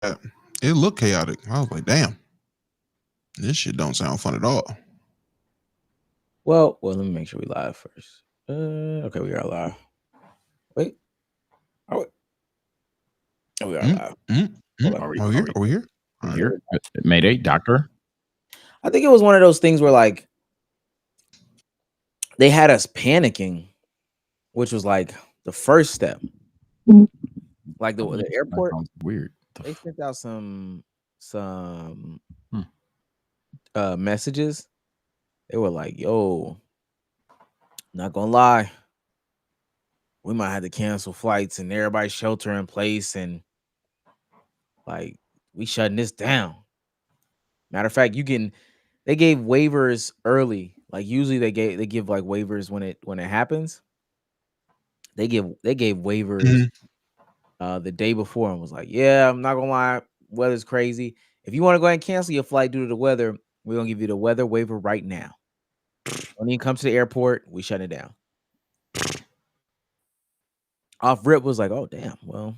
It looked chaotic. I was like, damn, this shit don't sound fun at all. Well, let me make sure we live first. Okay, we are live. Wait, oh, we are live. Hold on. Are we here? All right. Here, Mayday, doctor. I think it was one of those things where like they had us panicking, which was like the first step. Like the airport, weird. They sent out some messages. They were like, "Yo, not gonna lie, we might have to cancel flights and everybody shelter in place, and like we shutting this down." Matter of fact, they gave waivers early. Like usually they give like waivers when it happens. They gave waivers the day before and was like, "Yeah, I'm not gonna lie, weather's crazy. If you want to go ahead and cancel your flight due to the weather, we're gonna give you the weather waiver right now. When you come to the airport, we shut it down." Off rip was like, "Oh damn, well,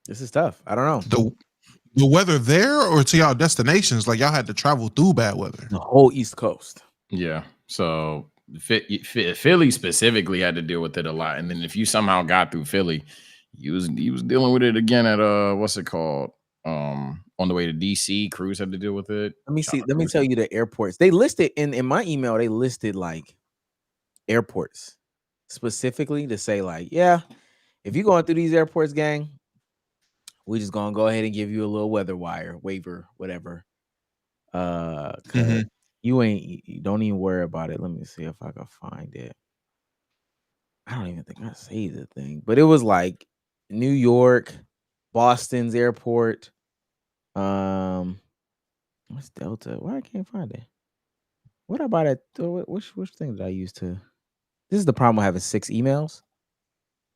this is tough. I don't know." The weather there or to y'all destinations, like y'all had to travel through bad weather. The whole East Coast. Yeah. So Philly specifically had to deal with it a lot, and then if you somehow got through Philly, he was dealing with it again at what's it called? On the way to DC, Cruz had to deal with it. Let me tell you the airports. They listed in my email, they listed like airports specifically to say like, yeah, if you're going through these airports, gang, we just gonna go ahead and give you a little waiver, whatever. You don't even worry about it. Let me see if I can find it. I don't even think I saved the thing, but it was like New York, Boston's airport. What's Delta? Why I can't find it? What about it? Which thing did I use to? This is the problem with having 6 emails.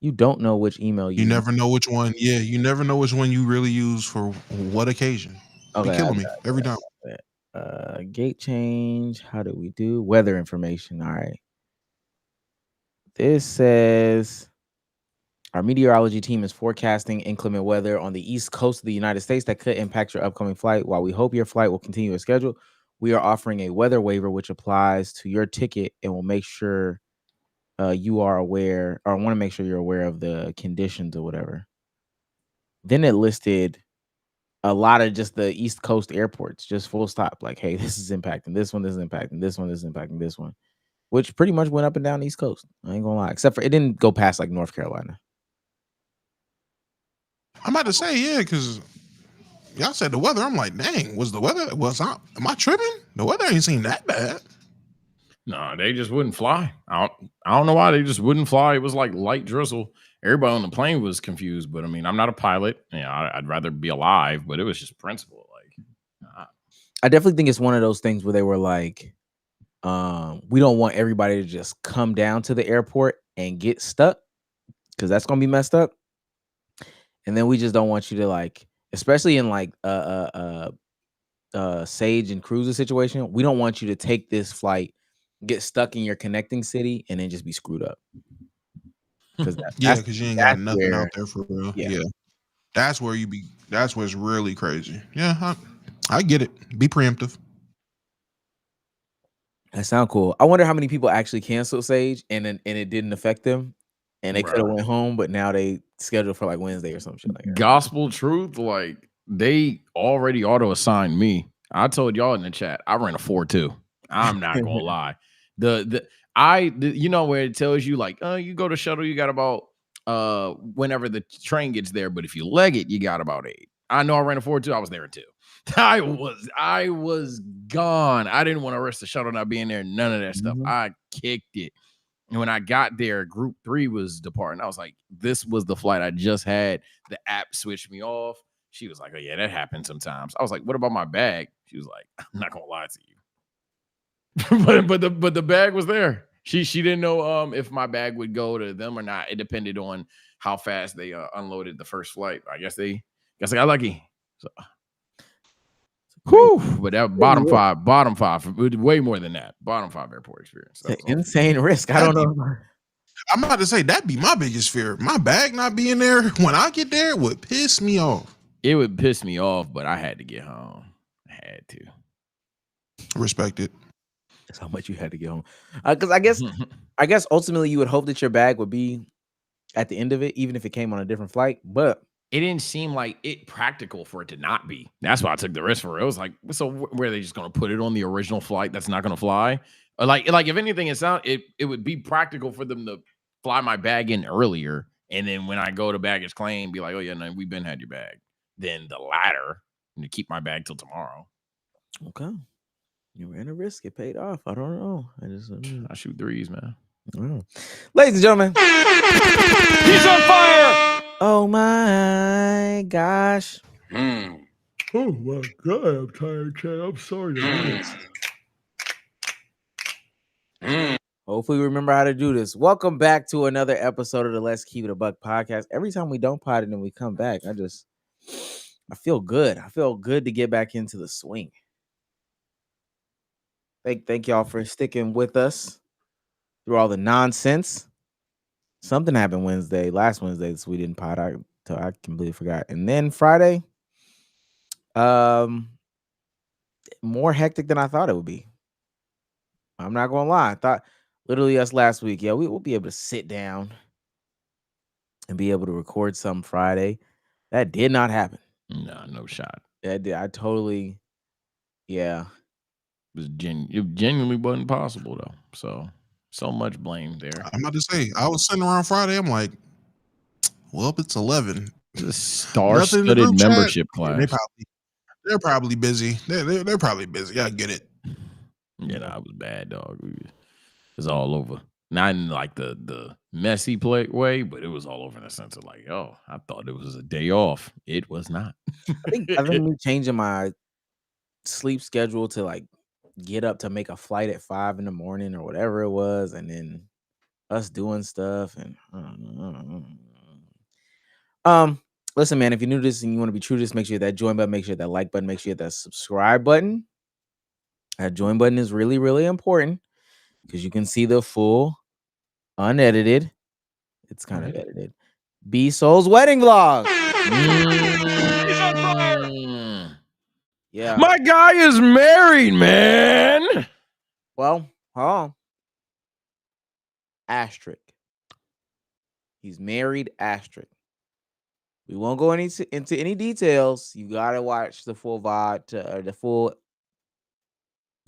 You don't know which email you never know which one. Yeah, you never know which one you really use for what occasion. Okay, be killing me every time. Gate change. How do we do weather information? All right. This says our meteorology team is forecasting inclement weather on the east coast of the United States that could impact your upcoming flight. While we hope your flight will continue as scheduled, we are offering a weather waiver which applies to your ticket and will make sure you are aware, or want to make sure you're aware of the conditions or whatever. Then it listed a lot of just the East Coast airports, just full stop. Like, hey, this is impacting this one, this is impacting this one, this is impacting this one, which pretty much went up and down the East Coast. I ain't gonna lie, except for it didn't go past like North Carolina. I'm about to say, yeah, because y'all said the weather. I'm like, dang, was the weather? Am I tripping? The weather ain't seem that bad. No, they just wouldn't fly. I don't know why they just wouldn't fly. It was like light drizzle. Everybody on the plane was confused, but I mean, I'm not a pilot. I'd rather be alive, but it was just principle. Like, I definitely think it's one of those things where they were like, we don't want everybody to just come down to the airport and get stuck because that's gonna be messed up. And then we just don't want you to like, especially in like Sage and Cruz's situation, we don't want you to take this flight, get stuck in your connecting city, and then just be screwed up. Because you ain't got nothing out there for real. Yeah. That's where that's what's really crazy. Yeah, I get it. Be preemptive. That sounds cool. I wonder how many people actually canceled Sage and it didn't affect them, and they could have went home, but now they scheduled for like Wednesday or some shit like that. Gospel truth, like they already auto assigned me. I told y'all in the chat, I ran a 4.2. I'm not gonna lie. You know where it tells you like, you go to shuttle, you got about whenever the train gets there, but if you leg it, you got about 8. I know I ran a 4.2. I was there too. I was gone. I didn't want to risk the shuttle not being there. None of that stuff. I kicked it. And when I got there, group 3 was departing. I was like, this was the flight I just had. The app switched me off. She was like, oh yeah, that happens sometimes. I was like, what about my bag? She was like, I'm not gonna lie to you. but the bag was there. She didn't know if my bag would go to them or not. It depended on how fast they unloaded the first flight. I guess I got lucky. So but that bottom five, way more than that. Bottom 5 airport experience. It's an insane risk. I don't know. I'm about to say that'd be my biggest fear. My bag not being there when I get there would piss me off. It would piss me off, but I had to get home. I had to. Respect it. That's how much you had to get home. Because I guess ultimately you would hope that your bag would be at the end of it, even if it came on a different flight. But it didn't seem like it practical for it to not be. That's why I took the risk for it. It was like, so where are they just going to put it on the original flight that's not going to fly? Or like if anything, it would be practical for them to fly my bag in earlier, and then when I go to baggage claim, be like, oh yeah, no, we've been had your bag. Then the latter, to keep my bag till tomorrow. Okay, you ran a risk. It paid off. I don't know. I shoot threes, man. Oh. Ladies and gentlemen, he's on fire. Oh my gosh. Oh my God, I'm tired, Chad. I'm sorry. Hopefully we remember how to do this. Welcome back to another episode of the Let's Keep It a Buck podcast. Every time we don't pod it and we come back, I feel good. I feel good to get back into the swing. Thank y'all for sticking with us through all the nonsense. Something happened last Wednesday, so we didn't pod. I completely forgot. And then Friday, more hectic than I thought it would be. I'm not gonna lie. I thought literally us last week, we will be able to sit down and be able to record some Friday. That did not happen. No shot. That did. I totally, It genuinely wasn't possible though. So much blame there. I'm about to say, I was sitting around Friday. I'm like, well, it's 11. The star-studded membership class. They're probably busy. They're probably busy. I get it. Yeah, no, it was bad, dog. It was all over. Not in like the messy way, but it was all over in the sense of like, oh, I thought it was a day off. It was not. I think me changing my sleep schedule to like get up to make a flight at 5 a.m. or whatever it was, and then us doing stuff and listen, man, if you're new to this and you want to be true to this, make sure that join button, make sure that like button, make sure that subscribe button. That join button is really, really important because you can see the full unedited. It's kind of edited. Bsolz wedding vlog. Yeah. My guy is married, man. Well, hold on. Asterisk. He's married, asterisk. We won't go into any details. You gotta watch the full VOD the full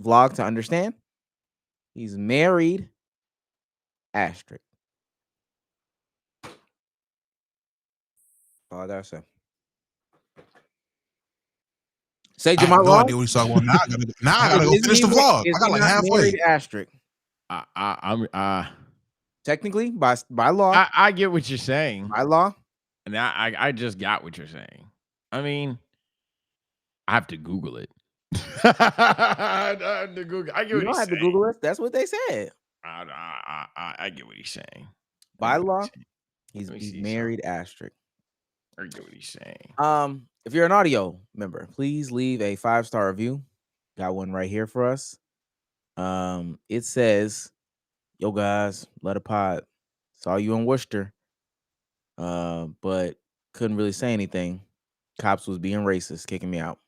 vlog to understand. He's married, asterisk. All I gotta say. Say Jamal. I have no idea what he's talking about. Now I gotta go finish the vlog. I got like halfway. Asterisk. Technically, by law. I get what you're saying. By law. And I just got what you're saying. I mean, I have to Google it. I have to Google. I get what you don't have to Google it. That's what they said. I get what he's saying. By law, he's married, asterisk. I get what he's saying. If you're an audio member, please leave a 5-star review. Got one right here for us. It says, "Yo guys, let a pod. Saw you in Worcester. But couldn't really say anything. Cops was being racist, kicking me out."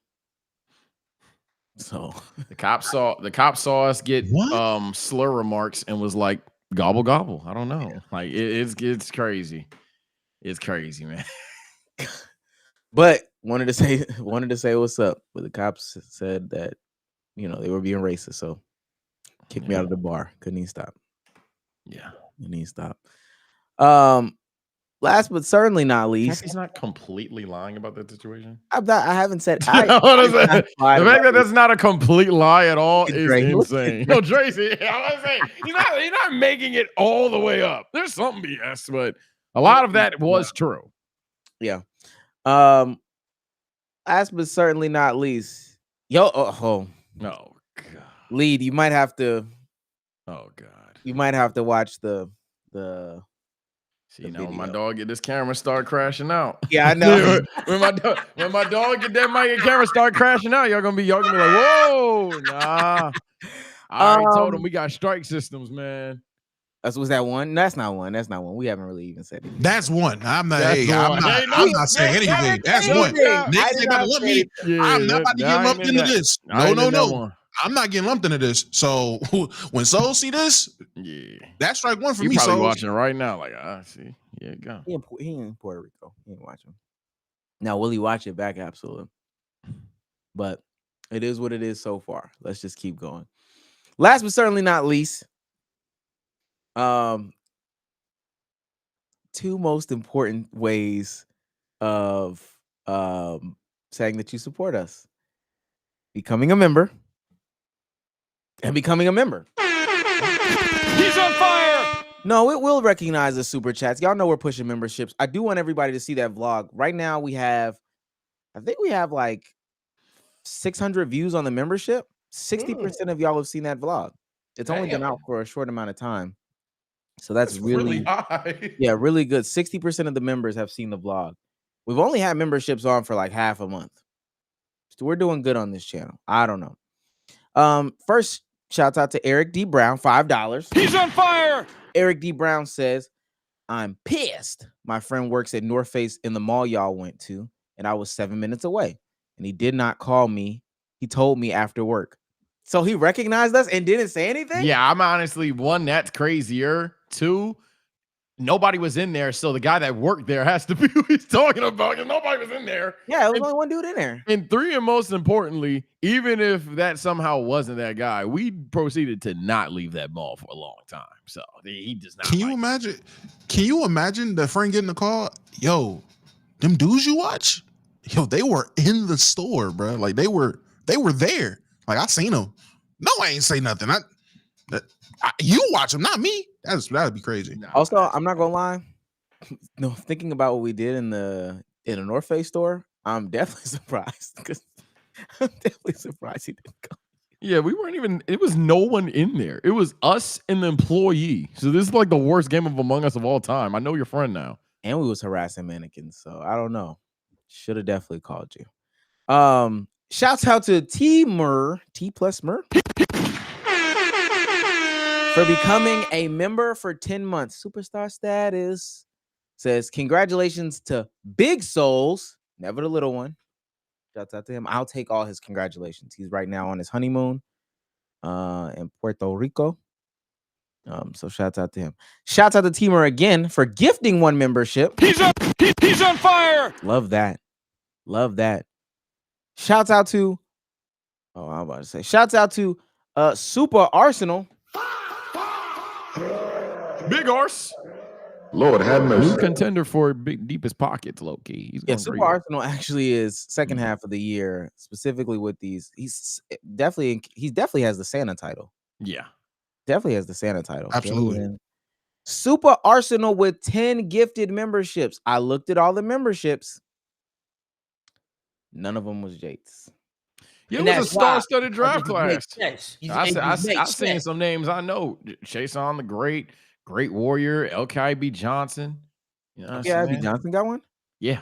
So the cop saw us get slur remarks and was like, gobble gobble. I don't know. Like it's crazy. It's crazy, man. But wanted to say what's up. But the cops said that, they were being racist. So kicked me out of the bar. Couldn't even stop. Yeah. Couldn't even stop. Last but certainly not least, he's not completely lying about that situation. I haven't said. The fact that that's not a complete lie at all is insane. No, Tracy, I was saying he's not making it all the way up. There's some BS, but a lot of that was true. Yeah. Last but certainly not least, no, God, lead. You might have to. Oh God, you might have to watch the. See, when my dog get this camera start crashing out. Yeah, I know. when my dog get that mic and camera start crashing out, y'all gonna be like, whoa, nah. I already told him we got strike systems, man. Was that one? That's not one. That's not one. We haven't really even said it. That's one. I'm not. That's Hey, the I'm one. not. Hey, I'm not saying anything. That's one. Niggas ain't about to lump me. I'm not about to get lumped into this. No. I'm not getting lumped into this. So when Soul see this, that's strike one for me. Probably Soul watching right now. Like, see, go. He in Puerto Rico. He ain't watching. Now, will he watch it back? Absolutely. But it is what it is so far. Let's just keep going. Last but certainly not least, two most important ways of saying that you support us: becoming a member and becoming a member. He's on fire. No, it will recognize the super chats. Y'all know we're pushing memberships. I do want everybody to see that vlog. Right now, I think we have like 600 views on the membership. 60% of y'all have seen that vlog. It's only been out for a short amount of time. So that's really high. Yeah, really good. 60% of the members have seen the vlog. We've only had memberships on for like half a month. So we're doing good on this channel. I don't know. First, shouts out to Eric D. Brown, $5. He's on fire. Eric D. Brown says, I'm pissed. My friend works at North Face in the mall y'all went to, and I was 7 minutes away. And he did not call me. He told me after work. So he recognized us and didn't say anything? Yeah, I'm honestly, one, that's crazier. Two, nobody was in there. So the guy that worked there has to be who he's talking about, because nobody was in there. Yeah, it was only one dude in there. And three, and most importantly, even if that somehow wasn't that guy, we proceeded to not leave that mall for a long time. So he does not. Can you imagine? Can you imagine the friend getting the call? Yo, them dudes you watch? Yo, they were in the store, bro. Like they were there. Like I seen them. No, I ain't say nothing. You watch them, not me. That'd be crazy. Also, I'm not gonna lie. No, thinking about what we did in a North Face store, I'm definitely surprised. Because I'm definitely surprised he didn't go. Yeah, we weren't even. It was no one in there. It was us and the employee. So this is like the worst game of Among Us of all time. I know your friend now. And we was harassing mannequins, so I don't know. Should have definitely called you. Shouts out to T+Mer for becoming a member for 10 months. Superstar status. Says, congratulations to Big Souls, never the little one. Shouts out to him. I'll take all his congratulations. He's right now on his honeymoon in Puerto Rico. So shouts out to him. Shouts out to T+Mer again for gifting one membership. He's on fire. Love that. Love that. Shouts out to I'm about to say shouts out to Super Arsenal. Big Arse. Lord have mercy. New contender for big deepest pockets, low key. He's Super Arsenal actually is second half of the year, specifically with these. He definitely has the Santa title. Yeah. Definitely has the Santa title. Absolutely. Super Arsenal with 10 gifted memberships. I looked at all the memberships. None of them was Jake's. Yeah, it was a star-studded draft class. I've seen some names I know. Chason the Great, Great Warrior, LKIB Johnson. You know LKIB Johnson got one? Yeah.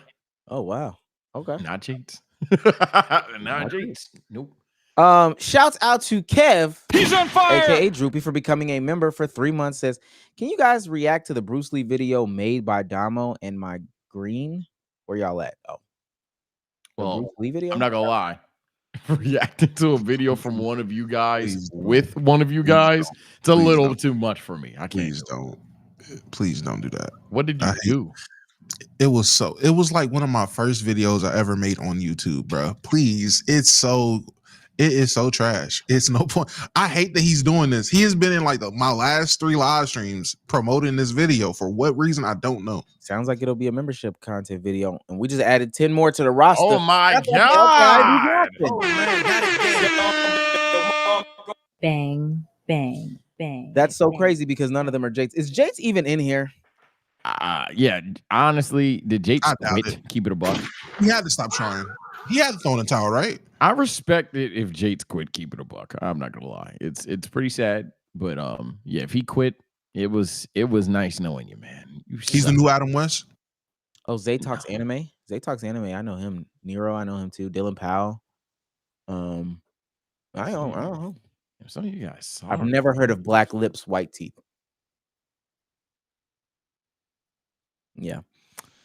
Oh, wow. Okay. Not Jake's. Not Jake's. Nope. Shouts out to Kev. He's on fire. AKA Droopy for becoming a member for 3 months. Says, can you guys react to the Bruce Lee video made by Damo and my Green? Where y'all at? Oh. Well, Bruce Lee video? I'm not gonna lie. Reacting to a video from one of you guys with one of you guys, it's a little too much for me. I can't. Please don't do that. What did you do? It was like one of my first videos I ever made on YouTube, bro. Please, it is so trash. It's no point. I hate that he's doing this. He has been in like my last 3 live streams promoting this video. For what reason, I don't know. Sounds like it'll be a membership content video, and we just added 10 more to the roster. Oh my god! Oh man, bang, bang, bang. That's so crazy because none of them are Jates. Is Jates even in here? Yeah. Honestly, did Jates quit? Keep it a buck. He had to stop trying. He had to throw in the towel, right? I respect it if Jates quit. Keep it a buck. I'm not gonna lie. It's pretty sad, but yeah, if he quit, it was nice knowing you, man. He's the new Adam West. Oh, Zay Talks Anime. Zay Talks Anime. I know him. Nero, I know him too. Dylan Powell. I don't know. Some of you guys. I've never heard of Black Lips, White Teeth. Yeah.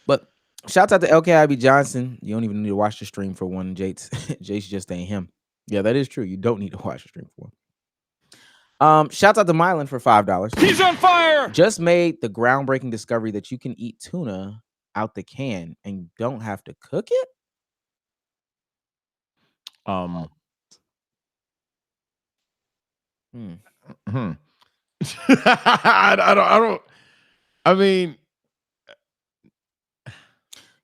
But shouts out to LKIB Johnson. You don't even need to watch the stream for one. Jace just ain't him. Yeah, that is true. You don't need to watch the stream for one. Shouts out to Mylan for $5. He's on fire. Just made the groundbreaking discovery that you can eat tuna out the can and you don't have to cook it. Hmm. I don't. I mean,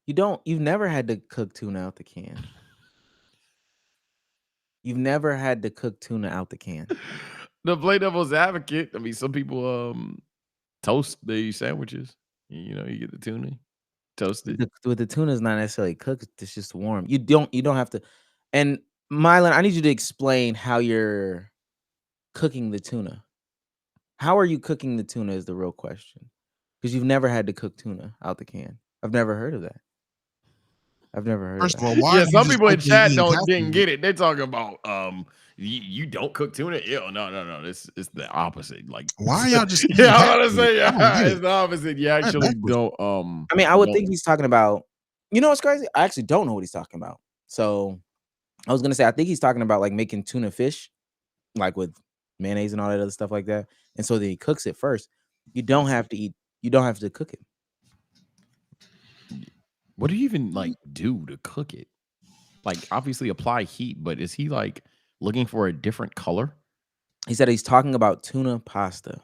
You've never had to cook tuna out the can. You've never had to cook tuna out the can. the play devil's advocate. I mean, some people toast the sandwiches. You know, you get the tuna toasted. The tuna is not necessarily cooked. It's just warm. You don't have to. And Mylan, I need you to explain how you're cooking the tuna. How are you cooking the tuna is the real question. Because you've never had to cook tuna out the can. I've never heard of that. First of all, why? Yeah, are you some just people in opening chat cat didn't food? get it. They're talking about you don't cook tuna. Ew, no. It's the opposite. Like, Why are y'all just? yeah, cat I want to food? say I don't get it's it. the opposite. You actually backwards. don't. I mean, I would don't- think he's talking about. You know what's crazy? I actually don't know what he's talking about. So I was gonna say I think he's talking about like making tuna fish, like with mayonnaise and all that other stuff like that. And so then he cooks it first. You don't have to cook it. What do you even like do to cook it? Like, obviously apply heat, but is he like looking for a different color? He said he's talking about tuna pasta.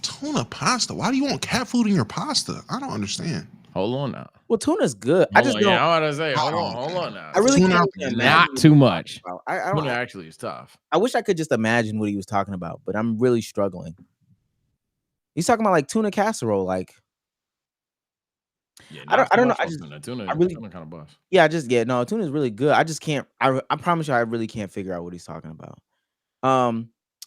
Tuna pasta. Why do you want cat food in your pasta? I don't understand. Hold on now. Well, tuna's good. I just don't. Yeah, I want to say, hold Oh, on now. I really Tuna can't out even there. imagine Not what too he's much. talking about. I don't. Tuna actually is tough. I wish I could just imagine what he was talking about, but I'm really struggling. He's talking about like tuna casserole, like. Yeah, I don't know. Tuna I really- kind of bust. Yeah, no, tuna's really good. I just can't. I promise you, I really can't figure out what he's talking about.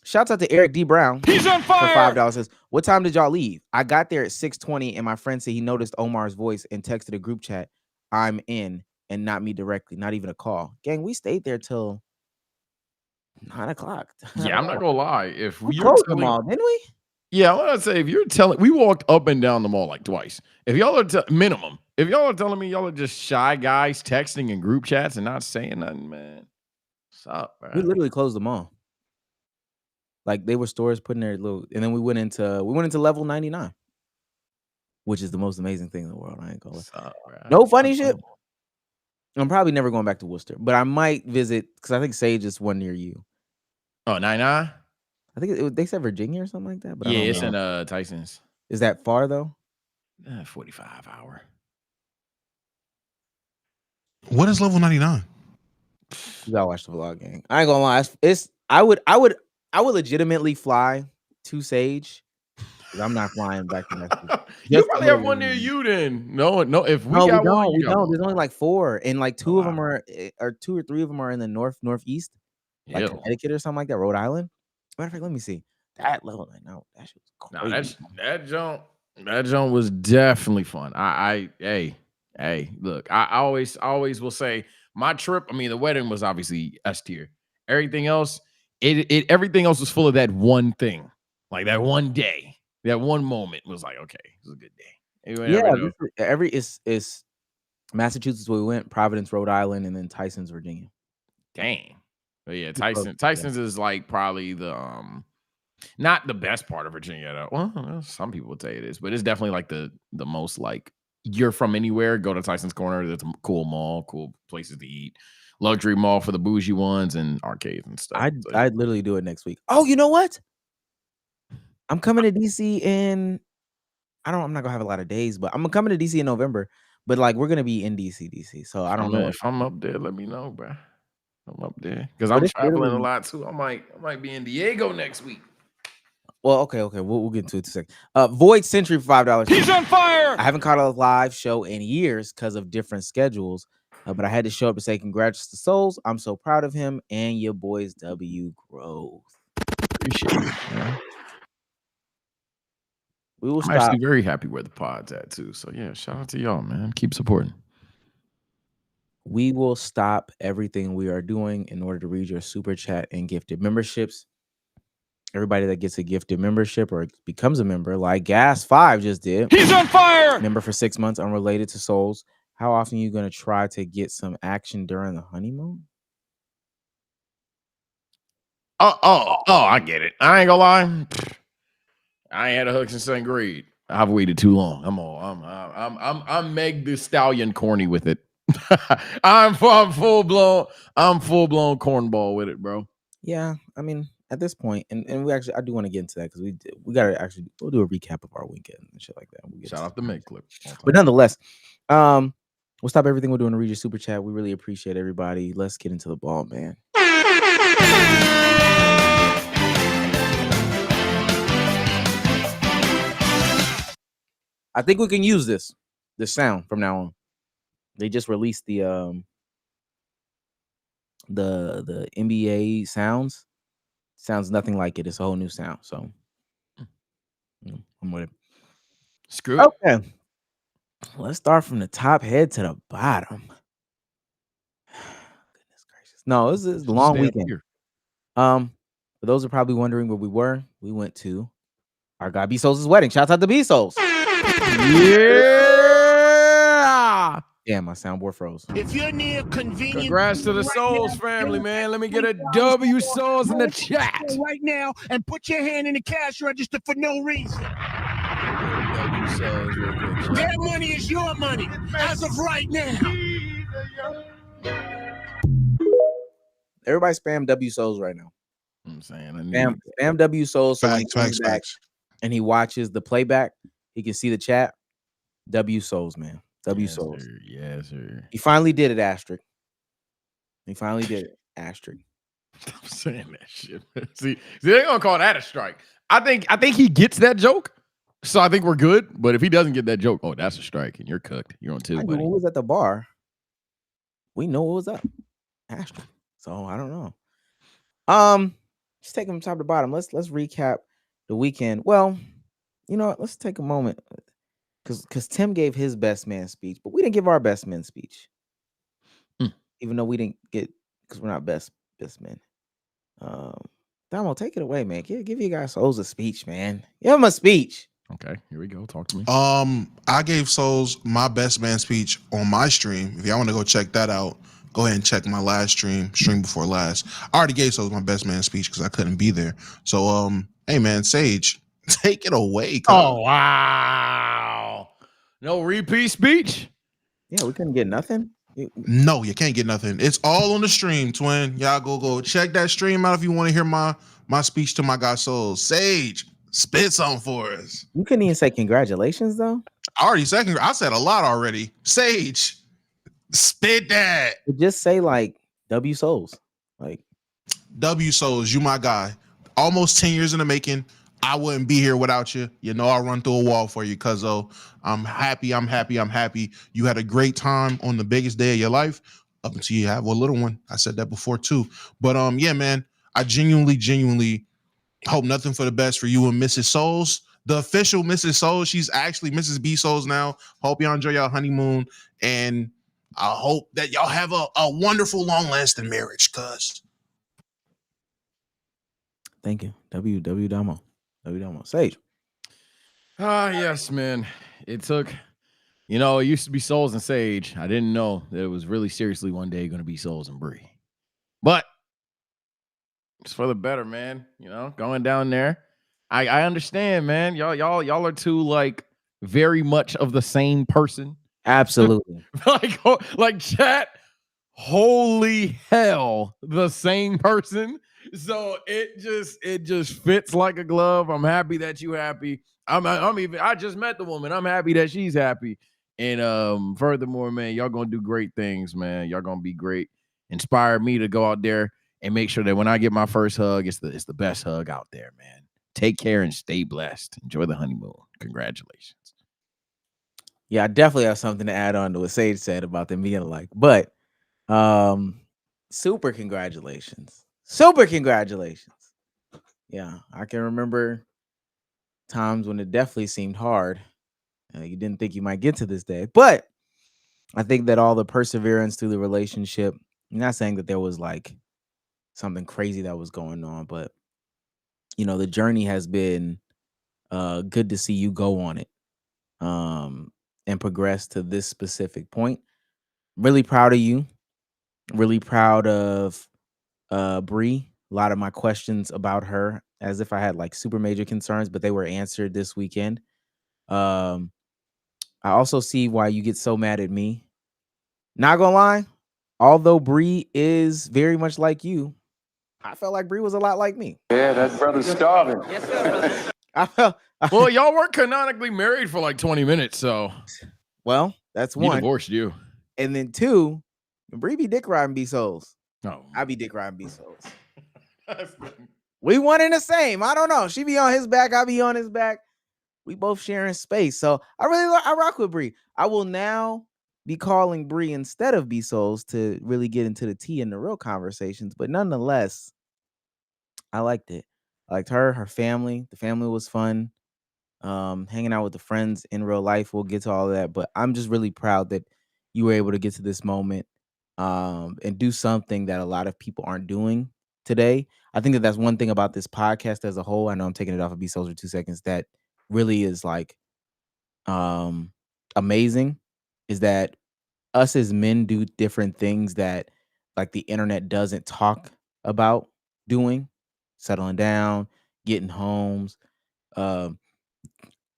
Shouts out to Eric D. Brown. He's on For fire. $5 says, what time did y'all leave? I got there at 6:20 and my friend said he noticed Omar's voice and texted a group chat, I'm in, and not me directly, not even a call. Gang, we stayed there till 9 o'clock. Yeah, I'm not gonna lie. If We you're closed the telling, mall, didn't we? yeah, I want to say if you're telling, we walked up and down the mall like twice. If y'all are minimum, if y'all are telling me y'all are just shy guys texting in group chats and not saying nothing, man, what's up, bro? We literally closed the mall. Like they were stores putting their little, and then we went into level 99, which is the most amazing thing in the world. I ain't gonna lie. What's up, bro? No funny shit. I'm probably never going back to Worcester, but I might visit because I think Sage is one near you. Oh, 99? I think they said Virginia or something like that. But Yeah, I don't it's know. in Tyson's. Is that far though? 45 hour. What is level 99? You gotta watch the vlog, gang. I ain't gonna lie. I would legitimately fly to Sage. 'Cause I'm not flying back to Massachusetts. You Just probably have one literally. near you then. No. If we No, got we don't. one, We you got don't. one. There's only like 4, and like 2 of them wow. are 2 or 3 of them are in the northeast, like Ew. Connecticut or something like that, Rhode Island. Matter of fact, let me see that level. No, that shit was Nah, crazy. that jump was definitely fun. Hey, look, I always will say my trip. I mean, the wedding was obviously S tier. Everything else, everything else was full of that one thing, like that one day, that one moment was like, okay, it was a good day. It's Massachusetts where we went, Providence, Rhode Island, and then Tyson's, Virginia. Dang. But yeah, close, Tyson's is like probably the not the best part of Virginia though. Well, some people would say it is, but it's definitely like the most like you're from anywhere, go to Tyson's Corner. That's a cool mall, cool places to eat, luxury mall for the bougie ones, and arcades and stuff. I'd literally do it next week. Oh, you know what? I'm coming to DC in I'm not gonna have a lot of days, but I'm coming to DC in November. But like we're gonna be in DC. So I don't know if I'm up there. Let me know, bro. I'm up there because But I'm it's traveling a literally- lot too. I might be in Diego next week. Well, okay. We'll get into it in a second. Void Century for $5. He's on fire. I haven't caught a live show in years because of different schedules, but I had to show up to say congrats to Souls. I'm so proud of him and your boys W growth. Appreciate it, man. We will I'm stop. actually very happy where the pod's at too. So yeah, shout out to y'all, man. Keep supporting. We will stop everything we are doing in order to read your super chat and gifted memberships. everybody that gets a gifted membership or becomes a member, like Gas5 just did. He's on fire. Member for 6 months, unrelated to Souls. How often are you going to try to get some action during the honeymoon? Oh, I get it. I ain't gonna lie. I ain't had a hook since 7th grade. I've waited too long. I'm Meg the Stallion corny with it. I'm full blown cornball with it, bro. Yeah, I mean, at this point, and I do want to get into that because we gotta actually we'll do a recap of our weekend and shit like that. Shout out the Meg clip. But nonetheless, we'll stop everything we're doing to read your super chat. We really appreciate everybody. Let's get into the ball, man. I think we can use this sound from now on. They just released the NBA sounds. Sounds nothing like it. It's a whole new sound. So I'm with it. Screw it. Okay. Let's start from the top, head to the bottom. Goodness gracious. No, this is a long weekend. Here. For those who are probably wondering where we were, we went to our guy Bsolz's wedding. Shouts out to Bsolz. Yeah. Damn, my soundboard froze. If you're near convenient, Congrats to the Souls family, man. Let me get a W Souls in the chat. right now and put your hand in the cash register for no reason. W Souls real quick, chat. Their money is your money as of right now. Everybody spam Bsolz right now. I'm saying, Spam Bsolz. So when he comes back Facts. and he watches the playback, he can see the chat. Bsolz, man. Bsolz. Yes, sir. He finally did it, Asterisk. He finally did it, Asterisk. I'm saying that shit. See, they're gonna call that a strike. I think he gets that joke, so I think we're good. But if he doesn't get that joke, oh, that's a strike, and you're cooked. You're on two, buddy. What was at the bar? We know what was up, Asterisk. So I don't know. Just take them top to bottom. Let's recap the weekend. Well, you know what? Let's take a moment because Tim gave his best man speech, but we didn't give our best man speech, even though we didn't get because we're not best men. Damo, take it away, man. Give you guys Souls a speech, man. Give him a speech. Okay, here we go. Talk to me. I gave Souls my best man speech on my stream. If y'all want to go check that out, go ahead and check my last stream before last. I already gave Souls my best man speech because I couldn't be there. So hey man, Sage, take it away. Oh wow. No repeat speech? Yeah, we couldn't get nothing. No, you can't get nothing. It's all on the stream, twin. Y'all go check that stream out if you want to hear my speech to my guy Souls. Sage, spit something for us. You couldn't even say congratulations though. I said a lot already. Sage, spit that. Just say like Bsolz. Like Bsolz, you my guy. Almost 10 years in the making. I wouldn't be here without you. You know, I'll run through a wall for you, cuzzo. I'm happy. You had a great time on the biggest day of your life up until you have a little one. I said that before too. But yeah, man, I genuinely hope nothing for the best for you and Mrs. Souls. The official Mrs. Souls. She's actually Mrs. Bsolz now. Hope y'all enjoy your honeymoon. And I hope that y'all have a wonderful, long-lasting marriage, cuz. thank you. W Damo. Sage. Yes, man. It took, it used to be Souls and Sage. I didn't know that it was really seriously one day going to be Souls and Bree. But it's for the better, man. Going down there. I understand, man. Y'all are two like very much of the same person. Absolutely. like chat. Holy hell, the same person. So it just fits like a glove. I'm happy that you happy. I just met the woman. I'm happy that she's happy. And furthermore, man, y'all gonna do great things, man. Y'all gonna be great. Inspire me to go out there and make sure that when I get my first hug, it's the best hug out there, man. Take care and stay blessed. Enjoy the honeymoon. Congratulations. Yeah, I definitely have something to add on to what Sage said about them being alike. But super congratulations. Yeah, I can remember times when it definitely seemed hard. You didn't think you might get to this day. But I think that all the perseverance through the relationship, I'm not saying that there was like something crazy that was going on, but the journey has been good to see you go on it and progress to this specific point. Really proud of you. Really proud of Bree. A lot of my questions about her, as if I had like super major concerns, but they were answered this weekend. I also see why you get so mad at me. Not gonna lie, although Bree is very much like you, I felt like Bree was a lot like me. Yeah, that brother's starving. I felt Well, y'all were canonically married for like 20 minutes, so well, that's he one. divorced you. And then two, Bree be dick riding Bsolz. No. I be dick riding Bsolz. We one in the same. I don't know. She be on his back. I be on his back. We both sharing space. So I rock with Bree. I will now be calling Bree instead of Bsolz to really get into the tea and the real conversations. But nonetheless, I liked it. I liked her family. The family was fun. Hanging out with the friends in real life. We'll get to all of that. But I'm just really proud that you were able to get to this moment and do something that a lot of people aren't doing today. I think that that's one thing about this podcast as a whole. I know I'm taking it off of Bsolz for 2 seconds. That really is like amazing, is that us as men do different things that like the internet doesn't talk about doing. Settling down, getting homes, going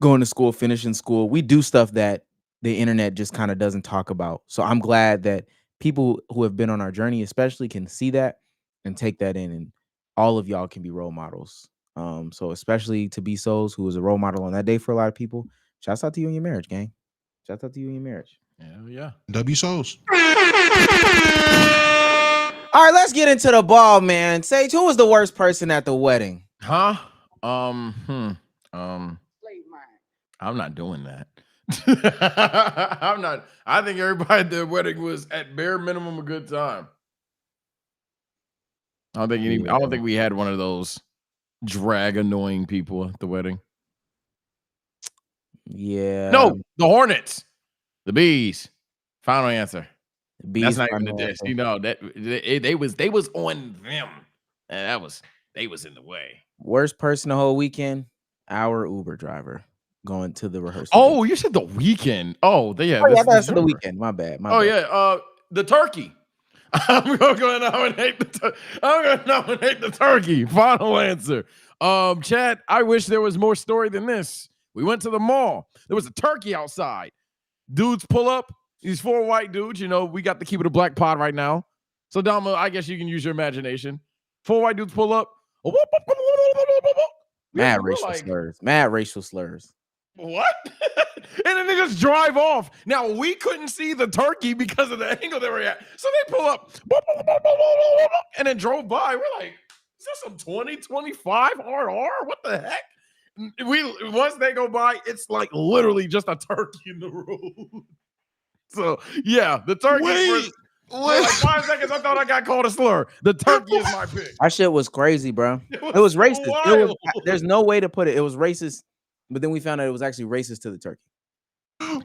to school, finishing school. We do stuff that the internet just kind of doesn't talk about. So I'm glad that people who have been on our journey especially can see that and take that in, and all of y'all can be role models. So especially to Bsolz, who was a role model on that day for a lot of people. Shouts out to you and your marriage, gang. Shouts out to you and your marriage. Hell yeah. W Souls. All right, let's get into the ball, man. Sage, who was the worst person at the wedding? Huh? I'm not doing that. I'm not. I think everybody at the wedding was at bare minimum a good time. I don't think we had one of those drag annoying people at the wedding. Yeah. No, the Hornets, the Bees. Final answer. Bees. That's not even the dish. You know that they was on them, and they was in the way. Worst person the whole weekend, our Uber driver going to the rehearsal. Oh, you said the weekend. Oh, yeah. Oh, yeah, that's the weekend. My bad. Yeah. The turkey. I'm gonna nominate the turkey. Final answer. Chad, I wish there was more story than this. We went to the mall. There was a turkey outside. Dudes pull up. These 4 white dudes. You know, we got the Keep It a Black pod right now. So, Dama, I guess you can use your imagination. 4 white dudes pull up. Mad racial slurs. What? And then they just drive off. Now, we couldn't see the turkey because of the angle they were at. So they pull up and then drove by. We're like, is this some 2025 RR? What the heck? Once they go by, it's like literally just a turkey in the road. So, yeah, the turkey. Wait. For like 5 seconds, I thought I got called a slur. The turkey is my pick. Our shit was crazy, bro. It was racist. Wild. There's no way to put it. It was racist, but then we found out it was actually racist to the turkey.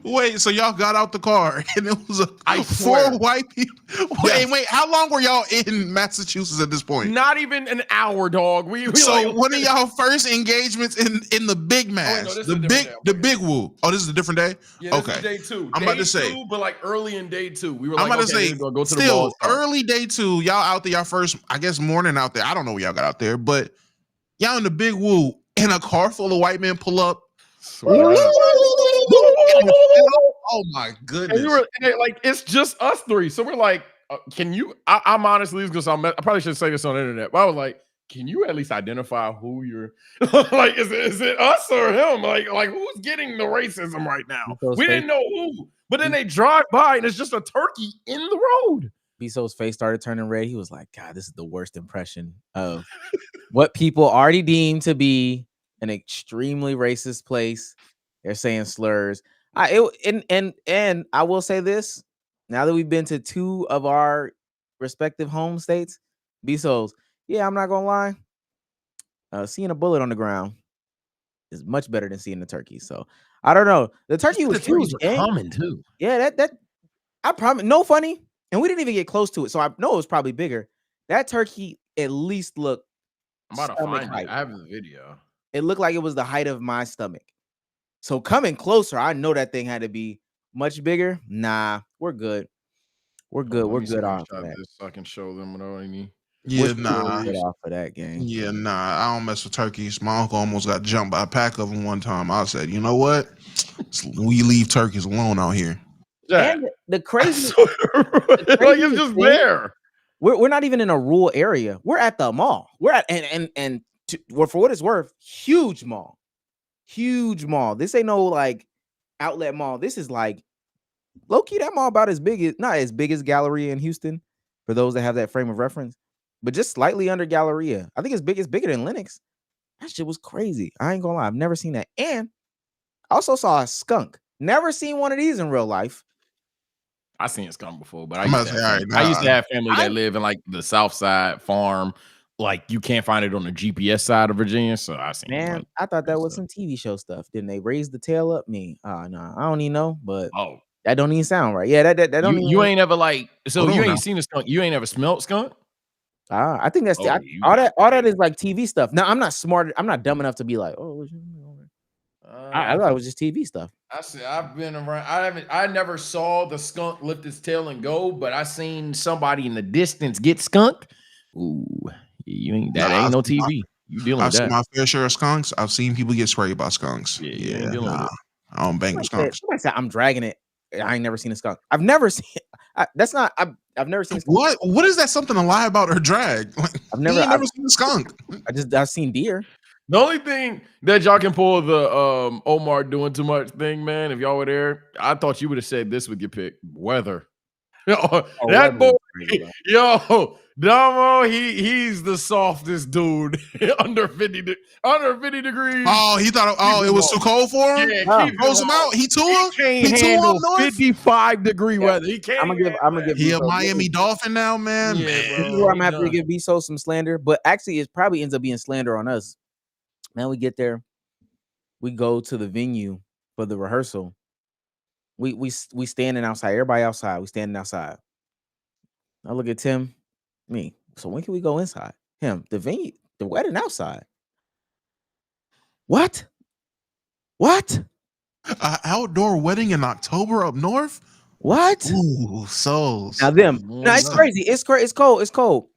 Wait, so y'all got out the car and it was I 4 swear. white people. Wait, how long were y'all in Massachusetts at this point? Not even an hour, dog. So one of y'all first engagements in the big mass, no, this is the a big different day. the big woo. Oh, this is a different day. Yeah, this Okay. is day 2. I'm about to say, but like early in day 2, we were I'm like, about to say, go to the mall. still and start. early day 2. Y'all out there, y'all first, I guess, morning out there. I don't know where y'all got out there, but y'all in the big woo, and a car full of white men pull up. Oh my goodness! And like, it's just us 3. So we're like, can you? I'm honestly, because I probably should say this on the internet, but I was like, can you at least identify who you're like? Is it us or him? Like who's getting the racism right now? We didn't know who, but then they drive by and it's just a turkey in the road. Bsolz's face started turning red. He was like, God, this is the worst impression of what people already deem to be an extremely racist place. They're saying slurs. And I will say this: now that we've been to 2 of our respective home states, Bsolz, yeah, I'm not gonna lie. Seeing a bullet on the ground is much better than seeing the turkey. So I don't know. The turkey was huge. Common too. Yeah, that I promise. No funny, and we didn't even get close to it, so I know it was probably bigger. That turkey at least looked I'm about to stomach find height. it. I have the video. It looked like it was the height of my stomach. So coming closer, I know that thing had to be much bigger. Nah, we're good. We're good. We're good off of that. This so I can show them what I need. Yeah, We're nah. good off of that game. Yeah, nah. I don't mess with turkeys. My uncle almost got jumped by a pack of them one time. I said, you know what? We leave turkeys alone out here. Yeah. And the crazy, like it's just thing- there. we're not even in a rural area. We're at the mall. We're at well, for what it's worth, huge mall. This ain't no like outlet mall. This is like low key that mall about as big as not as big as Galleria in Houston, for those that have that frame of reference, but just slightly under Galleria. I think it's bigger than Lenox. That shit was crazy. I ain't gonna lie, I've never seen that. And I also saw a skunk. Never seen one of these in real life. I seen a skunk before, but I I used, must to say, have, all right, I used to nah. have family that live in like the South Side farm. Like you can't find it on the GPS side of Virginia. So I seen Man, like, I thought that was stuff. some TV show stuff. Didn't they raise the tail up? Me? No, I don't even know, but Oh, that don't even sound right. Yeah, that don't even. you ain't ever like so Hold you on ain't now. seen a skunk. You ain't ever smelled skunk. I think that's Oh, all that is like TV stuff. Now I'm not smart. I'm not dumb enough to be like, oh, I thought it was just TV stuff. I said I've been around. I never saw the skunk lift its tail and go, but I seen somebody in the distance get skunk. Ooh, you ain't that Nah, ain't no I've seen TV. You dealing I've with seen that? my fair share of skunks. I've seen people get sprayed by skunks. Yeah, you ain't dealing with it. I don't bang with skunks. Somebody said I'm dragging it. I ain't never seen a skunk. I've never seen. That's not. I've never seen. A skunk. What is that something to lie about or drag? Like, I've you never. ain't never seen a skunk. I've seen deer. The only thing that y'all can pull the Omar doing too much thing, man. If y'all were there, I thought you would have said this would get picked. Weather. That boy, yo, Damo, he's the softest dude under 50 degrees. Oh, he thought it was too cold for him. Yeah, Throws him out. He can't He handle up north? 55-degree weather. He can't. I'm gonna give. He a Bsolz- Miami Dolphin now, man. Yeah, Man. This is bro. where I'm gonna have to give Bsolz some slander, but actually, it probably ends up being slander on us. Man, we get there, we go to the venue for the rehearsal. We standing outside. Everybody outside. We standing outside. I look at Tim, me. So when can we go inside? Him, the venue, the wedding outside. What? Outdoor wedding in October up north. What? Ooh, souls. Now them. Yeah, Now it's yeah. crazy. It's cold. It's cold.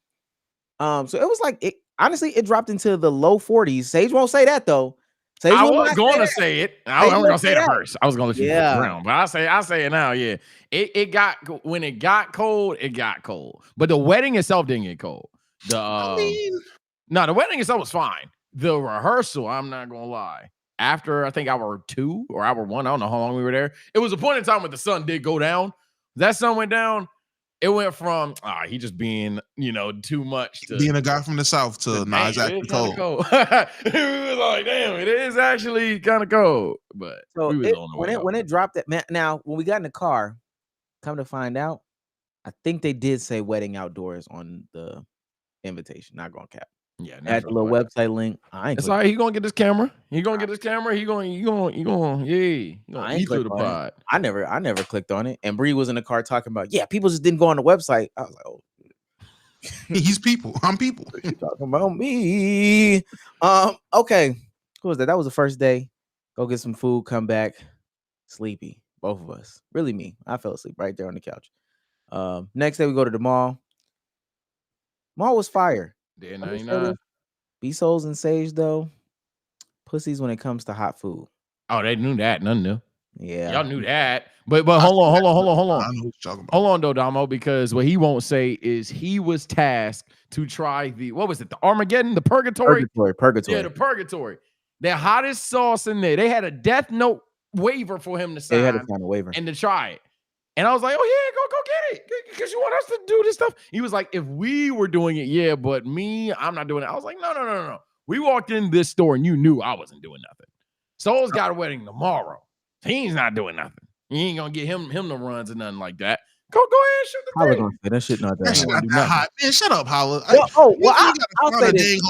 So it was like honestly, it dropped into the low 40s. Sage won't say that though. Sage I will was not going to that. say it. I was going to say it that. first. I was going to let you Yeah. around, but I say it now. Yeah, it got when it got cold, it got cold. But the wedding itself didn't get cold. The the wedding itself was fine. The rehearsal, I'm not gonna lie. After I think hour 2 or hour 1, I don't know how long we were there. It was a point in time when the sun did go down. That sun went down. It went from he just being too much to being a guy from the south to nah, it's actually cold. It was like, damn, it is actually kind of cold. But So we was on the way when it dropped that, man. Now when we got in the car, come to find out, I think they did say wedding outdoors on the invitation. Not gonna cap. Yeah, Add the little website link. I ain't. It's all right. He gonna get this camera. He gonna eat through the pod. I never clicked on it. And Bree was in the car talking about, yeah, people just didn't go on the website. I was like, oh, He's people. I'm people. you talking about me? Okay. Who was that? That was the first day. Go get some food. Come back. Sleepy. Both of us. Really me. I fell asleep right there on the couch. Next day we go to the mall. Mall was fire. Day Let me say 99. this. Bsolz and Sage though, pussies when it comes to hot food. Oh, they knew that. None knew. Yeah, Y'all knew that. But hold on. I know what you're talking about. Hold on, though, Damo, because what he won't say is he was tasked to try the Armageddon, the Purgatory? Purgatory. Yeah, the Purgatory. The hottest sauce in there. They had a death note waiver for him to sign. They had to sign a waiver. And to try it. And I was like, oh, yeah, go get it. Because you want us to do this stuff. He was like, if we were doing it, yeah, but me, I'm not doing it. I was like, no. We walked in this store and you knew I wasn't doing nothing. Soul's got a wedding tomorrow. He's not doing nothing. You ain't going to get him the runs or nothing like that. Go ahead and shoot the thing. That shit not That that shit hot. not that hot. Man, shut up, Holla. I'll say this.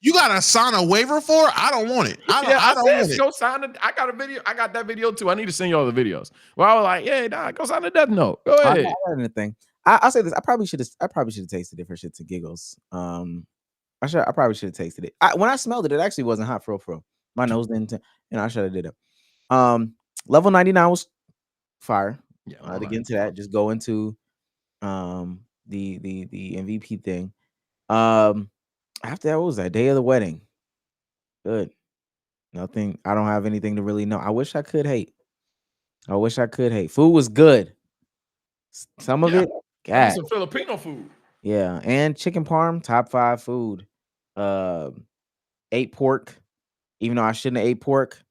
You got to sign a waiver for it? I don't want it. I don't want it. Go sign it. I got a video. I got that video too. I need to send you all the videos. Well, I was like, yeah, nah, go sign the death note. Go ahead. Anything. I'll say this. I probably should have tasted it for shits and giggles. I I probably should have tasted it. When I smelled it, it actually wasn't hot for real. My nose didn't. I should have did it. Level 99 was fire. Yeah, To get into that, just go into the MVP thing. After that, what was that? Day of the wedding. Good. Nothing. I don't have anything to really know. I wish I could hate. Food was good. Some of it, That was God. some Filipino food. Yeah, and chicken parm, top 5 food. Ate pork, even though I shouldn't have ate pork.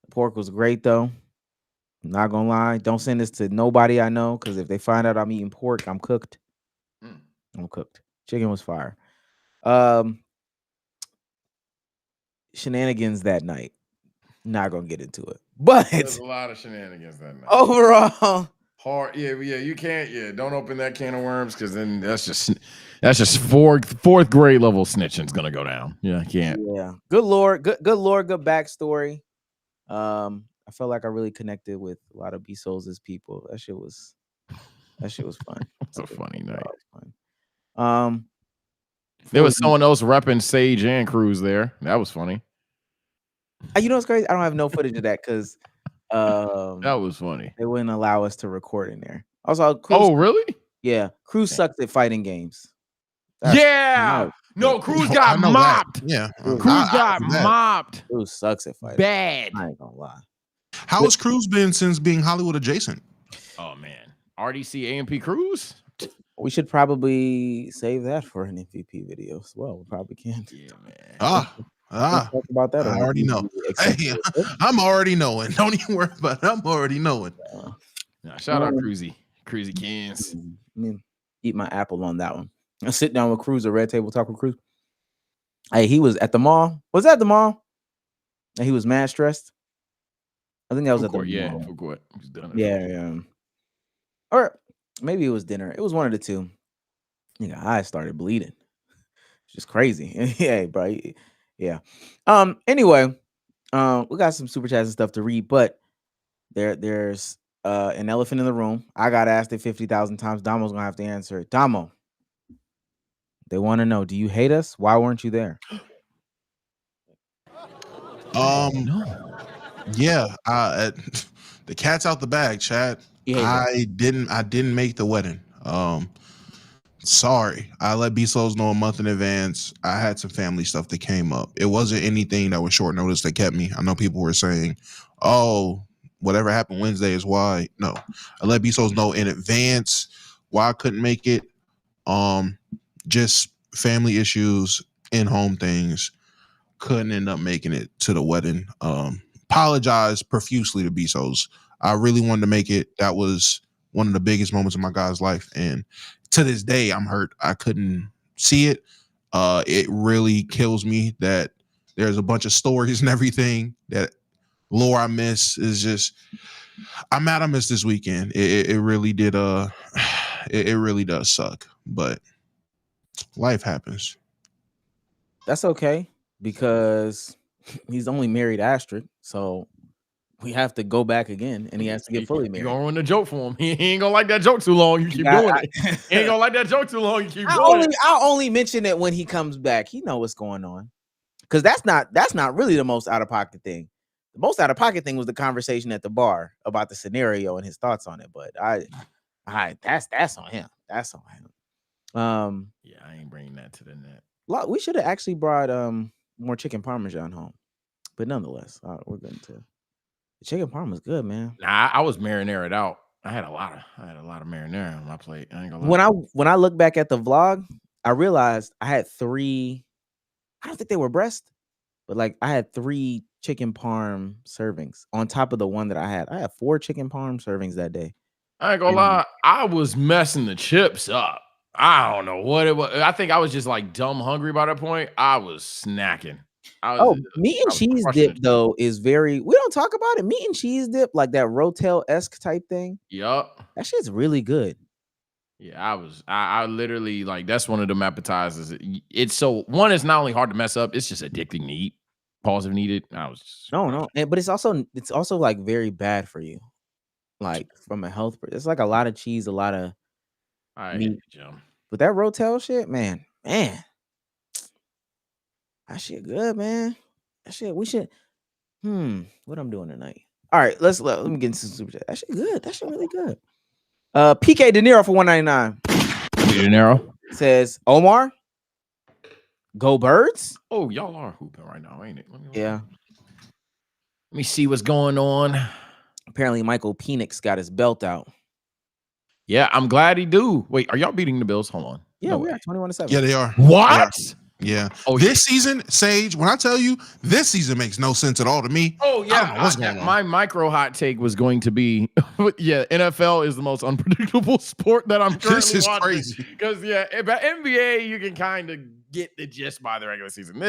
Pork was great though. I'm not gonna lie. Don't send this to nobody I know, because if they find out I'm eating pork, I'm cooked. I'm cooked. Chicken was fire. Shenanigans that night. Not gonna get into it, but There's a lot of shenanigans that night. Overall, hard. Yeah, you can't. Yeah, don't open that can of worms, because then that's just fourth grade level snitching's gonna go down. Yeah, I can't. Yeah, good lord, good backstory. I felt like I really connected with a lot of Bsolz's people. That shit was fun. It's a funny night. There was someone else repping Sage and Cruz there. That was funny. You know what's crazy? I don't have no footage of that because that was funny. They wouldn't allow us to record in there. Also, Cruz, really? Yeah, Cruz sucked at fighting games. No, Cruz got mopped. Yeah, Cruz got mopped. Cruz sucks at fighting. Bad. I ain't gonna lie. How has Cruz been since being Hollywood adjacent? Oh man, RDC AMP Cruz. We should probably save that for an MVP video as well. We probably can. Yeah, man. Talk about that. I already know. Hey, I'm already knowing. Don't even worry about it. I'm already knowing. Shout out Cruzy Kins. I mean, eat my apple on that one. I sit down with Cruz, a red table talk with Cruz. Hey, he was at the mall. Was that the mall? And he was mad stressed. I think that was at the mall. Food court. He's done it. Yeah. Or maybe it was dinner. It was one of the two. I started bleeding. It's just crazy. Yeah, bro. Yeah. Anyway, we got some super chats and stuff to read, but there's an elephant in the room. I got asked it 50,000 times. Damo's gonna have to answer it. Damo, they want to know: do you hate us? Why weren't you there? Yeah. The cat's out the bag, Chad. I didn't make the wedding. Sorry. I let Bsolz know a month in advance. I had some family stuff that came up. It wasn't anything that was short notice that kept me. I know people were saying, oh, whatever happened Wednesday is why. No. I let Bsolz know in advance why I couldn't make it. Just family issues, in-home things. Couldn't end up making it to the wedding. Apologize profusely to Bsolz. I really wanted to make it. That was one of the biggest moments of my guy's life. And to this day, I'm hurt. I couldn't see it. It really kills me that there's a bunch of stories and everything that lore I miss. Is just, I'm mad I missed this weekend. It really did. It really does suck, but life happens. That's okay, because he's only married Astrid, so we have to go back again, and he has to get fully married. You're gonna ruin the joke for him. He ain't gonna like that joke too long. You keep doing it. He ain't gonna like that joke too long. You keep doing it. I'll only mention it when he comes back. He know what's going on, because that's not really the most out of pocket thing. The most out of pocket thing was the conversation at the bar about the scenario and his thoughts on it. But that's on him. That's on him. Yeah, I ain't bringing that to the net. We should have actually brought more chicken parmesan home, but nonetheless, we're going to. The chicken parm was good, man. Nah, I was marinated out. I had a lot of marinara on my plate. I ain't gonna lie. When I look back at the vlog, I realized I had 3. I don't think they were breast, but like I had 3 chicken parm servings on top of the one that I had. I had 4 chicken parm servings that day. I ain't gonna lie. I was messing the chips up. I don't know what it was. I think I was just like dumb hungry by that point. I was snacking. Meat and cheese dip though is very. We don't talk about it. Meat and cheese dip, like that Rotel-esque type thing. Yup. That shit's really good. Yeah, I literally like that's one of them appetizers. It's so one is not only hard to mess up, it's just addicting to eat. Pause if needed. No, but it's also like very bad for you, like from a health. It's like a lot of cheese, a lot of meat. But that Rotel shit, man. That shit good, man. That shit, we should. What I'm doing tonight? All right, let me get into some super chat. That shit good. That shit really good. PK De Niro for $1.99 De Niro says Omar, go Birds. Oh, y'all are hooping right now, ain't it? Yeah. Let me see what's going on. Apparently, Michael Penix got his belt out. Yeah, I'm glad he do. Wait, are y'all beating the Bills? Hold on. Yeah, No we way. are 21-7. Yeah, they are. What? Yeah. Oh, this season, Sage, when I tell you, this season makes no sense at all to me. Oh, yeah. I don't know what's going on. My micro hot take was going to be, yeah, NFL is the most unpredictable sport that I'm currently This is watching. crazy. Because, yeah, but NBA, you can kind of get the gist by the regular season.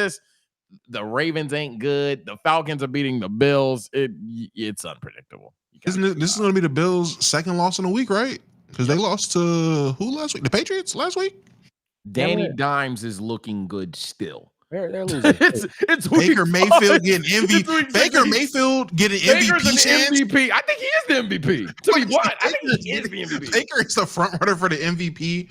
The Ravens ain't good. The Falcons are beating the Bills. It's unpredictable. This is going to be the Bills' second loss in a week, right? Because they lost to who last week? The Patriots last week? Danny Dimes is looking good still. They're losing. it's Baker week Mayfield 5. getting MVP. Baker Mayfield getting Baker's MVP chance. an MVP. I think he is the MVP. To be blunt, I think he is the MVP. Baker is the front runner for the MVP.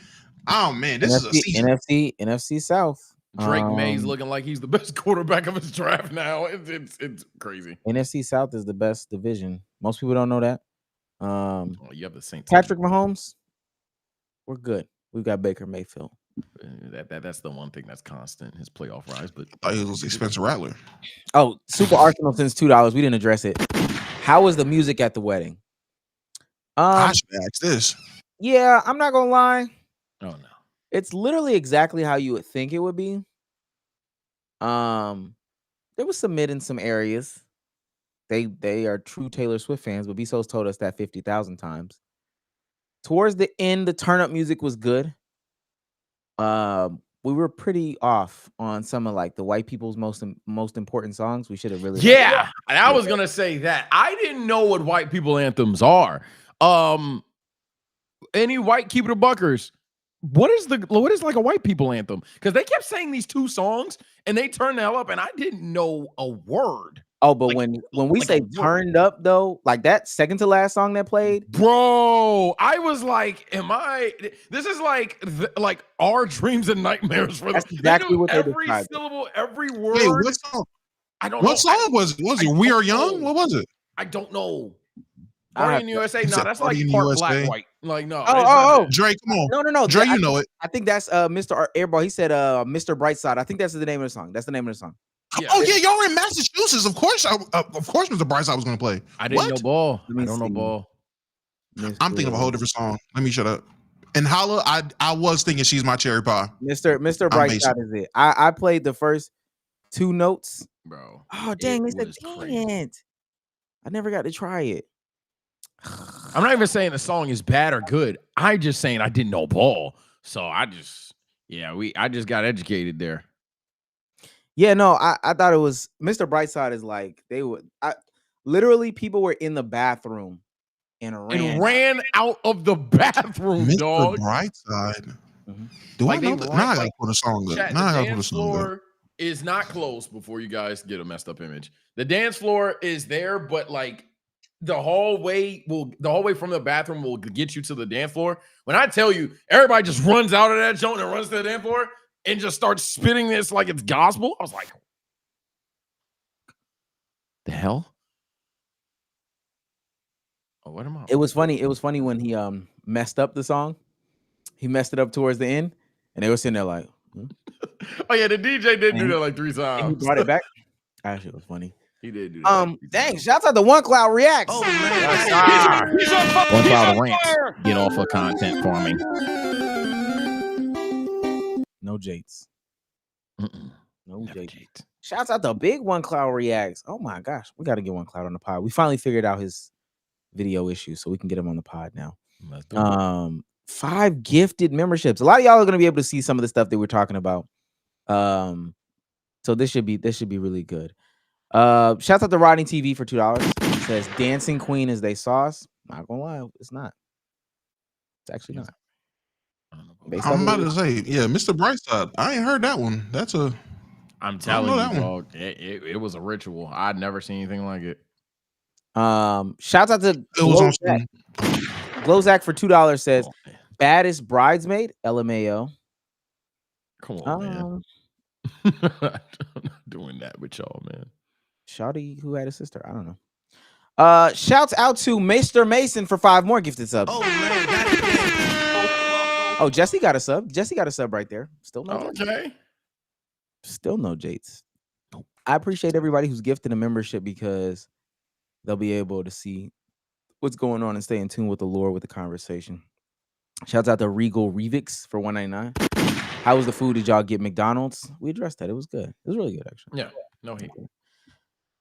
Oh man, this is a season. NFC South. Drake May's looking like he's the best quarterback of his draft now. It's crazy. NFC South is the best division. Most people don't know that. You have the Saints. Patrick Mahomes, we're good. We've got Baker Mayfield. That's the one thing that's constant, his playoff rise. But It was Spencer Rattler. Oh, Super Arsenal since $2. We didn't address it. How was the music at the wedding? I should ask this. Yeah, I'm not gonna lie. Oh no, it's literally exactly how you would think it would be. There was some mid in some areas. They are true Taylor Swift fans, but Bsolz told us that 50,000 times. Towards the end, the turn up music was good. We were pretty off on some of like the white people's most important songs. We should have really. Yeah, and I was gonna say that. I didn't know what white people anthems are. Any white keep it a buckers. What is like a white people anthem? Because they kept saying these two songs and they turned the hell up, and I didn't know a word. Oh, but when we say turned up though, like that second to last song that played, bro, I was like, this is like our dreams and nightmares for them. That's exactly what they every described. Syllable, every word. Wait, what song? I don't know. What song was it? Was it We Are Young? What was it? I don't know. Party in the USA? No, that's like Party in part USA? black white. Like, no. Oh, Drake, come on. No. Dre, you know it. I think that's Mr. Airball. He said Mr. Brightside. I think that's the name of the song. That's the name of the song. Yeah. Oh yeah, y'all were in Massachusetts. Of course, Mr. Brightside was going to play. I didn't know ball. I don't know see. ball. I'm thinking of a whole different song. Let me shut up. And Holla, I was thinking She's My Cherry Pie. Mr. Brightside is it. I played the first two notes. Bro. Oh dang, they said dang it. I never got to try it. I'm not even saying the song is bad or good. I'm just saying I didn't know ball. So I just got educated there. Yeah, no, I thought it was Mr. Brightside is like literally people were in the bathroom and ran out of the bathroom, Mr. dog. Brightside. Mm-hmm. Do I know that? Now I gotta put a song up. Now I gotta put a song up. The dance floor is not closed before you guys get a messed up image. The dance floor is there, but like the hallway from the bathroom will get you to the dance floor. When I tell you, everybody just runs out of that joint and runs to the dance floor and just starts spitting this like it's gospel. I was like, the hell? Oh, what am I? It was funny. It was funny when he messed up the song. He messed it up towards the end, and they were sitting there like, oh yeah, the DJ did do that like 3 times. And he brought it back. Actually, it was funny. He did do that. Dang! Shouts out to One Cloud Reacts. Oh man, One Cloud Rants. Get off of content farming. No Jates. No Jates. Shouts out to Big One Cloud Reacts. Oh my gosh, we got to get One Cloud on the pod. We finally figured out his video issue, so we can get him on the pod now. 5 gifted memberships. A lot of y'all are gonna be able to see some of the stuff that we're talking about. So this should be really good. Shouts out to Rodney TV for $2. It says Dancing Queen is they sauce. Not gonna lie, it's not. It's actually not. I'm about to say, yeah, Mr. Brightside. I ain't heard that one. I'm telling you, dog. It was a ritual. I'd never seen anything like it. Shouts out to Glowzak for $2 says Baddest Bridesmaid, LMAO. Come on, man. I'm not doing that with y'all, man. Shawty who had a sister. I don't know. Shouts out to Mr. Mason for 5 more gifted subs. Oh man, got it. Oh, Jesse got a sub. Jesse got a sub right there. Still no. Okay. Still no Jates. I appreciate everybody who's gifted a membership because they'll be able to see what's going on and stay in tune with the Lord with the conversation. Shouts out to Regal Revix for $1.99. How was the food? Did y'all get McDonald's? We addressed that. It was good. It was really good, actually. Yeah. No hate.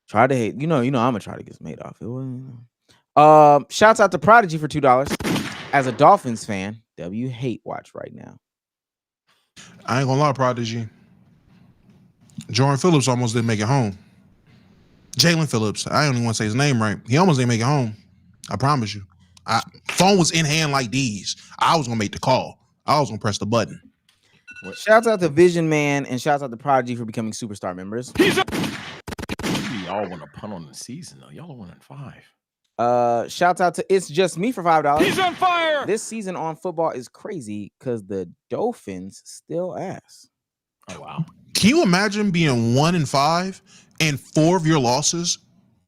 Try to hate. You know, I'm gonna try to get some hate off. It wasn't. Shouts out to Prodigy for $2. As a Dolphins fan, W hate watch right now. I ain't gonna lie, Prodigy. Jordan Phillips almost didn't make it home. Jalen Phillips. I don't even want to say his name right. He almost didn't make it home. I promise you. Phone was in hand like these. I was gonna make the call. I was gonna press the button. Shouts out to Vision Man and shouts out to Prodigy for becoming superstar members. Y'all want to punt on the season though. Y'all are 1-5. Shouts out to It's Just Me for $5. He's on fire. This season on football is crazy because the Dolphins still ass. Oh wow. Can you imagine being 1-5 and 4 of your losses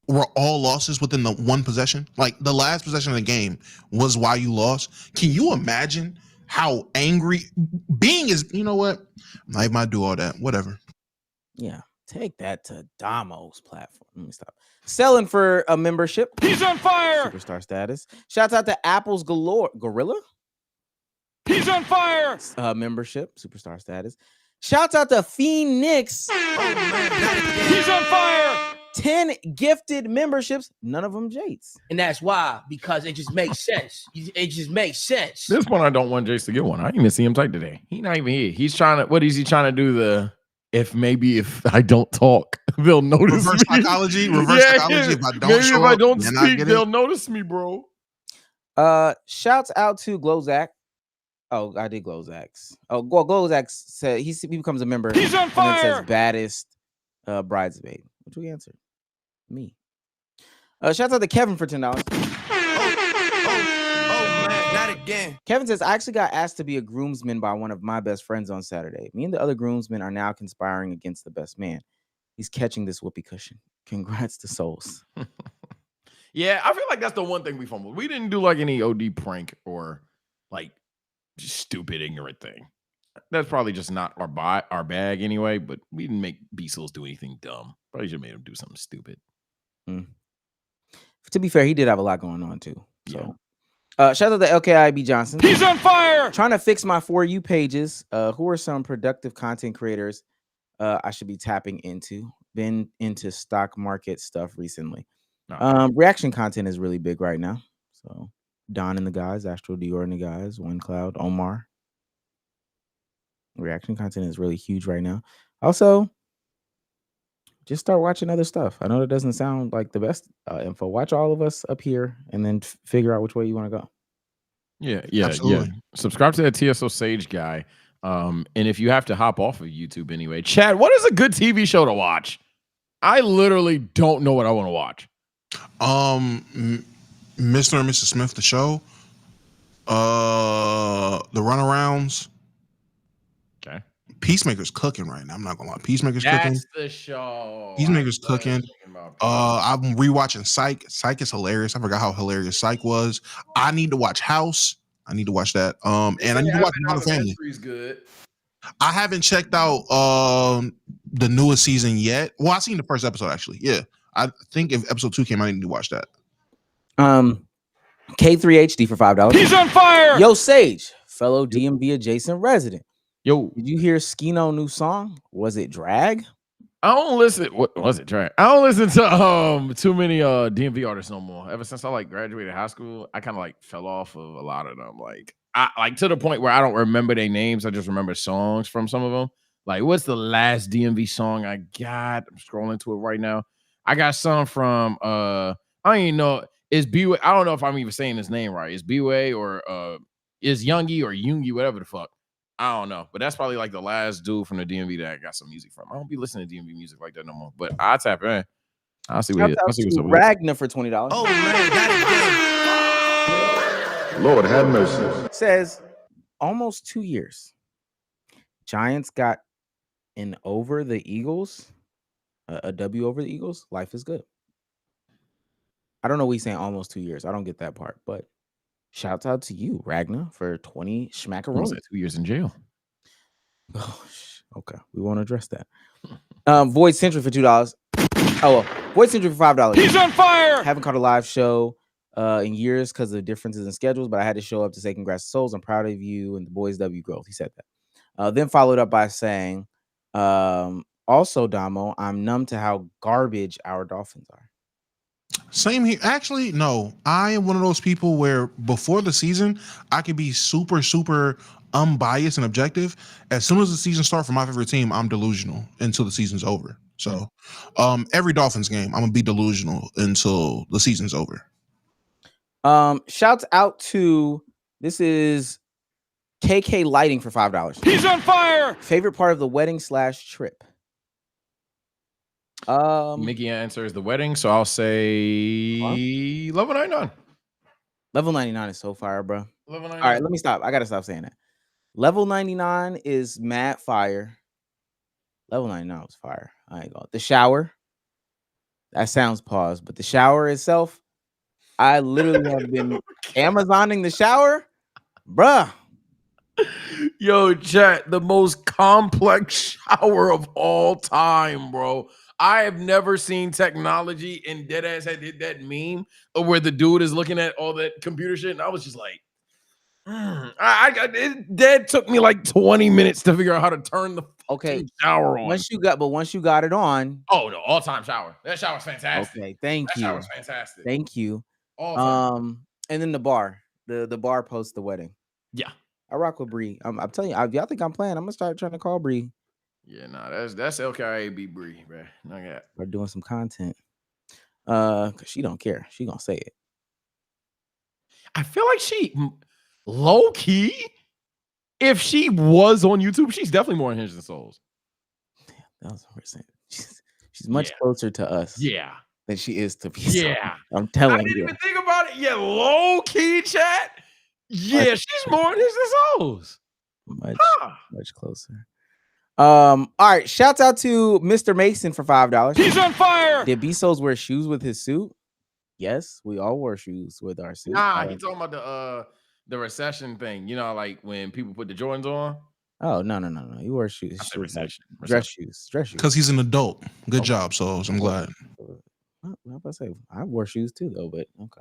were all losses within the one possession? Like the last possession of the game was why you lost. Can you imagine how angry being is? You know what? I might do all that. Whatever. Yeah. Take that to Damo's platform. Let me stop. Selling for a membership. He's on fire. Superstar status. Shouts out to Apples Galore. Gorilla? He's on fire. Membership. Superstar status. Shouts out to Phoenix. He's on fire. 10 gifted memberships. None of them Jates. And that's why, because it just makes sense. It just makes sense. This one I don't want Jace to get one. I didn't even see him type today. He's not even here. He's trying to. What is he trying to do? If I don't talk, they'll notice Reverse me. psychology. Reverse psychology. If I don't Maybe show if I up, don't then I speak, get they'll it. notice me, bro. Shouts out to Glowzak. Oh, I did Glowzak's. Oh, Glowzak said he becomes a member. He's on And fire. it says baddest bridesmaid. Which we answered? Me. Shouts out to Kevin for $10. Oh man, not again. Kevin says, I actually got asked to be a groomsman by one of my best friends on Saturday. Me and the other groomsmen are now conspiring against the best man. He's catching this whoopee cushion. Congrats to Souls. Yeah, I feel like that's the one thing we fumbled. We didn't do like any OD prank or like just stupid, ignorant thing. That's probably just not our bag anyway, but we didn't make Bsolz do anything dumb. Probably should have made him do something stupid. To be fair, he did have a lot going on too. So, shout out to LKIB Johnson. He's on fire. Trying to fix my For You pages. Who are some productive content creators I should be tapping into? Been into stock market stuff recently. Reaction content is really big right now. So Don and the guys, Astro Dior and the guys, One Cloud, Omar. Reaction content is really huge right now. Also, just start watching other stuff. I know that doesn't sound like the best info. Watch all of us up here and then figure out which way you want to go. Yeah. Absolutely. Subscribe to that TSO Sage guy. And if you have to hop off of YouTube anyway, Chad, what is a good TV show to watch? I literally don't know what I want to watch. Mr. and Mrs. Smith, the show. The Runarounds. Okay. Peacemaker's cooking right now. I'm not gonna lie. Peacemaker's cooking. That's the show. Peacemaker's cooking. I'm rewatching Psych. Psych is hilarious. I forgot how hilarious Psych was. I need to watch House. I need to watch that. And I need to watch Modern Family. Good. I haven't checked out the newest season yet. Well, I seen the first episode actually. Yeah. I think if episode 2 came out, I need to watch that. K3HD for $5. He's on fire. Yo, Sage, fellow DMV adjacent resident. Yo, Did you hear Skino new song? Was it drag? I don't listen. What was it? Track. I don't listen to too many DMV artists no more. Ever since I like graduated high school, I kind of like fell off of a lot of them. Like I to the point where I don't remember their names. I just remember songs from some of them. Like, what's the last DMV song I got? I'm scrolling to it right now. I got some from I don't even know. Is B-Way? I don't know if I'm even saying his name right. Is B-Way or is Youngie or Yoongi, whatever the fuck. I don't know, but that's probably like the last dude from the DMV that I got some music from. I don't be listening to DMV music like that no more. But I tap in. I'll see what I'll see what's up. Ragnar for $20. Oh man, got it. Lord have mercy. Says almost 2 years. Giants got and over the Eagles, a W over the Eagles, life is good. I don't know what he's saying almost 2 years. I don't get that part, but shouts out to you, Ragnar, for 20 What was schmackaroons. that, 2 years in jail? Oh, okay. We won't address that. Void Century for $2. Oh, well, Void Century for $5. He's on fire. Haven't caught a live show in years because of differences in schedules, but I had to show up to say congrats to Souls. I'm proud of you and the boys W growth. He said that. Then followed up by saying, also, Damo, I'm numb to how garbage our Dolphins are. Same here. Actually, no. I am one of those people where before the season, I could be super, super unbiased and objective. As soon as the season starts for my favorite team, I'm delusional until the season's over. So, every Dolphins game, I'm gonna be delusional until the season's over. Shouts out to this is KK Lighting for $5. He's on fire. Favorite part of the wedding / trip. Mickey answers the wedding, so I'll say level 99. Level 99 is so fire, bro. Level 99. All right, let me stop. I gotta stop saying that. Level 99 is mad fire. Level 99 was fire. I ain't going. The shower. That sounds paused, but the shower itself, I literally have been Amazoning the shower, bruh. Yo, chat, the most complex shower of all time, bro. I have never seen technology, and Deadass had did that meme where the dude is looking at all that computer shit, and I was just like, That took me like 20 minutes to figure out how to turn the shower on. Once you got it on. Oh no, all-time shower. That shower's fantastic. Okay, thank you. That shower's fantastic. Thank you. All-time. And then the bar. The bar post the wedding. Yeah. I rock with Bree. I'm telling you, y'all think I'm playing. I'm gonna start trying to call Bree. Yeah, that's LKIAB Bree, bro. We're doing some content. Cause she don't care. She gonna say it. I feel like she low key, if she was on YouTube, she's definitely more unhinged than Souls. That was what we're saying. She's much closer to us. Yeah. Than she is to me. Yeah. I'm telling you. I didn't even think about it. Yeah, low key chat. Yeah, she's more unhinged than Souls. Much closer. All right. Shouts out to Mr. Mason for $5. He's on fire. Did Bsolz wear shoes with his suit? Yes, we all wore shoes with our suit. Nah, he talking about the recession thing. You know, like when people put the Jordans on. Oh no. He wore shoes. Dress shoes. Because he's an adult. Good job, Souls. I'm glad. I'm about to say I wore shoes too, though. But okay.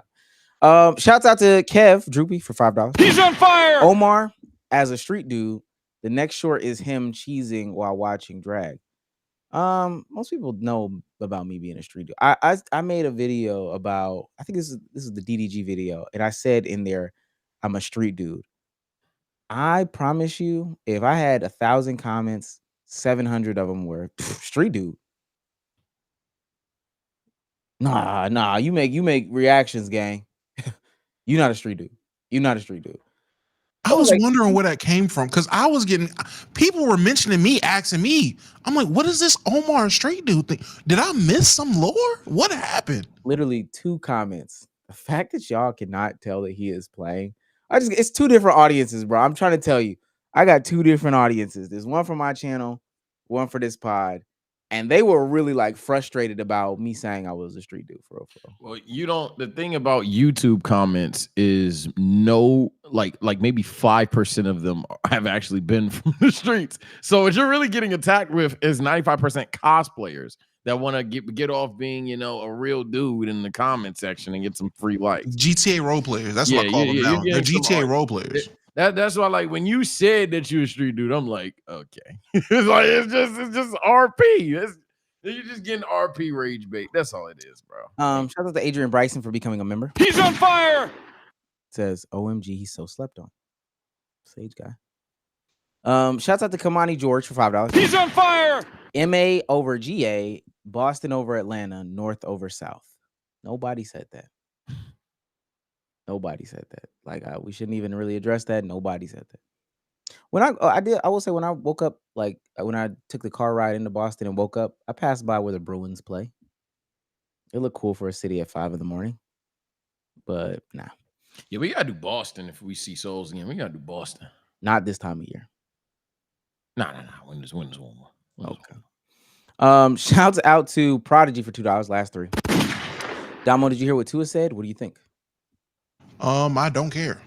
Shouts out to Kev Droopy for $5. He's on fire. Omar, as a street dude, the next short is him cheesing while watching drag. Most people know about me being a street dude. I made a video about, I think this is the DDG video, and I said in there, I'm a street dude. I promise you, if I had 1,000 comments, 700 of them were street dude. Nah, you make reactions, gang. You're not a street dude. I was wondering where that came from because I was getting people were mentioning me, asking me. I'm like, what is this Omar Street Dude thing? Did I miss some lore? What happened? Literally 2 comments. The fact that y'all cannot tell that he is playing. It's 2 different audiences, bro. I'm trying to tell you. I got 2 different audiences. There's one for my channel, one for this pod. And they were really like frustrated about me saying I was a street dude for real. Well, the thing about YouTube comments is like maybe 5% of them have actually been from the streets. So what you're really getting attacked with is 95% cosplayers that want to get off being, a real dude in the comment section and get some free likes. GTA role players. That's what I call them now. They're GTA role players. That's why, like, when you said that you were a street dude, I'm like, okay. it's just RP. You're just getting RP rage bait. That's all it is, bro. Shout out to Adrian Bryson for becoming a member. He's on fire. Says, OMG, he's so slept on. Sage guy. Shouts out to Kamani George for $5. He's on fire. MA over GA, Boston over Atlanta, North over South. Nobody said that. Nobody said that. Like, we shouldn't even really address that. Nobody said that. When I will say when I woke up, like when I took the car ride into Boston and woke up, I passed by where the Bruins play. It looked cool for a city at 5 a.m, but nah. Yeah, we gotta do Boston if we see Souls again. We gotta do Boston. Not this time of year. Nah. When is warmer? Okay. Shouts out to Prodigy for $2. Last three. Damo, did you hear what Tua said? What do you think? I don't care.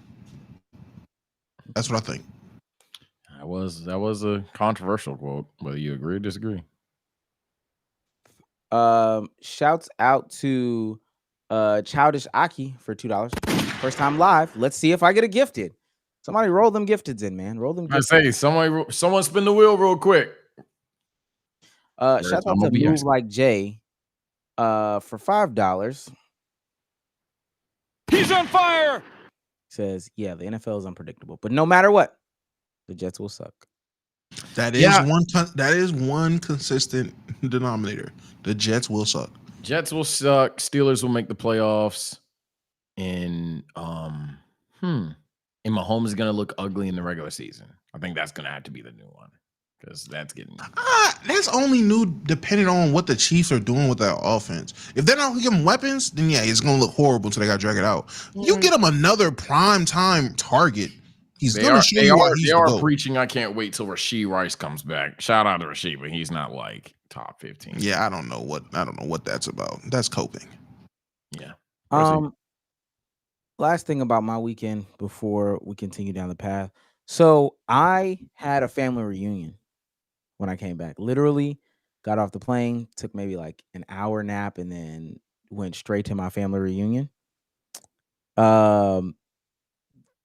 That's what I think. That was a controversial quote, whether you agree or disagree. Shouts out to Childish Aki for $2. First time live. Let's see if I get a gifted. Somebody roll them gifteds in, man. Roll them. I say someone spin the wheel real quick. Shouts out to Move Like Jay for $5. He's on fire. Says, yeah, the NFL is unpredictable, but no matter what, the Jets will suck. That is one consistent denominator. The Jets will suck. Jets will suck. Steelers will make the playoffs. And and Mahomes is gonna look ugly in the regular season. I think that's gonna have to be the new one because that's getting. That's only new depending on what the Chiefs are doing with their offense. If they're not gonna give him weapons, then yeah, it's gonna look horrible until they got to drag it out. You get him another prime time target. He's gonna show you why he's They are preaching. I can't wait till Rashee Rice comes back. Shout out to Rashee, but he's not like top 15. Yeah, I don't know what that's about. That's coping. Yeah. Last thing about my weekend before we continue down the path. So I had a family reunion when I came back. Literally got off the plane, took maybe like an hour nap, and then went straight to my family reunion. Not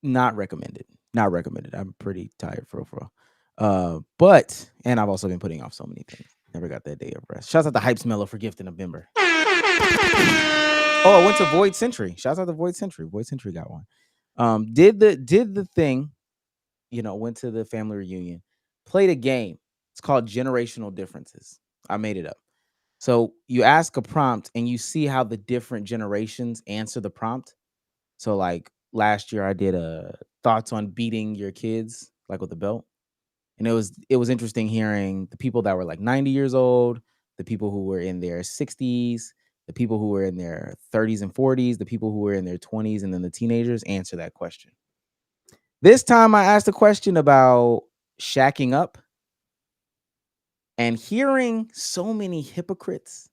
recommended. Not recommended. I'm pretty tired for real. But I've also been putting off so many things. Never got that day of rest. Shouts out to Hype Smeller for gift in November. Oh, I went to Void Century. Shouts out to Void Century. Void Century got one. Did the thing, went to the family reunion, played a game. It's called Generational Differences. I made it up. So you ask a prompt and you see how the different generations answer the prompt. So like last year I did thoughts on beating your kids like with a belt. And it was interesting hearing the people that were like 90 years old, the people who were in their 60s, the people who were in their 30s and 40s, the people who were in their 20s, and then the teenagers answer that question. This time I asked a question about shacking up, and hearing so many hypocrites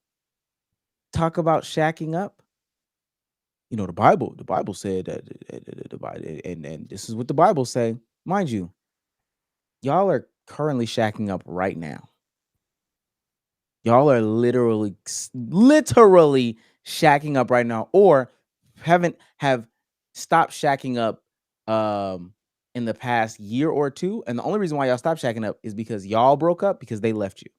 talk about shacking up. The Bible said that, and this is what the Bible say. Mind you, y'all are currently shacking up right now. Y'all are literally shacking up right now, or have stopped shacking up in the past year or two. And the only reason why y'all stopped shacking up is because y'all broke up because they left you.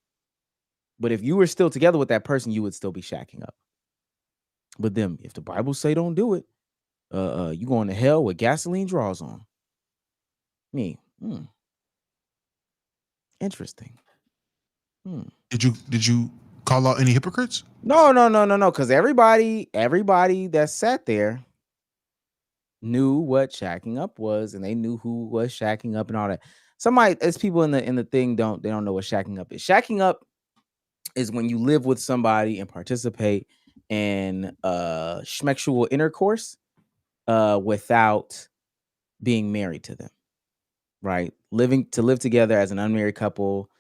But if you were still together with that person, you would still be shacking up. But then if the Bible say don't do it, you going to hell with gasoline drawers on. Interesting. Did you call out any hypocrites? No. Because everybody that sat there knew what shacking up was, and they knew who was shacking up and all that. As people in the thing don't know what shacking up is. Shacking up is when you live with somebody and participate in schmexual intercourse without being married to them. Right? Live together as an unmarried couple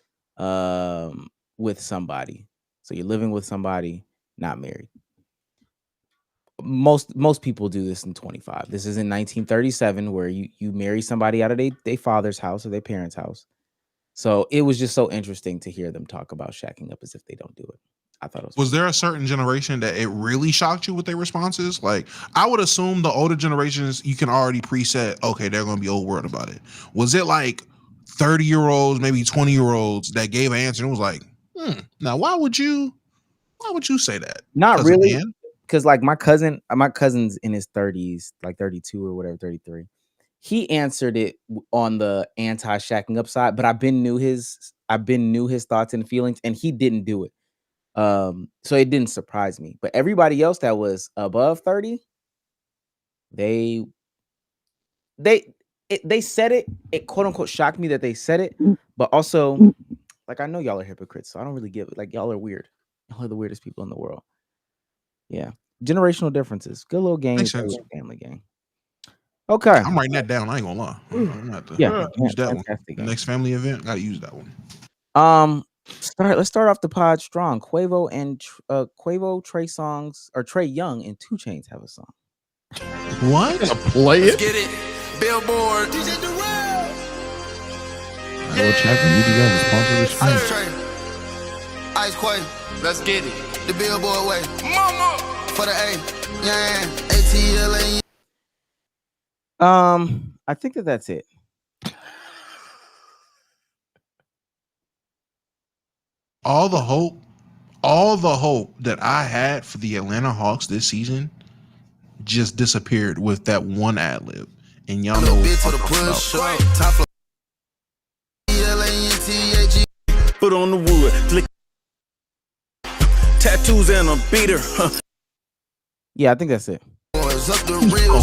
with somebody. So you're living with somebody, not married. Most people do this in 25. This is in 1937, where you marry somebody out of their father's house or their parents' house. So it was just so interesting to hear them talk about shacking up as if they don't do it. I thought it was there a certain generation that it really shocked you with their responses? Like, I would assume the older generations, you can already preset, okay, they're going to be old world about it. Was it like 30-year-olds, maybe 20-year-olds that gave an answer and was like, now why would you say that? Not really. Because like my cousin's in his 30s, like 32 or whatever, 33. He answered it on the anti-shacking up side, but I've been knew his thoughts and feelings, and he didn't do it. So it didn't surprise me. But everybody else that was above 30, they said it. It quote unquote shocked me that they said it, but also, like, I know y'all are hypocrites, so I don't really give it. Like, y'all are weird. Y'all are the weirdest people in the world. Yeah. Generational differences. Good little game. Family game. Okay. I'm writing that down. I ain't gonna lie. I'm gonna have to use that one. Game. Next family event, gotta use that one. Let's start off the pod strong. Quavo, Trey Songs or Trey Young and 2 Chainz have a song. What? Play it. Get it. Billboard. DJ Durrell. I will check and you guys to sponsor this stream. Ice Tray. Ice Quay. Let's get it. The Billboard way. Mama. For the A. Yeah. ATLA. I think that's it. All the hope that I had for the Atlanta Hawks this season just disappeared with that one ad lib. And y'all know what I'm talking about. Put on the wood. Flick. Tattoos and a beater. Yeah, I think that's it. Boys up the real.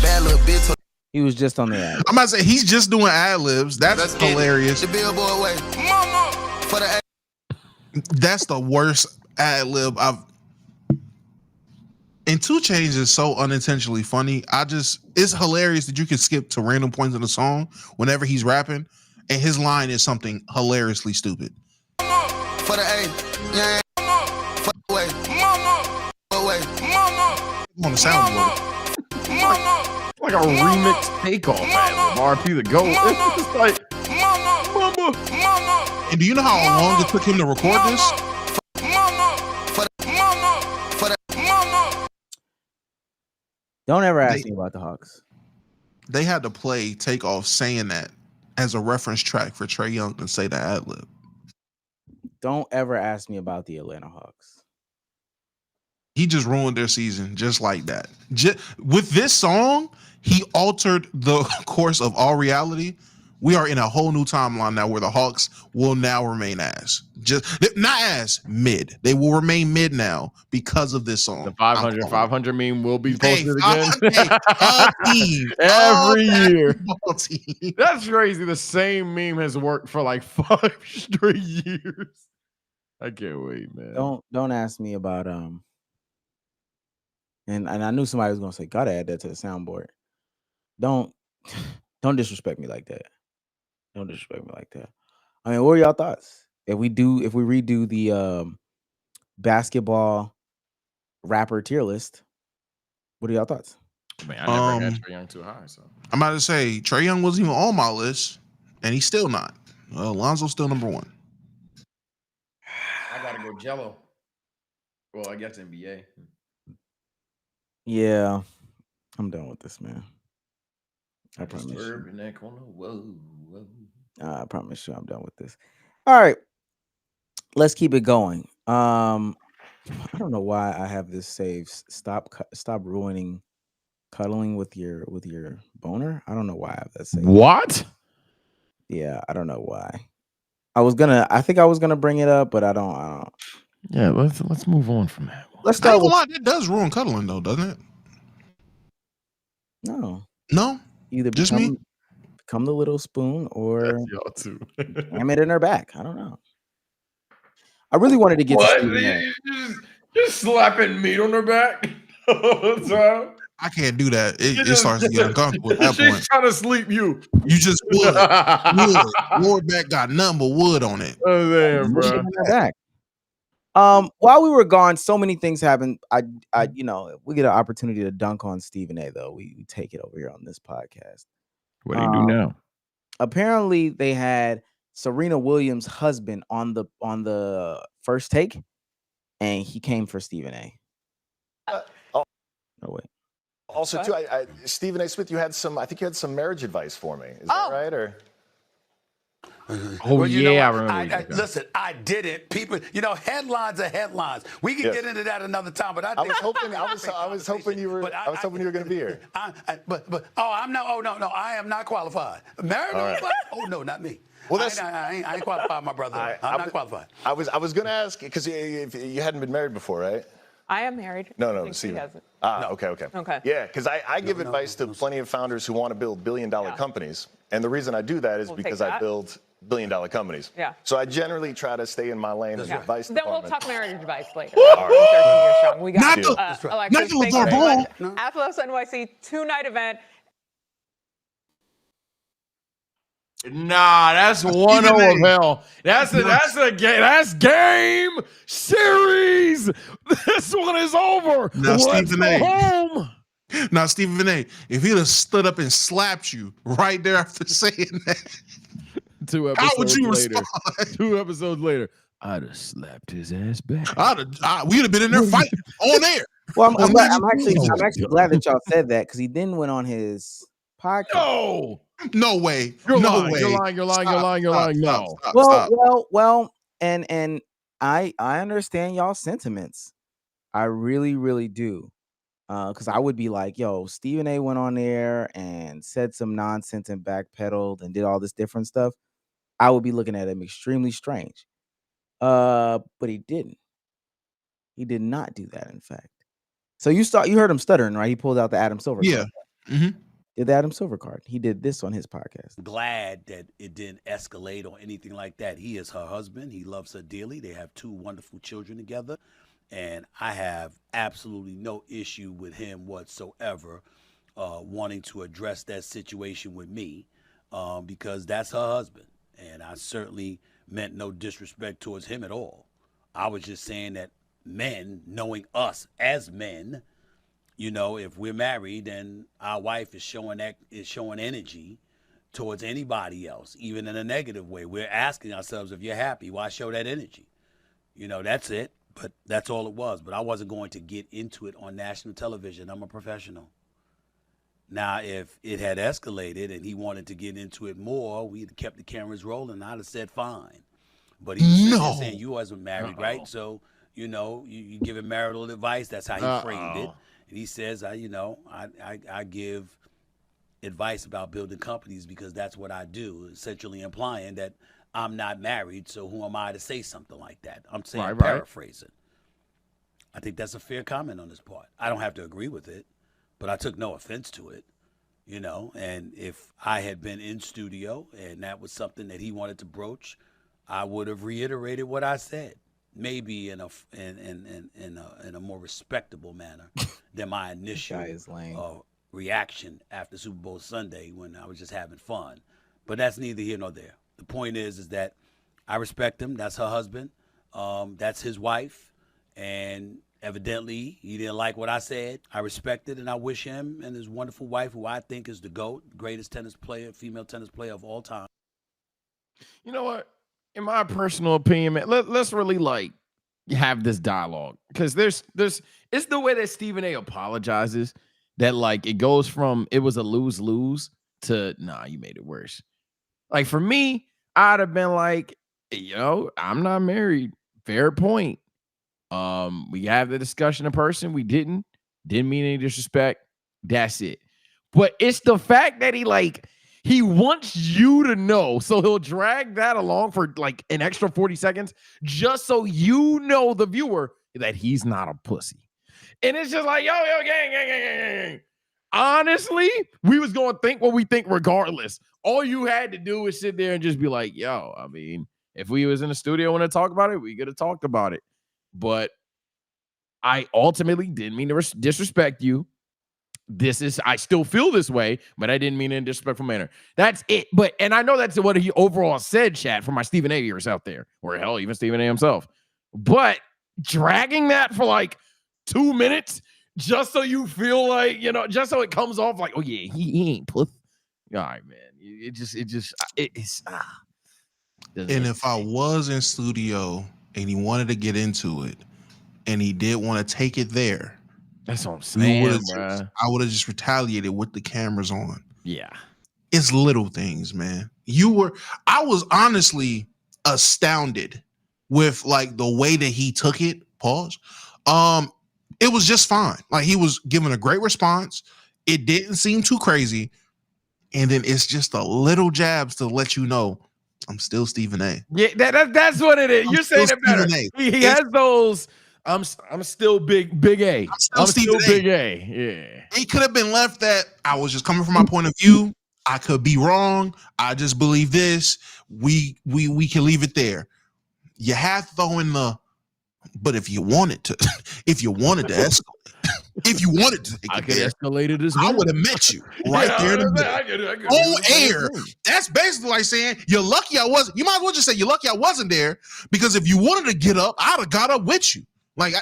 Bad little bitch. He was just on the ad. I'm about to say he's just doing ad libs. That's hilarious. The Billboard way. Mama. For the A. That's the worst ad lib I've. And 2 Chainz is so unintentionally funny. It's hilarious that you can skip to random points in the song whenever he's rapping, and his line is something hilariously stupid. For the A. Yeah. For the way. Mama. Way. Mama. On the soundboard. Like a remix takeoff, man. RP the GOAT. It's like, mama. And do you know how long it took him to record this? Don't ever ask me about the Hawks. They had to play Takeoff saying that as a reference track for Trey Young to say the ad lib. Don't ever ask me about the Atlanta Hawks. He just ruined their season just like that. With this song, he altered the course of all reality. We are in a whole new timeline now where the Hawks will now remain mid. They will remain mid now because of this song. The 500 meme will be posted again. Every year. Team. That's crazy. The same meme has worked for like 5 straight years. I can't wait, man. Don't ask me about and I knew somebody was gonna say, gotta add that to the soundboard. Don't disrespect me like that. Don't disrespect me like that. I mean, what are y'all thoughts? If we redo the basketball rapper tier list, what are y'all thoughts? Man, I never had Trey Young too high. So I'm about to say Trey Young wasn't even on my list, and he's still not. Lonzo's still number 1. I gotta go Jello. Well, I guess NBA. Yeah, I'm done with this, man. I promise you. In that corner. Whoa. I promise you I'm done with this. All right. Let's keep it going. I don't know why I have this saved. Stop ruining cuddling with your boner. I don't know why I have that saved. What? Yeah, I don't know why. I think I was gonna bring it up, but I don't. Yeah, let's move on from that. Let's start with it does ruin cuddling though, doesn't it? No. Either just become the little spoon or y'all too. jam it in her back. I don't know. I really wanted to get to just slapping meat on her back all the time. I can't do that. It starts to get uncomfortable at that point. She's trying to sleep you. You just wood. Lower back got nothing but wood on it. Oh damn, bro. Back. While we were gone, so many things happened. I we get an opportunity to dunk on Stephen A. Though we take it over here on this podcast. What do you do now? Apparently, they had Serena Williams' husband on the first take, and he came for Stephen A. No wait. Also, too, Stephen A. Smith, I think you had some marriage advice for me. Is that right? Or Oh, well, yeah, I remember. Listen, I didn't. People, headlines are headlines. We can get into that another time. But I was hoping you were going to be here. I am not qualified. Married? Right. Oh no, not me. Well, I ain't qualified, my brother. I'm not qualified. I was going to ask because you hadn't been married before, right? I am married. No, see. hasn't. No. Okay. Yeah, because I give advice to plenty of founders who want to build billion-dollar companies, and the reason I do that is because I build billion-dollar companies. Yeah. So I generally try to stay in my lane as advice. Then we'll talk marriage advice later. Right. We got Alexis, thank you very much. Athlos NYC 2-night event. Nah, that's 1-0 of hell. That's game series. This one is over. Now, Let's Stephen go A. home. Now, Stephen A., if he'd have stood up and slapped you right there after saying that, 2 episodes how would you later, respond? 2 episodes later, I'd have slapped his ass back. We'd have been in there fighting on air. Well, I'm actually glad that y'all said that because he then went on his podcast. No way. You're no lying. way. You're lying. You're lying. You're lying. No. Well, and I understand y'all's sentiments. I really, really do. Because I would be like, yo, Stephen A. went on there and said some nonsense and backpedaled and did all this different stuff. I would be looking at him extremely strange. But he didn't. He did not do that, in fact. So you heard him stuttering, right? He pulled out the Adam Silver card. Mm-hmm. Did the Adam Silver card. He did this on his podcast. Glad that it didn't escalate or anything like that. He is her husband. He loves her dearly. They have 2 wonderful children together. And I have absolutely no issue with him whatsoever wanting to address that situation with me because that's her husband. And I certainly meant no disrespect towards him at all. I was just saying that men, knowing us as men, you know, if we're married and our wife is showing energy towards anybody else, even in a negative way, we're asking ourselves, if you're happy, why show that energy? You know, that's it. But that's all it was. But I wasn't going to get into it on national television. I'm a professional. Now, if it had escalated and he wanted to get into it more, we'd kept the cameras rolling. I'd have said fine. But he was saying you wasn't married, right? So, you know, you give him marital advice. That's how he framed it. And he says, I give advice about building companies because that's what I do, essentially implying that I'm not married, so who am I to say something like that? I'm saying paraphrasing. I think that's a fair comment on his part. I don't have to agree with it, but I took no offense to it, you know. And if I had been in studio and that was something that he wanted to broach, I would have reiterated what I said, maybe in a more respectable manner than my initial reaction after Super Bowl Sunday when I was just having fun. But that's neither here nor there. The point is that I respect him. That's her husband. That's his wife. And evidently, he didn't like what I said. I respect it, and I wish him and his wonderful wife, who I think is the GOAT, greatest female tennis player of all time. You know what? In my personal opinion, man, let's really have this dialogue because there's it's the way that Stephen A. apologizes that it goes from it was a lose-lose to nah, you made it worse. Like for me, I'd have been like, yo, I'm not married. Fair point. We have the discussion in person. We didn't mean any disrespect. That's it. But it's the fact that he wants you to know. So he'll drag that along for an extra 40 seconds just so you know, the viewer, that he's not a pussy. And it's just like, yo, gang. Honestly, we was going to think what we think regardless. All you had to do was sit there and just be like, yo, I mean, if we was in the studio and to talk about it, we could have talked about it. But I ultimately didn't mean to disrespect you. I still feel this way, but I didn't mean in a disrespectful manner. That's it. And I know that's what he overall said, chat, for my Stephen A. ears out there, or hell, even Stephen A. himself. But dragging that for 2 minutes just so you feel just so it comes off oh yeah, he ain't pussy. All right, man. It's. And if I was in studio and he wanted to get into it, and he did want to take it there, that's what I'm saying, I would have just retaliated with the cameras on. Yeah, it's little things, man. I was honestly astounded with the way that he took it. Pause. It was just fine. He was giving a great response. It didn't seem too crazy. And then it's just a little jabs to let you know I'm still Stephen A. Yeah, that's what it is. You're saying it better. He has those. I'm still big A. I'm still big A. Yeah. It could have been left that I was just coming from my point of view. I could be wrong. I just believe this. We can leave it there. You have to throw in but if you wanted to escalate, If you wanted to take I it could there, escalate it as I well. would have met you right there in the middle. I could On air. That's basically like saying you're lucky I wasn't. You might as well just say you're lucky I wasn't there, because if you wanted to get up, I'd have got up with you. Like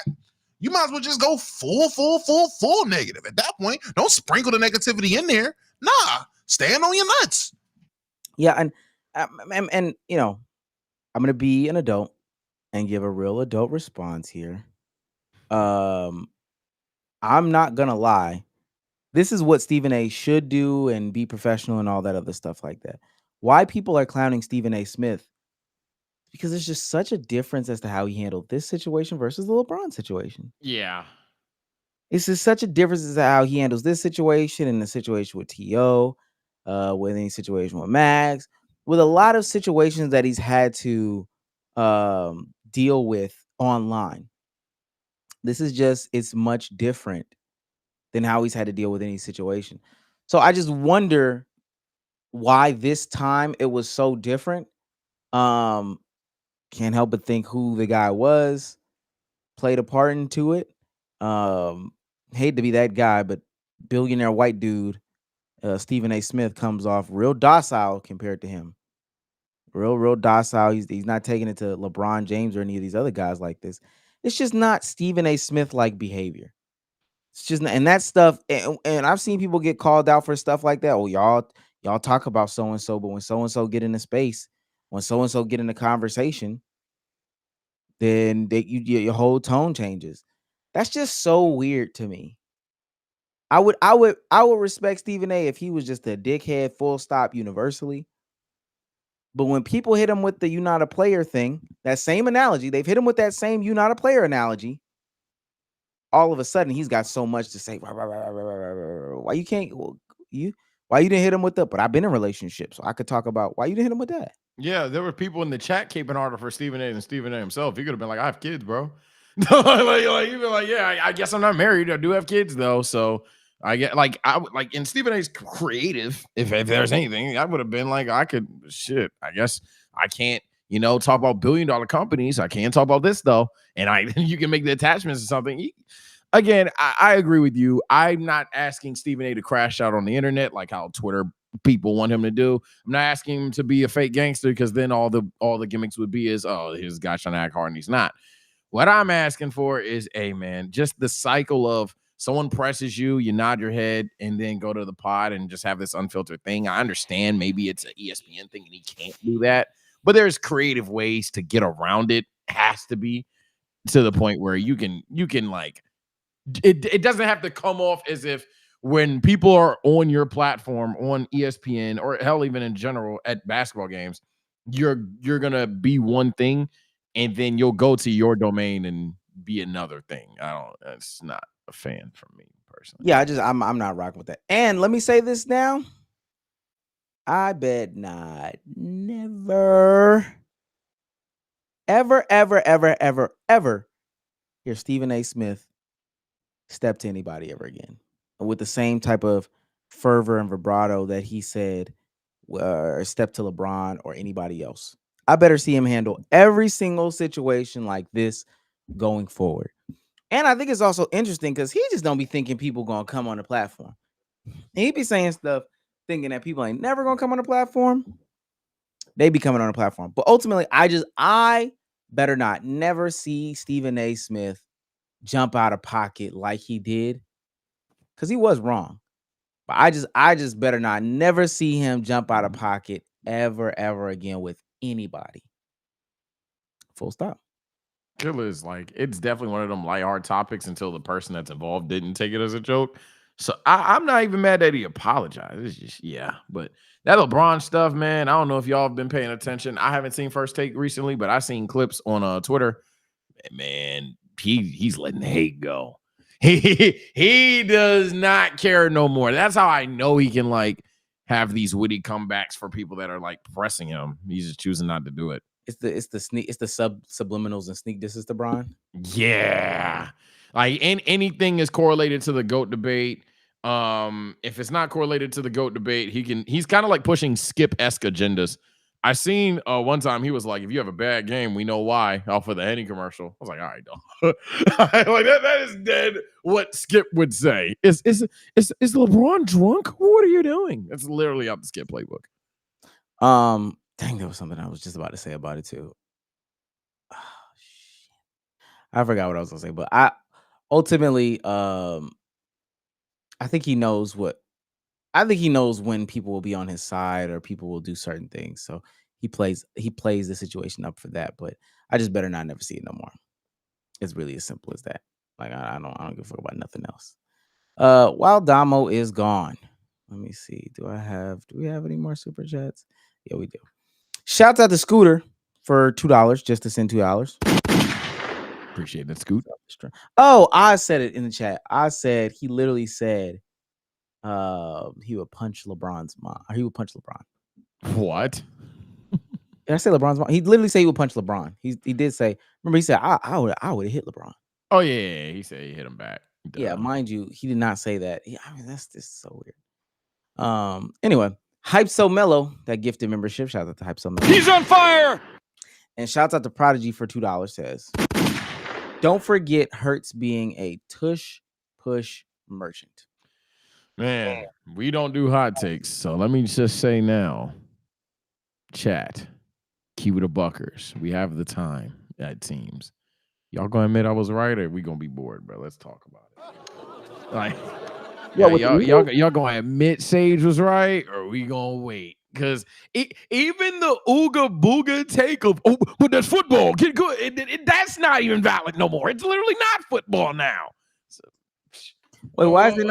you might as well just go full negative at that point. Don't sprinkle the negativity in there. Nah, stand on your nuts. Yeah, and you know, I'm gonna be an adult and give a real adult response here. I'm not gonna lie. This is what Stephen A should do and be professional and all that other stuff like that. Why people are clowning Stephen A. Smith? Because there's just such a difference as to how he handled this situation versus the LeBron situation. Yeah. It's just such a difference as to how he handles this situation and the situation with T.O., with any situation with Max, with a lot of situations that he's had to deal with online. This is just, it's much different than how he's had to deal with any situation. So I just wonder why this time it was so different. Can't help but think who the guy was, played a part into it. Hate to be that guy, but billionaire white dude, Stephen A. Smith, comes off real docile compared to him. Real docile. He's not taking it to LeBron James or any of these other guys like this. It's just not Stephen A. Smith like behavior. It's just not, and that stuff. And I've seen people get called out for stuff like that. Oh, y'all talk about so and so, but when so and so get in the space, when so and so get in the conversation, then your whole tone changes. That's just so weird to me. I would respect Stephen A. if he was just a dickhead, full stop, universally. But when people hit him with the "you not a player" thing, that same analogy, they've hit him with that same "you not a player" analogy. All of a sudden, he's got so much to say. Why you can't? Why you didn't hit him with the? But I've been in relationships, so I could talk about why you didn't hit him with that. Yeah, there were people in the chat keeping harder for Stephen A. than Stephen A. himself. He could have been like, "I have kids, bro." like you'd be like, "Yeah, I guess I'm not married. I do have kids though." So I get like and Stephen A.'s creative. If there's anything, I would have been like, I guess I can't, talk about billion-dollar companies. I can't talk about this though. And you can make the attachments to something. Again, I agree with you. I'm not asking Stephen A. to crash out on the internet like how Twitter people want him to do. I'm not asking him to be a fake gangster, because then all the gimmicks would be is, oh, his guy's trying to act hard and he's not. What I'm asking for is, man, just the cycle of someone presses you, you nod your head, and then go to the pod and just have this unfiltered thing. I understand maybe it's an ESPN thing and he can't do that, but there's creative ways to get around it. Has to be to the point where you can like, it doesn't have to come off as if when people are on your platform on ESPN or hell, even in general at basketball games, you're gonna be one thing and then you'll go to your domain and be another thing. It's not a fan for me personally. Yeah, I'm not rocking with that. And let me say this now. I bet not never ever hear Stephen A. Smith step to anybody ever again with the same type of fervor and vibrato that he said step to LeBron or anybody else. I better see him handle every single situation like this going forward. And I think it's also interesting because he just don't be thinking people gonna come on the platform. He be saying stuff thinking that people ain't never gonna come on the platform. They be coming on the platform. But ultimately, I better not never see Stephen A. Smith jump out of pocket like he did, because he was wrong. But I just better not never see him jump out of pocket ever again with anybody. Full stop. Killer is like, it's definitely one of them lighthearted topics until the person that's involved didn't take it as a joke. So I'm not even mad that he apologized. It's just, but that LeBron stuff, man, I don't know if y'all have been paying attention. I haven't seen First Take recently, but I've seen clips on Twitter. Man, he's letting the hate go. He does not care no more. That's how I know he can like have these witty comebacks for people that are like pressing him. He's just choosing not to do it. It's the subliminals and sneak disses to Bron. Yeah, like anything is correlated to the GOAT debate. If it's not correlated to the GOAT debate, he's kind of like pushing Skip-esque agendas I seen one time he was like, if you have a bad game, we know why, off of the Henny commercial. I was like, all right, dog. Like that is dead what Skip would say. Is LeBron drunk? What are you doing? That's literally out the Skip playbook. Dang, there was something I was just about to say about it too. Oh, shit. I forgot what I was gonna say, but I ultimately I think he knows when people will be on his side or people will do certain things. So he plays the situation up for that. But I just better not never see it no more. It's really as simple as that. Like I don't give a fuck about nothing else. While Damo is gone, let me see. Do we have any more super chats? Yeah, we do. Shouts out to Scooter for $2 just to send $2. Appreciate that, Scoot. Oh, I said it in the chat. I said he literally said he would punch LeBron's mom. Or he would punch LeBron. What? Did I say LeBron's mom? He literally said he would punch LeBron. He did say. Remember, he said I would have hit LeBron. Oh yeah. He said he hit him back. Duh. Yeah, mind you, he did not say that. I mean, that's just so weird. Anyway, Hype So Mellow, that gifted membership. Shout out to Hype So Mellow. He's on fire. And shouts out to Prodigy for $2. Says, don't forget Hurts being a tush push merchant. Man, we don't do hot takes, so let me just say now, chat, keep it a buckers. We have the time, it seems. Y'all gonna admit I was right, or we gonna be bored, bro? Let's talk about it. Like, y'all gonna admit Sage was right, or we gonna wait? Because even the Ooga Booga take of, oh, but that's football. Get good. That's not even valid no more. It's literally not football now. So, wait, why is it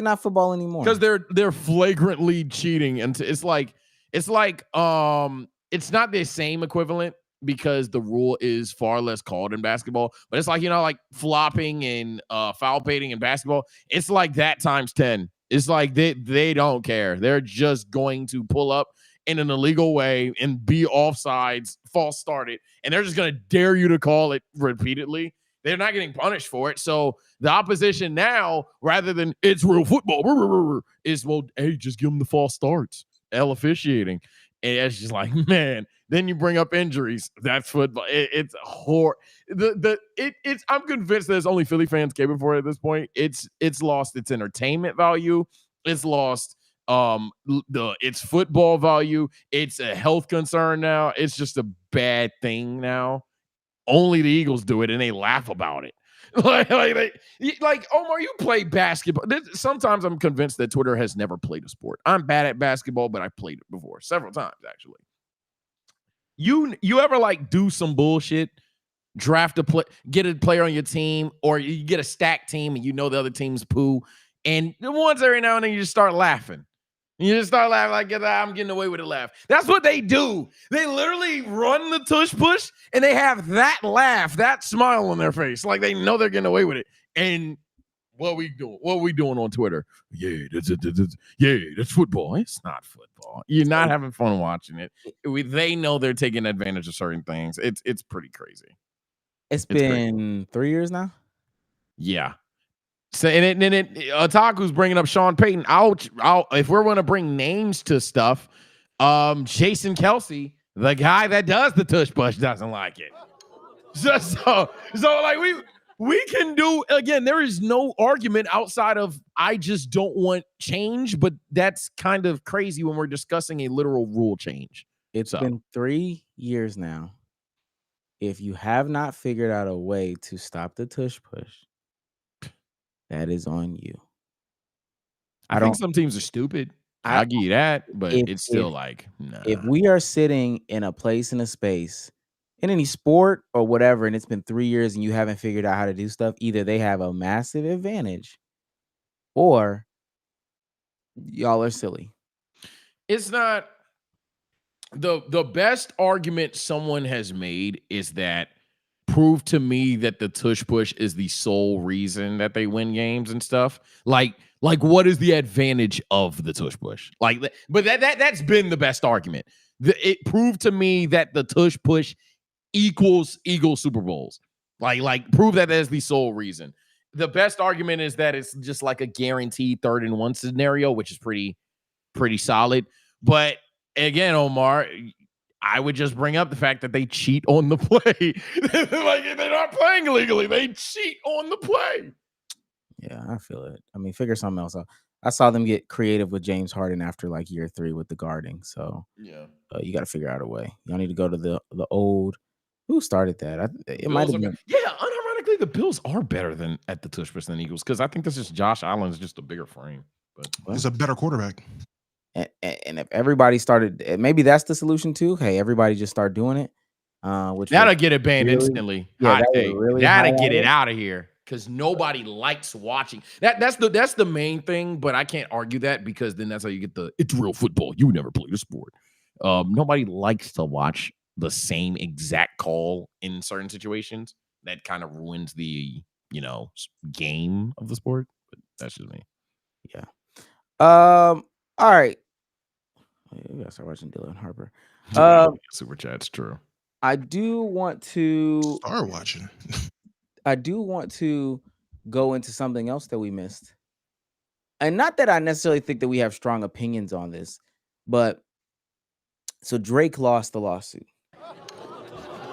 not football anymore? Because they're flagrantly cheating, and it's not the same equivalent because the rule is far less called in basketball. But it's like, like flopping and foul baiting in basketball. It's like that times 10. It's like they don't care. They're just going to pull up in an illegal way and be offsides, false started, and they're just going to dare you to call it repeatedly. They're not getting punished for it. So the opposition now, rather than it's real football, is, well, hey, just give them the false starts. Officiating. And it's just like, man, then you bring up injuries. That's football. It's horrible. I'm convinced there's only Philly fans capable for it at this point. It's lost its entertainment value. It's lost its football value. It's a health concern now. It's just a bad thing now. Only the Eagles do it, and they laugh about it. like Omar, you play basketball. Sometimes I'm convinced that Twitter has never played a sport. I'm bad at basketball, but I played it before several times, actually. You ever do some bullshit, draft get a player on your team, or you get a stacked team and the other team's poo, and once every now and then you just start laughing. You just start laughing like, I'm getting away with a laugh. That's what they do. They literally run the tush push, and they have that laugh, that smile on their face, like they know they're getting away with it. And what we doing? What we doing on Twitter? Yeah, that's football. It's not football. You're not having fun watching it. They know they're taking advantage of certain things. It's pretty crazy. It's been 3 years now. Yeah. So and it Otaku's bringing up Sean Payton. I'll if we're going to bring names to stuff, Jason Kelsey, the guy that does the tush push, doesn't like it. So we can do, again, there is no argument outside of I just don't want change, but that's kind of crazy when we're discussing a literal rule change. It's been 3 years now. If you have not figured out a way to stop the tush push, that is on you. I think some teams are stupid. I'll give you that, but it's still nah. If we are sitting in a place, in a space, in any sport or whatever, and it's been 3 years and you haven't figured out how to do stuff, either they have a massive advantage or y'all are silly. It's not the best argument someone has made is that prove to me that the tush push is the sole reason that they win games and stuff. Like what is the advantage of the tush push? But that's been the best argument. It proved to me that the tush push equals Eagles Super Bowls. Like prove that as the sole reason. The best argument is that it's just like a guaranteed 3rd and 1 scenario, which is pretty solid. But again, Omar, I would just bring up the fact that they cheat on the play. Like they're not playing illegally. They cheat on the play. Yeah, I feel it. I mean, figure something else out. I saw them get creative with James Harden after like year 3 with the guarding. So yeah, you got to figure out a way. Y'all need to go to the old. Who started that? It might have been. Yeah, unironically, the Bills are better than at the tush push than the Eagles because I think this is Josh Allen's just a bigger frame. But he's a better quarterback. And if everybody started, maybe that's the solution too. Hey, everybody just start doing it. Which that'll get it banned instantly. Yeah, that'll get it out of here because nobody likes watching. That's the main thing. But I can't argue that because then that's how you get it's real football. You never play the sport. Nobody likes to watch the same exact call in certain situations. That kind of ruins the game of the sport. But that's just me. Yeah. All right. We gotta start watching Dylan Harper. Super chat's true. I do want to start watching. I do want to go into something else that we missed. And not that I necessarily think that we have strong opinions on this, but so Drake lost the lawsuit.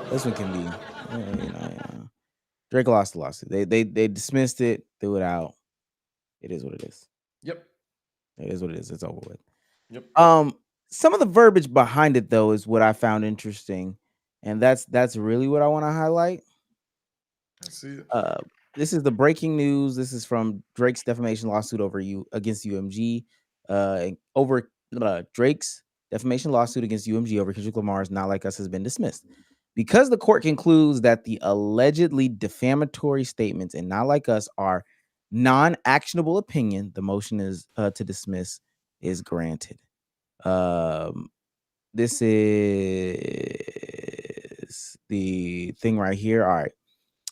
This one can be, Drake lost the lawsuit. They dismissed it, threw it out. It is what it is. Yep. It is what it is. It's over with. Yep. Some of the verbiage behind it, though, is what I found interesting, and that's really what I want to highlight. I see it. This is the breaking news. This is from Drake's defamation lawsuit against UMG. Drake's defamation lawsuit against UMG over Kendrick Lamar's "Not Like Us" has been dismissed because the court concludes that the allegedly defamatory statements in "Not Like Us" are non-actionable opinion. The motion is to dismiss is granted. This is the thing right here. All right,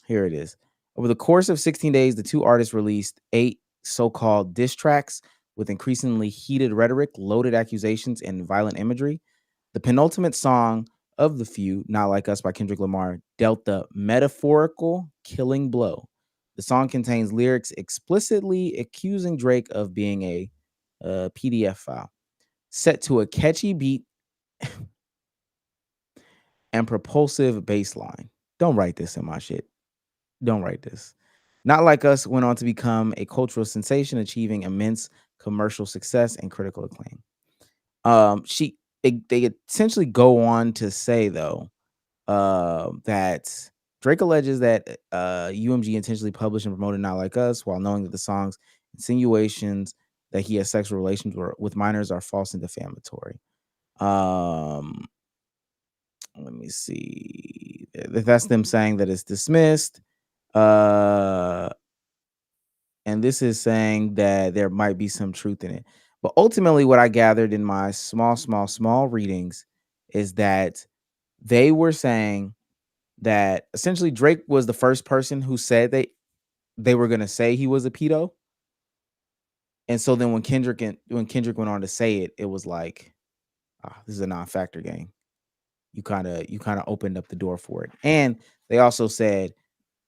here it is. Over the course of 16 days, the two artists released 8 so-called diss tracks with increasingly heated rhetoric, loaded accusations, and violent imagery. The penultimate song of the feud, "Not Like Us" by Kendrick Lamar, dealt the metaphorical killing blow. The song contains lyrics explicitly accusing Drake of being a PDF file, set to a catchy beat and propulsive bass line. Don't write this in my shit. Don't write this. "Not Like Us" went on to become a cultural sensation, achieving immense commercial success and critical acclaim. They essentially go on to say, though, that Drake alleges that UMG intentionally published and promoted "Not Like Us" while knowing that the song's insinuations that he has sexual relations with minors are false and defamatory. Let me see. That's them saying that it's dismissed. And this is saying that there might be some truth in it. But ultimately, what I gathered in my small readings is that they were saying that essentially Drake was the first person who said they were going to say he was a pedo. And so then when Kendrick went on to say it, it was like, this is a non-factor game. You kind of opened up the door for it. And they also said,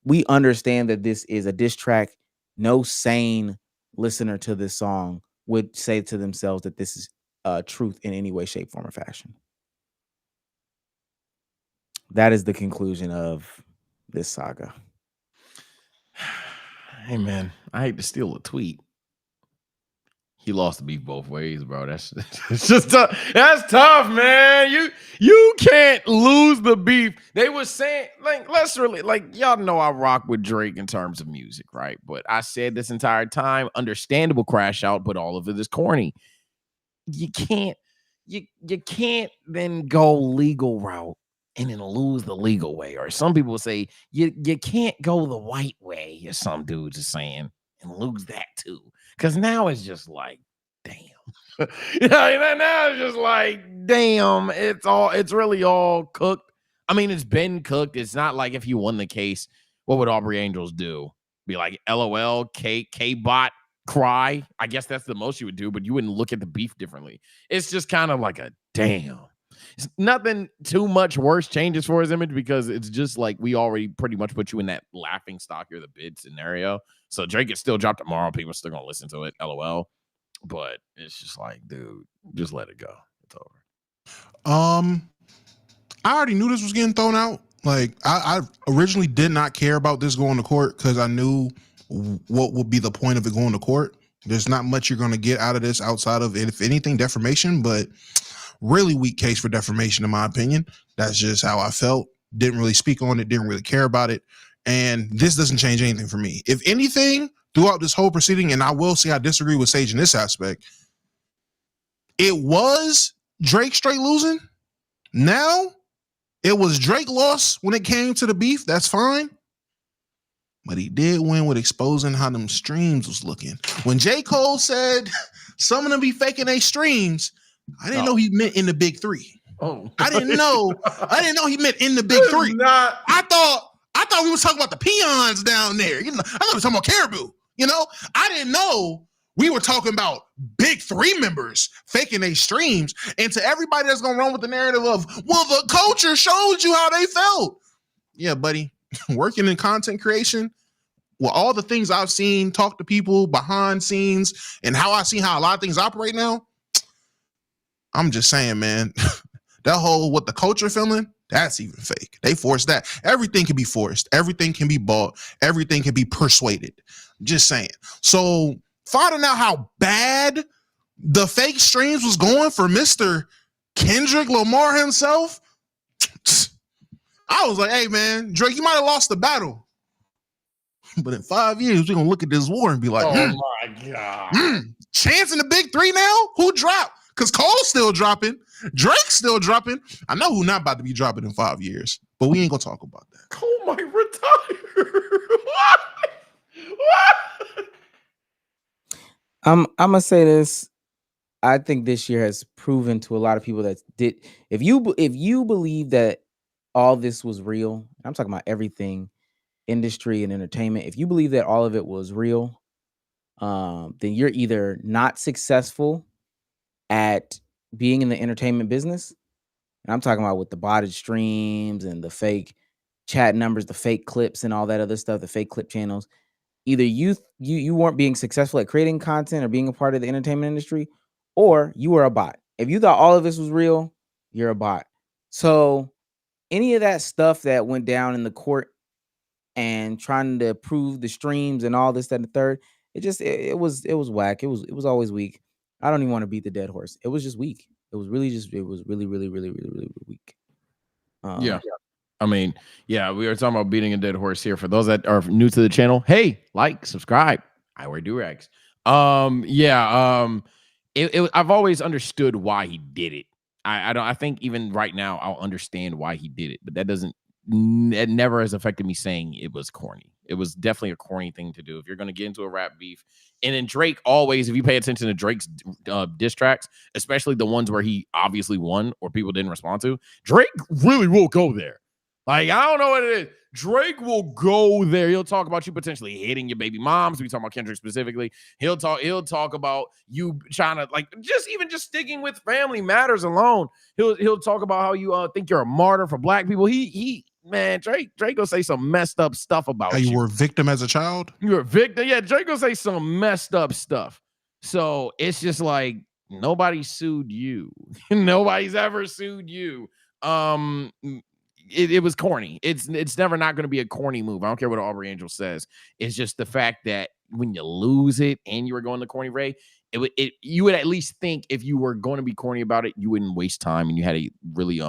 we understand that this is a diss track. No sane listener to this song would say to themselves that this is truth in any way, shape, form, or fashion. That is the conclusion of this saga. Hey, man, I hate to steal a tweet. He lost the beef both ways, bro. It's just tough. That's tough, man. You can't lose the beef. They were saying, y'all know I rock with Drake in terms of music, right? But I said this entire time, understandable crash out, but all of it is corny. You can't then go legal route and then lose the legal way. Or some people say you can't go the white way, as some dudes are saying, and lose that too. Because now it's just like, damn. Now it's just like, damn, it's really all cooked. I mean, it's been cooked. It's not like if you won the case, what would Aubrey Angels do? Be like, LOL, K-bot, cry. I guess that's the most you would do, but you wouldn't look at the beef differently. It's just kind of like a damn. It's nothing too much worse changes for his image because it's just like we already pretty much put you in that laughing stock or the bid scenario. So Drake can still drop tomorrow. People are still going to listen to it. LOL. But it's just like, dude, just let it go. It's over. I already knew this was getting thrown out. Like I originally did not care about this going to court because I knew what would be the point of it going to court. There's not much you're going to get out of this outside of, if anything, defamation, but really weak case for defamation in my opinion. That's just how I felt. Didn't really speak on it, didn't really care about it. And this doesn't change anything for me. If anything, throughout this whole proceeding, and I will say I disagree with Sage in this aspect, it was Drake straight losing. Now, it was Drake lost when it came to the beef. That's fine. But he did win with exposing how them streams was looking. When J. Cole said some of them be faking their streams, I didn't know he meant in the big three. Oh, I didn't know he meant in the big three. I thought we was talking about the peons down there. You know, I thought we were talking about caribou. You know, I didn't know we were talking about big three members faking their streams. And to everybody that's gonna run with the narrative of, well, the culture showed you how they felt. Yeah, buddy, working in content creation, well, all the things I've seen, talk to people behind scenes, and how I see how a lot of things operate now, I'm just saying, man, that whole what the culture feeling, that's even fake. They forced that. Everything can be forced. Everything can be bought. Everything can be persuaded. Just saying. So finding out how bad the fake streams was going for Mr. Kendrick Lamar himself, I was like, hey, man, Drake, you might have lost the battle. But in 5 years, we're going to look at this war and be like, oh my God. Chance in the big three now? Who dropped? Because Cole's still dropping. Drake's still dropping. I know who not about to be dropping in 5 years, but we ain't going to talk about that. Cole might retire. What? I'm going to say this. I think this year has proven to a lot of people that if you believe that all this was real, I'm talking about everything, industry and entertainment, if you believe that all of it was real, then you're either not successful at being in the entertainment business, and I'm talking about with the botted streams and the fake chat numbers, the fake clips and all that other stuff, the fake clip channels. Either you weren't being successful at creating content or being a part of the entertainment industry, or you were a bot. If you thought all of this was real, you're a bot. So any of that stuff that went down in the court and trying to prove the streams and all this, that, and the third, it was whack. It was always weak. I don't even want to beat the dead horse. It was just weak. It was really weak. Yeah. I mean, yeah, we were talking about beating a dead horse here. For those that are new to the channel, hey, like, subscribe. I wear do-rags. I've always understood why he did it. I think even right now I'll understand why he did it, but it never has affected me saying it was corny. It was definitely a corny thing to do. If you're going to get into a rap beef, and then Drake always, if you pay attention to Drake's diss tracks, especially the ones where he obviously won or people didn't respond to, Drake really will go there. Like, I don't know what it is. Drake will go there. He'll talk about you potentially hitting your baby moms. We talking about Kendrick specifically. He'll talk about you trying to, like, just sticking with family matters alone. He'll talk about how you think you're a martyr for black people. Man, Drake gonna say some messed up stuff about how you were a victim as a child. You were a victim. Yeah, Drake gonna say some messed up stuff. So it's just like, nobody sued you. Nobody's ever sued you. It was corny. It's never not going to be a corny move. I don't care what Aubrey Angel says. It's just the fact that when you lose it and you were going the corny way, you would at least think if you were going to be corny about it, you wouldn't waste time and you had a really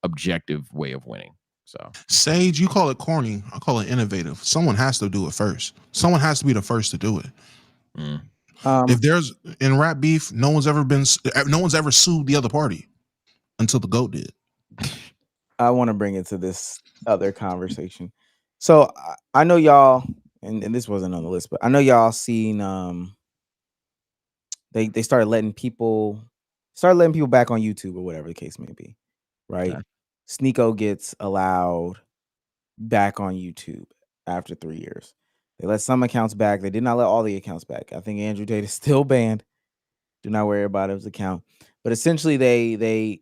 objective way of winning. So Sage, you call it corny. I call it innovative. Someone has to do it first. Someone has to be the first to do it. If there's in rap beef, no one's ever sued the other party until the GOAT did. I want to bring it to this other conversation. So I know y'all, and this wasn't on the list, but I know y'all seen they started letting people back on YouTube or whatever the case may be, right? Okay. Sneeko gets allowed back on YouTube after 3 years. They let some accounts back. They did not let all the accounts back. I think Andrew Tate is still banned. Do not worry about his account. But essentially, they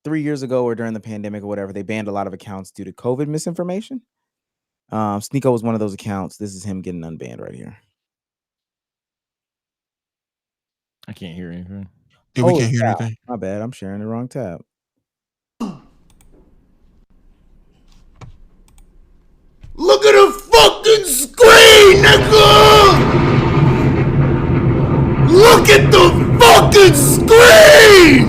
3 years ago or during the pandemic or whatever, they banned a lot of accounts due to COVID misinformation. Sneeko was one of those accounts. This is him getting unbanned right here. I can't hear anything. Yeah, we can't hear anything. My bad. I'm sharing the wrong tab. nigga! Look at the fucking screen!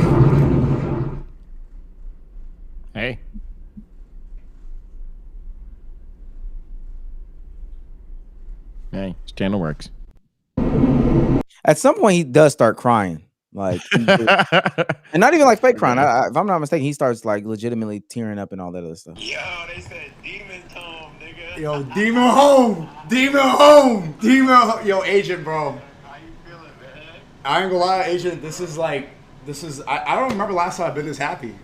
Hey. Hey, his channel works. At some point, he does start crying, like, and not even like fake crying. If I'm not mistaken, he starts like legitimately tearing up and all that other stuff. Yo, they said demon's home, nigga. Yo, demon home, demon home, demon home. Yo, Agent, bro. How you feeling, man? I ain't gonna lie, Agent. This is. I don't remember last time I've been this happy.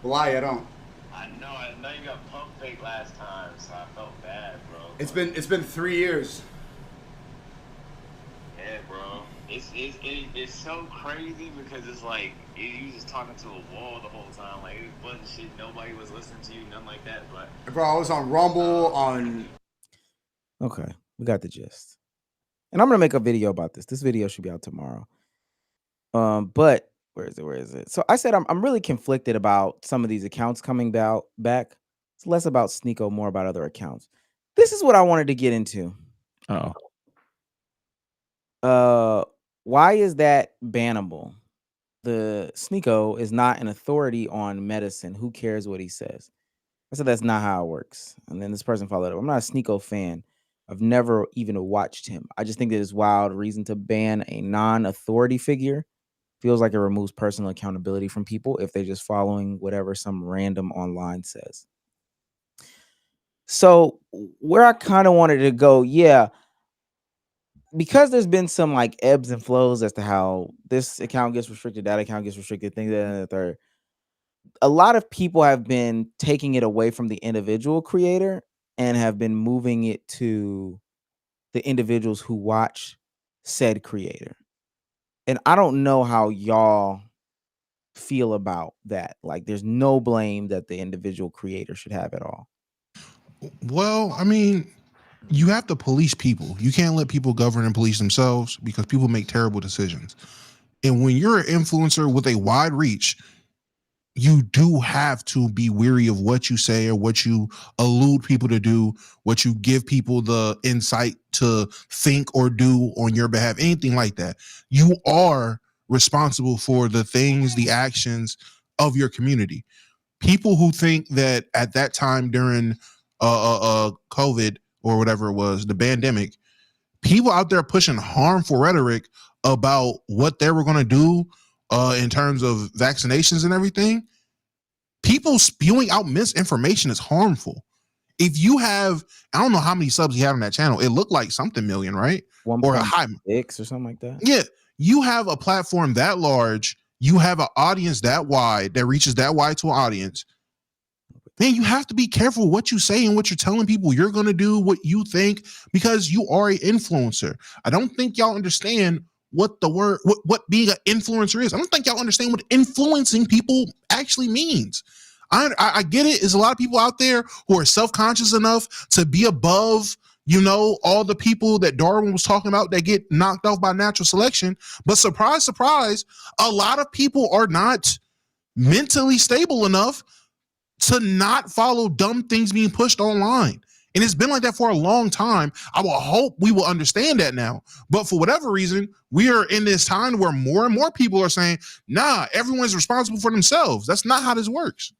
Lie, I don't. I know you got pump fake last time, so I felt bad, bro. It's been 3 years. Yeah, bro. It's so crazy because it's like you just talking to a wall the whole time. Like it wasn't shit. Nobody was listening to you, nothing like that. But bro, I was on Rumble on. Okay, we got the gist, and I'm gonna make a video about this. This video should be out tomorrow. But where is it? So I said I'm really conflicted about some of these accounts coming back. It's less about Sneeko, more about other accounts. This is what I wanted to get into. Why is that bannable? The Sneeko is not an authority on medicine. Who cares what he says? I said that's not how it works. And then this person followed up. I'm not a Sneeko fan. I've never even watched him. I just think that it's wild reason to ban a non-authority figure. Feels like it removes personal accountability from people if they're just following whatever some random online says. So where I kind of wanted to go, because there's been some like ebbs and flows as to how this account gets restricted, that account gets restricted, things that and the third. A lot of people have been taking it away from the individual creator and have been moving it to the individuals who watch said creator. And I don't know how y'all feel about that. Like, there's no blame that the individual creator should have at all. Well, I mean, you have to police people. You can't let people govern and police themselves because people make terrible decisions. And when you're an influencer with a wide reach, you do have to be weary of what you say or what you allude people to do, what you give people the insight to think or do on your behalf, anything like that. You are responsible for the things, the actions of your community. People who think that at that time during COVID or whatever it was, the pandemic, people out there pushing harmful rhetoric about what they were going to do in terms of vaccinations and everything. People spewing out misinformation is harmful. If you have, I don't know how many subs you have on that channel. It looked like something million, right? 1.6 or a high or something like that. Yeah, you have a platform that large. You have an audience that wide that reaches that wide to an audience. Man, you have to be careful what you say and what you're telling people you're going to do, what you think, because you are an influencer. I don't think y'all understand what the word, what being an influencer is. I don't think y'all understand what influencing people actually means. I get it. There's a lot of people out there who are self-conscious enough to be above, you know, all the people that Darwin was talking about that get knocked off by natural selection. But surprise, surprise, a lot of people are not mentally stable enough to not follow dumb things being pushed online. And it's been like that for a long time. I will hope we will understand that now. But for whatever reason, we are in this time where more and more people are saying, nah, everyone's responsible for themselves. That's not how this works.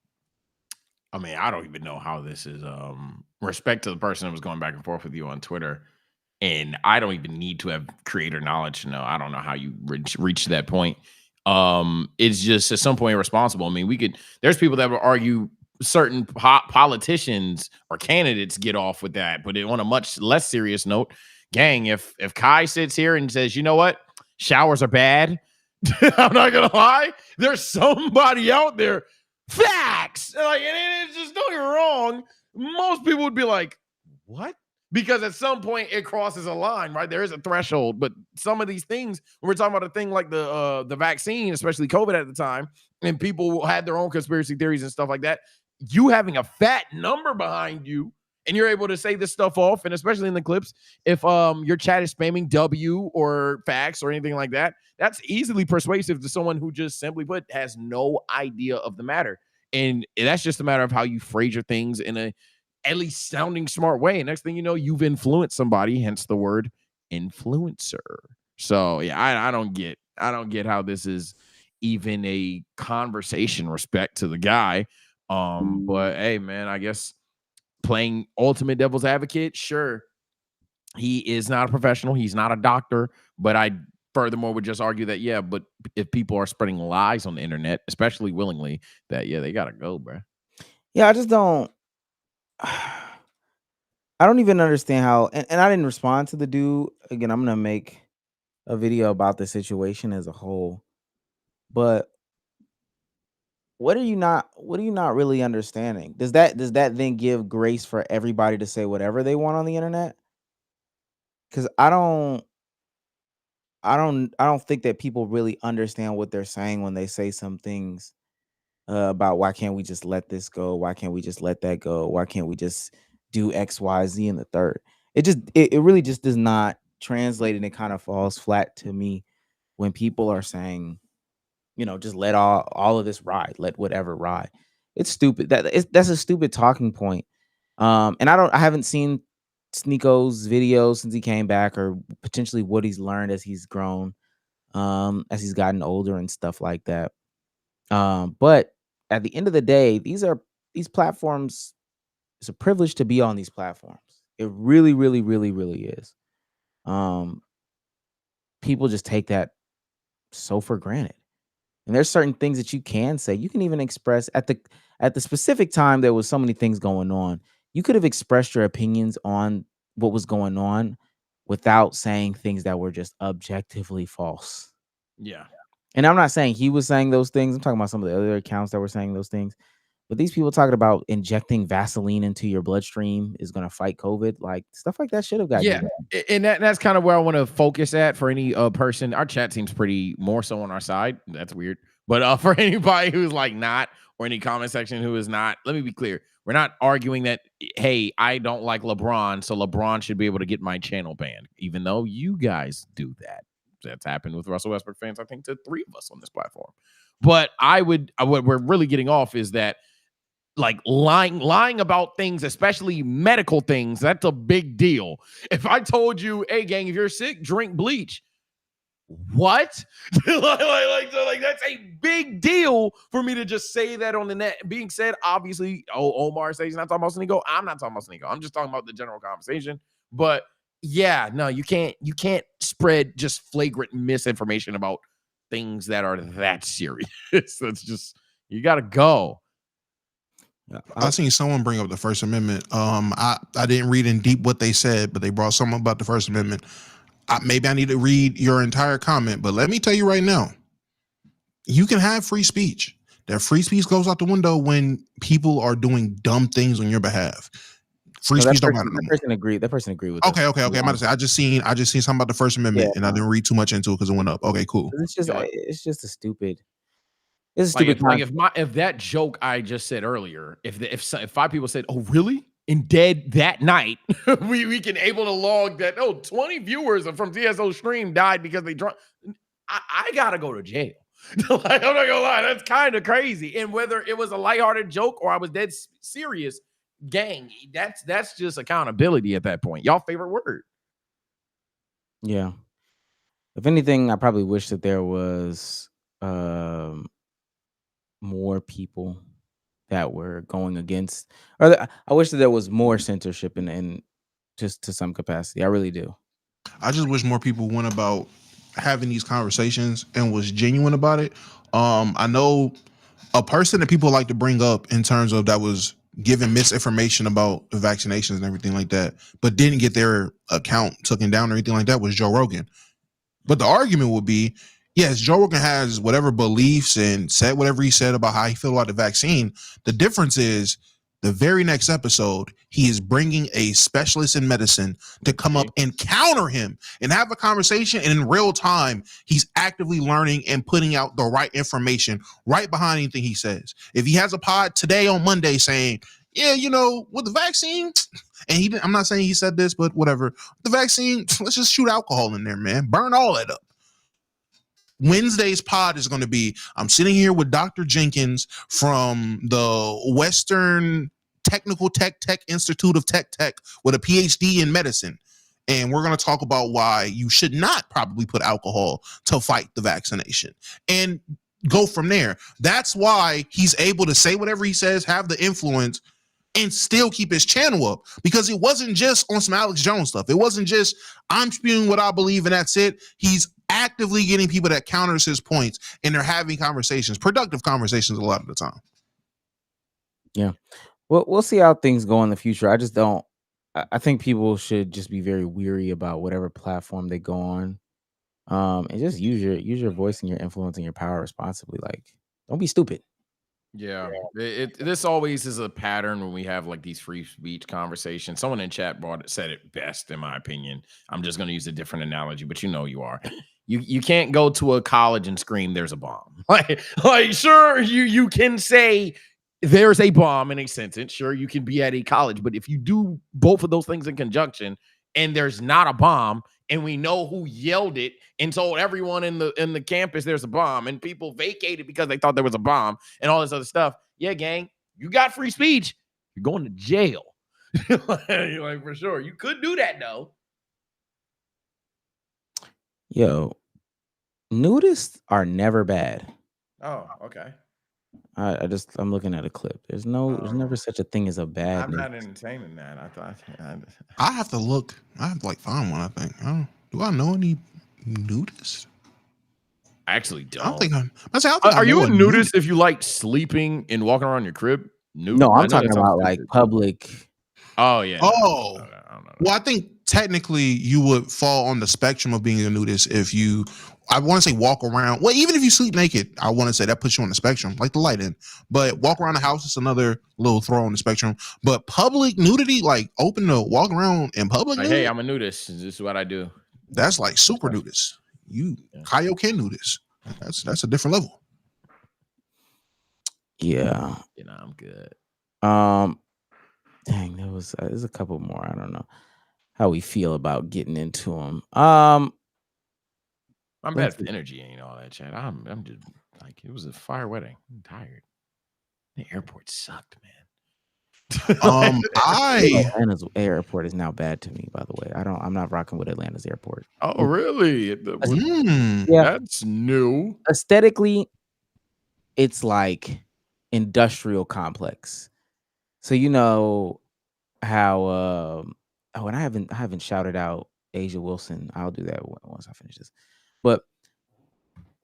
I mean, I don't even know how this is. Respect to the person that was going back and forth with you on Twitter. And I don't even need to have creator knowledge to know. I don't know how you reach that point. It's just at some point irresponsible. I mean, there's people that will argue certain politicians or candidates get off with that, but on a much less serious note, gang, if Kai sits here and says, you know what, showers are bad, I'm not gonna lie, there's somebody out there, facts, like, and it's just, don't get me wrong, most people would be like, what? Because at some point it crosses a line, right? There is a threshold, but some of these things, when we're talking about a thing like the vaccine, especially COVID at the time, and people had their own conspiracy theories and stuff like that, you having a fat number behind you and you're able to say this stuff off, and especially in the clips, if your chat is spamming W or facts or anything like that, that's easily persuasive to someone who just simply put has no idea of the matter. And that's just a matter of how you phrase your things in a at least sounding smart way. And next thing you know, you've influenced somebody, hence the word influencer. So yeah, I don't get how this is even a conversation respect to the guy. But hey, man, I guess playing ultimate devil's advocate, sure. He is not a professional, he's not a doctor, but I furthermore would just argue that, yeah, but if people are spreading lies on the internet, especially willingly, that yeah, they gotta go, bro. Yeah, I just don't. I don't even understand how, and I didn't respond to the dude. Again, I'm gonna make a video about the situation as a whole. But what are you not really understanding? Does that then give grace for everybody to say whatever they want on the internet? Because I don't think that people really understand what they're saying when they say some things about why can't we just let this go? Why can't we just let that go? Why can't we just do X, Y, Z and the third? It really just does not translate, and it kind of falls flat to me when people are saying, just let all of this ride, let whatever ride. It's stupid. That's a stupid talking point. And I haven't seen Sneako's videos since he came back, or potentially what he's learned as he's grown, as he's gotten older and stuff like that. But at the end of the day, these platforms, it's a privilege to be on these platforms. It really, really, really, really is. People just take that so for granted. And there's certain things that you can say. You can even express at the specific time there was so many things going on. You could have expressed your opinions on what was going on without saying things that were just objectively false. Yeah. And I'm not saying he was saying those things. I'm talking about some of the other accounts that were saying those things. But these people talking about injecting Vaseline into your bloodstream is going to fight COVID. Like, stuff like that should have got you. Yeah, and that's kind of where I want to focus at for any person. Our chat seems pretty more so on our side. That's weird. But for anybody who's like not, or any comment section who is not, let me be clear. We're not arguing that, hey, I don't like LeBron, so LeBron should be able to get my channel banned, even though you guys do that. That's happened with Russell Westbrook fans, I think, to 3 of us on this platform. But what we're really getting off is that, like, lying about things, especially medical things, that's a big deal. If I told you, hey, gang, if you're sick, drink bleach. What? like that's a big deal for me to just say that on the net. Being said, obviously, Omar says he's not talking about Sneeko. I'm not talking about Sneeko. I'm just talking about the general conversation. But yeah, no, you can't spread just flagrant misinformation about things that are that serious. That's just, you gotta go. I seen someone bring up the First Amendment. I didn't read in deep what they said, but they brought something about the First Amendment. Maybe I need to read your entire comment, but let me tell you right now, you can have free speech. That free speech goes out the window when people are doing dumb things on your behalf. Free speech don't matter. That person agreed with Okay. I'm about to say, I just seen something about the First Amendment, and I didn't read too much into it because it went up. Okay, cool. It's just a stupid. If that joke I just said earlier, if 5 people said, "Oh, really?" and dead that night, we can able to log that 20 viewers from TSO stream died because they drunk. I gotta go to jail. Like, I'm not gonna lie, that's kind of crazy. And whether it was a lighthearted joke or I was dead serious, gang, that's just accountability at that point. Y'all favorite word? Yeah. If anything, I probably wish that there was more people that were going against, or I wish that there was more censorship and just to some capacity. I really do. I just wish more people went about having these conversations and was genuine about it. I know a person that people like to bring up in terms of that was giving misinformation about the vaccinations and everything like that, but didn't get their account taken down or anything like that, was Joe Rogan. But the argument would be, yes, Joe Rogan has whatever beliefs and said whatever he said about how he felt about the vaccine. The difference is the very next episode, he is bringing a specialist in medicine to come up and counter him and have a conversation. And in real time, he's actively learning and putting out the right information right behind anything he says. If he has a pod today on Monday saying, yeah, with the vaccine, and I'm not saying he said this, but whatever, the vaccine, let's just shoot alcohol in there, man. Burn all that up. Wednesday's pod is going to be, I'm sitting here with Dr. Jenkins from the Western Technical Tech Institute of Tech with a PhD in medicine. And we're going to talk about why you should not probably put alcohol to fight the vaccination and go from there. That's why he's able to say whatever he says, have the influence, and still keep his channel up, because it wasn't just on some Alex Jones stuff. It wasn't just I'm spewing what I believe and that's it. He's actively getting people that counters his points, and they're having conversations, productive conversations a lot of the time. Yeah. Well, we'll see how things go in the future. I think people should just be very weary about whatever platform they go on. And just use your voice and your influence and your power responsibly. Like, don't be stupid. Yeah, this always is a pattern when we have like these free speech conversations. Someone in chat said it best, in my opinion. I'm just going to use a different analogy, but you are. You can't go to a college and scream there's a bomb. Like sure, you can say there's a bomb in a sentence. Sure, you can be at a college, but if you do both of those things in conjunction and there's not a bomb, and we know who yelled it and told everyone in the campus there's a bomb, and people vacated because they thought there was a bomb and all this other stuff. Yeah, gang, you got free speech. You're going to jail. Like for sure. You could do that though. Yo, nudists are never bad. Oh, okay. I'm looking at a clip. There's never such a thing as a bad. I'm not entertaining that. I thought I have to look. I have to find one. I think. Do I know any nudists? I actually don't. I don't think Are you a nudist if you like sleeping and walking around your crib? No, I'm talking about like public. Oh yeah. Oh. I don't know. Well, I think technically you would fall on the spectrum of being a nudist if you, I want to say walk around. Well, even if you sleep naked, I want to say that puts you on the spectrum, like the light in. But walk around the house is another little throw on the spectrum. But public nudity, like open to walk around in public. Like, hey, I'm a nudist. This is what I do. That's like super nudist. Kaioken nudist. That's a different level. Yeah. I'm good. Dang, there's a couple more. I don't know how we feel about getting into them. I'm bad for energy and all that chat. I'm just like, it was a fire wedding. I'm tired. The airport sucked, man. Atlanta's airport is now bad to me, by the way. I'm not rocking with Atlanta's airport. Oh, really? Yeah. That's new. Aesthetically, it's like industrial complex. So you know how and I haven't shouted out Asia Wilson. I'll do that once I finish this. But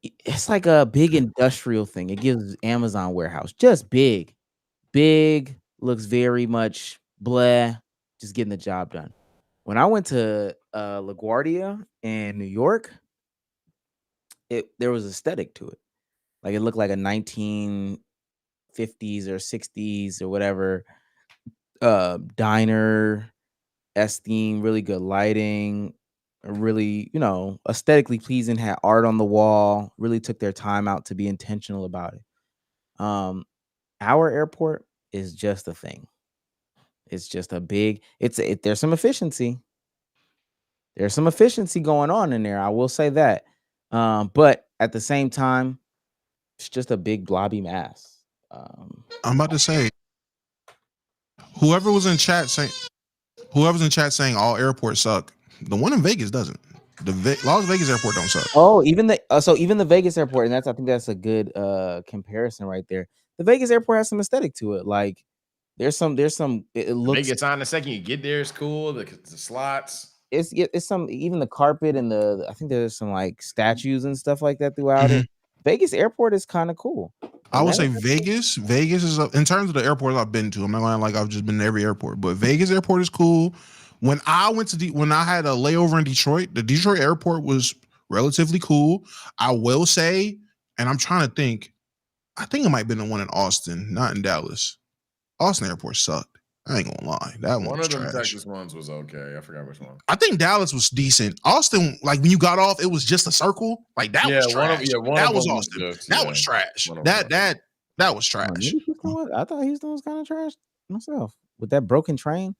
it's like a big industrial thing. It gives Amazon warehouse just big, looks very much blah, just getting the job done. When I went to LaGuardia in New York, there was aesthetic to it. Like it looked like a 1950s or 60s or whatever diner theme, really good lighting, really, aesthetically pleasing, had art on the wall, really took their time out to be intentional about it. Our airport is just a thing. It's just a big, there's some efficiency. There's some efficiency going on in there. I will say that. But at the same time, it's just a big blobby mass. I'm about to say, whoever's in chat saying all airports suck, the one in Vegas doesn't. The Las Vegas airport don't suck. Oh, even the Vegas airport, and I think that's a good comparison right there. The Vegas airport has some aesthetic to it. Like there's some. It looks. Vegas on the second you get there is cool. The slots. It's some, even the carpet and I think there's some like statues and stuff like that throughout it. Vegas airport is kind of cool. I would say Vegas is in terms of the airports I've been to. I'm not going like I've just been to every airport, but Vegas airport is cool. When I had a layover in Detroit, the Detroit airport was relatively cool. I will say, and I'm trying to think, I think it might have been the one in Austin, not in Dallas. Austin airport sucked. I ain't gonna lie. That one was of them trash. Texas ones was okay. I forgot which one. I think Dallas was decent. Austin, like when you got off, it was just a circle. Like that was trash. That was Austin. That was trash. That was trash. I thought Houston was kind of trash myself with that broken train.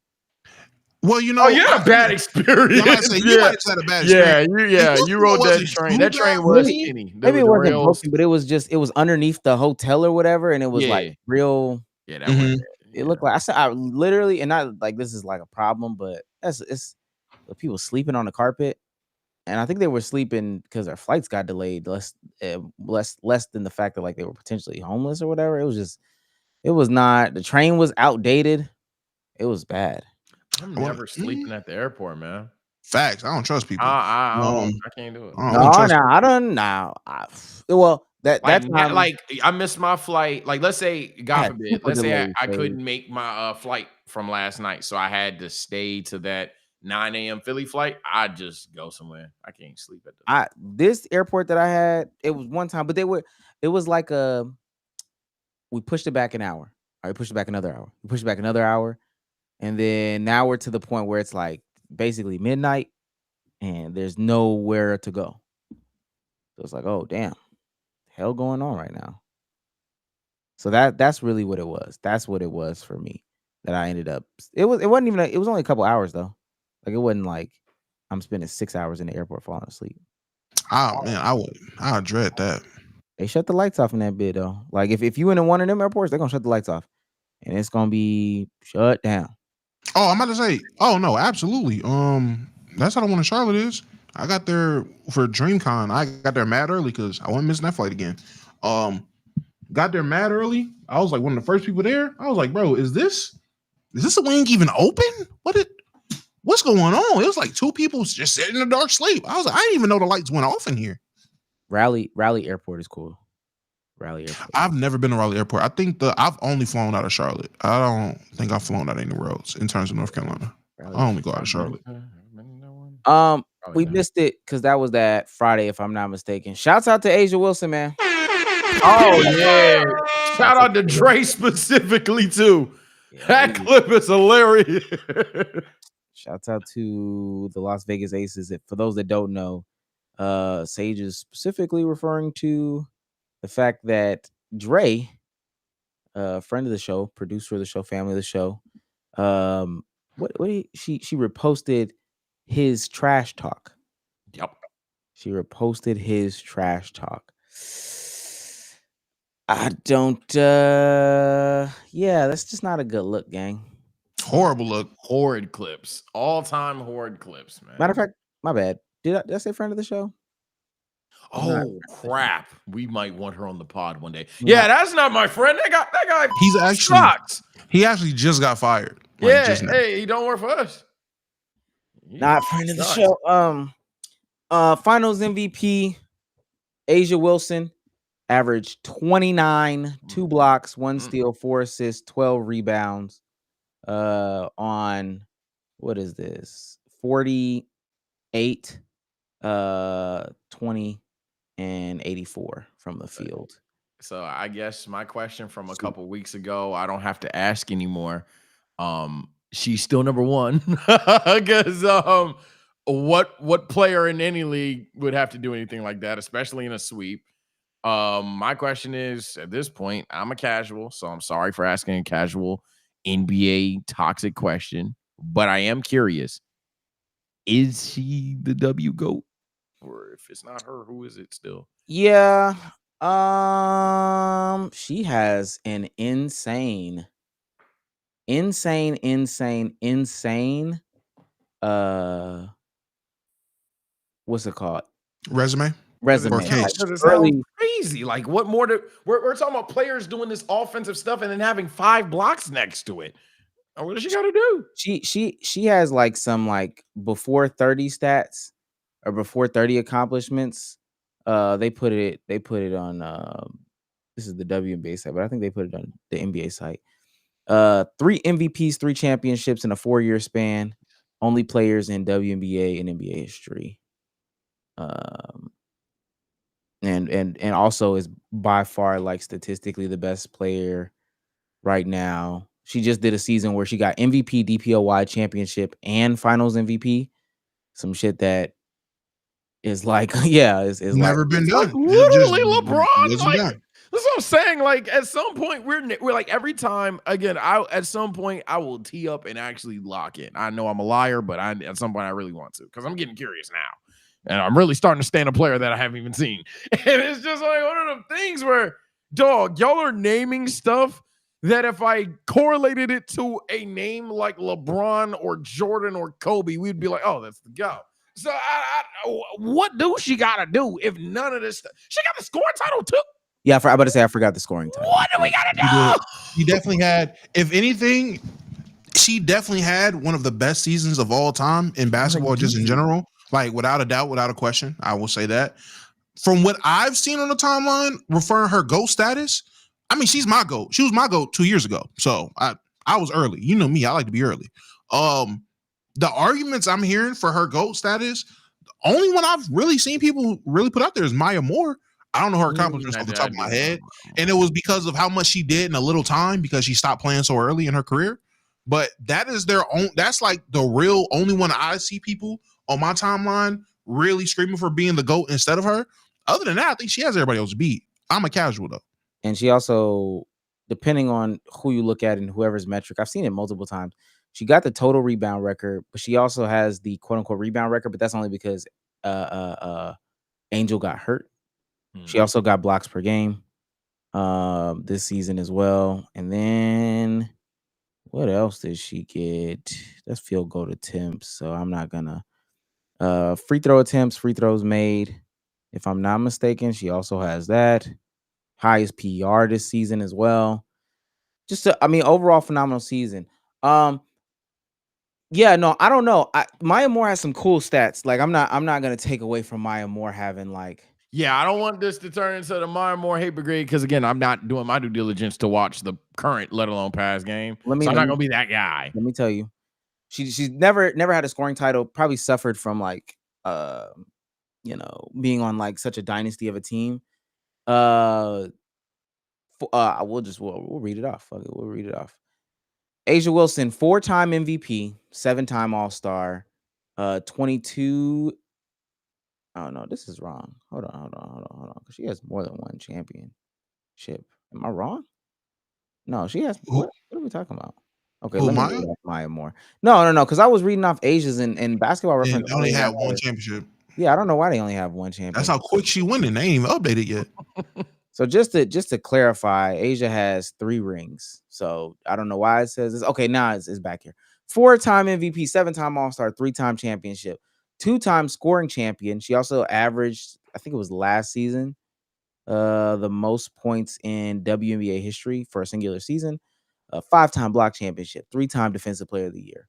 Well, you had a bad experience. You might have had a bad experience. You rode that train. That train was skinny. Maybe it wasn't broken, but it was underneath the hotel or whatever, and it was like real. Yeah, that was It looked like I literally, and not like this is like a problem, but it's people sleeping on the carpet, and I think they were sleeping because their flights got delayed. Less than the fact that like they were potentially homeless or whatever. It was not. The train was outdated. It was bad. I'm never sleeping at the airport, man. Facts. I don't trust people. I can't do it. I don't know. Well, that's like I missed my flight. Like, let's say, God forbid, let's say I couldn't make my flight from last night, so I had to stay to that 9 a.m. Philly flight. I'd just go somewhere. I can't sleep at this airport that I had. It was one time, but it was like we pushed it back an hour. All right, pushed it back another hour. We pushed it back another hour, and then now we're to the point where it's like basically midnight, and there's nowhere to go. So it's like, oh damn, hell going on right now. So that's really what it was. That's what it was for me. That I ended up. It wasn't even. It was only a couple hours though. Like it wasn't like I'm spending 6 hours in the airport falling asleep. Oh man, I dread that. They shut the lights off in that bit though. Like if you in one of them airports, they're gonna shut the lights off, and it's gonna be shut down. Oh, I'm about to say. Oh no, absolutely. That's how the one in Charlotte is. I got there for DreamCon. I got there mad early because I wasn't missing that flight again. Got there mad early. I was like one of the first people there. I was like, bro, is this wing even open? What's going on? It was like two people just sitting in the dark sleep. I was like, I didn't even know the lights went off in here. Raleigh Airport is cool. Raleigh Airport. I've never been to Raleigh Airport. I think I've only flown out of Charlotte. I don't think I've flown out anywhere else in terms of North Carolina. I only go out of Charlotte. We missed it because that was that Friday, if I'm not mistaken. Shouts out to Asia Wilson, man. Oh yeah! Shout out to Dre specifically too. Yeah, that clip is hilarious. Shouts out to the Las Vegas Aces. For those that don't know, Sage is specifically referring to the fact that Dre, friend of the show, producer of the show, family of the show, she reposted his trash talk. Yep. She reposted his trash talk. I don't that's just not a good look, gang. Horrible look. Horrid clips. All-time horrid clips, man. Matter of fact, my bad. Did I say friend of the show? Oh crap. We might want her on the pod one day. Yeah, that's not my friend. That guy he's actually sucks. He actually just got fired. Like, hey, he don't work for us. Not friend of the show. Finals MVP Asia Wilson averaged 29, 2 blocks, 1 steal, 4 assists, 12 rebounds. On what is this? 48, 20, and 84 from the field. So I guess my question from a couple weeks ago, I don't have to ask anymore. She's still number one because what player in any league would have to do anything like that, especially in a sweep? My question is, at this point, I'm a casual, so I'm sorry for asking a casual NBA toxic question, but I am curious. Is she the W GOAT? Or if it's not her, who is it still? Yeah. She has an insane what's it called? Resume. Crazy. Like, what more we're talking about players doing this offensive stuff and then having 5 blocks next to it. What does she got to do? She has like some like before 30 stats or before 30 accomplishments. They put it on this is the WNBA site, but I think they put it on the NBA site. 3 MVPs, 3 championships in a 4-year span. Only players in WNBA and NBA history. And also is by far like statistically the best player right now. She just did a season where she got MVP, DPOY championship, and finals MVP. Some shit that is like, is never like, been done. Literally LeBron. Like, that's what I'm saying. Like at some point we're like every time again. At some point I will tee up and actually lock in. I know I'm a liar, but at some point I really want to because I'm getting curious now. And I'm really starting to stand a player that I haven't even seen. And it's just like one of them things where, dog, y'all are naming stuff that if I correlated it to a name like LeBron or Jordan or Kobe, we'd be like, oh, that's the go. So what do she got to do if none of this stuff? She got the scoring title too. Yeah, I'm about to say I forgot the scoring title. What do we got to do? She definitely had, if anything, she definitely had one of the best seasons of all time in basketball, just in general. Like, without a doubt, without a question, I will say that. From what I've seen on the timeline, referring her GOAT status, I mean, she's my GOAT. She was my GOAT 2 years ago. So I was early. You know me, I like to be early. The arguments I'm hearing for her GOAT status, the only one I've really seen people really put out there is Maya Moore. I don't know her accomplishments off the top of my head. And it was because of how much she did in a little time because she stopped playing so early in her career. But that is their own, that's like the real only one I see people on my timeline really screaming for being the GOAT instead of her. Other than that, I think she has everybody else beat. I'm a casual though. And she also, depending on who you look at and whoever's metric, I've seen it multiple times. She got the total rebound record, but she also has the quote unquote rebound record, but that's only because Angel got hurt. She also got blocks per game this season as well. And then what else did she get? That's field goal attempts. So I'm not gonna free throw attempts, free throws made. If I'm not mistaken, she also has that. Highest PR this season as well. Just overall phenomenal season. Yeah, no, I don't know. Maya Moore has some cool stats. Like I'm not gonna take away from Maya Moore having like. Yeah, I don't want this to turn into the Maya Moore hate brigade because again, I'm not doing my due diligence to watch the current, let alone past game. So I'm not gonna be that guy. Let me tell you, she's never had a scoring title. Probably suffered from like being on like such a dynasty of a team. We'll read it off. Fuck it, we'll read it off. Asia Wilson, 4-time MVP, 7-time All-Star, 22. Oh no, this is wrong. Hold on. Because she has more than one championship. Am I wrong? No, she has. What are we talking about? Okay, let me read off Maya Moore. No. Because I was reading off Asia's in basketball reference. They only have one championship. Yeah, I don't know why they only have one championship. That's how quick she winning. They ain't even updated yet. So just to clarify, Asia has 3 rings. So I don't know why it says this. Okay, now it's back here. 4-time MVP, 7-time All-Star, 3-time championship, 2-time scoring champion. She also averaged, I think it was last season, the most points in WNBA history for a singular season. 5-time block championship, 3-time defensive player of the year,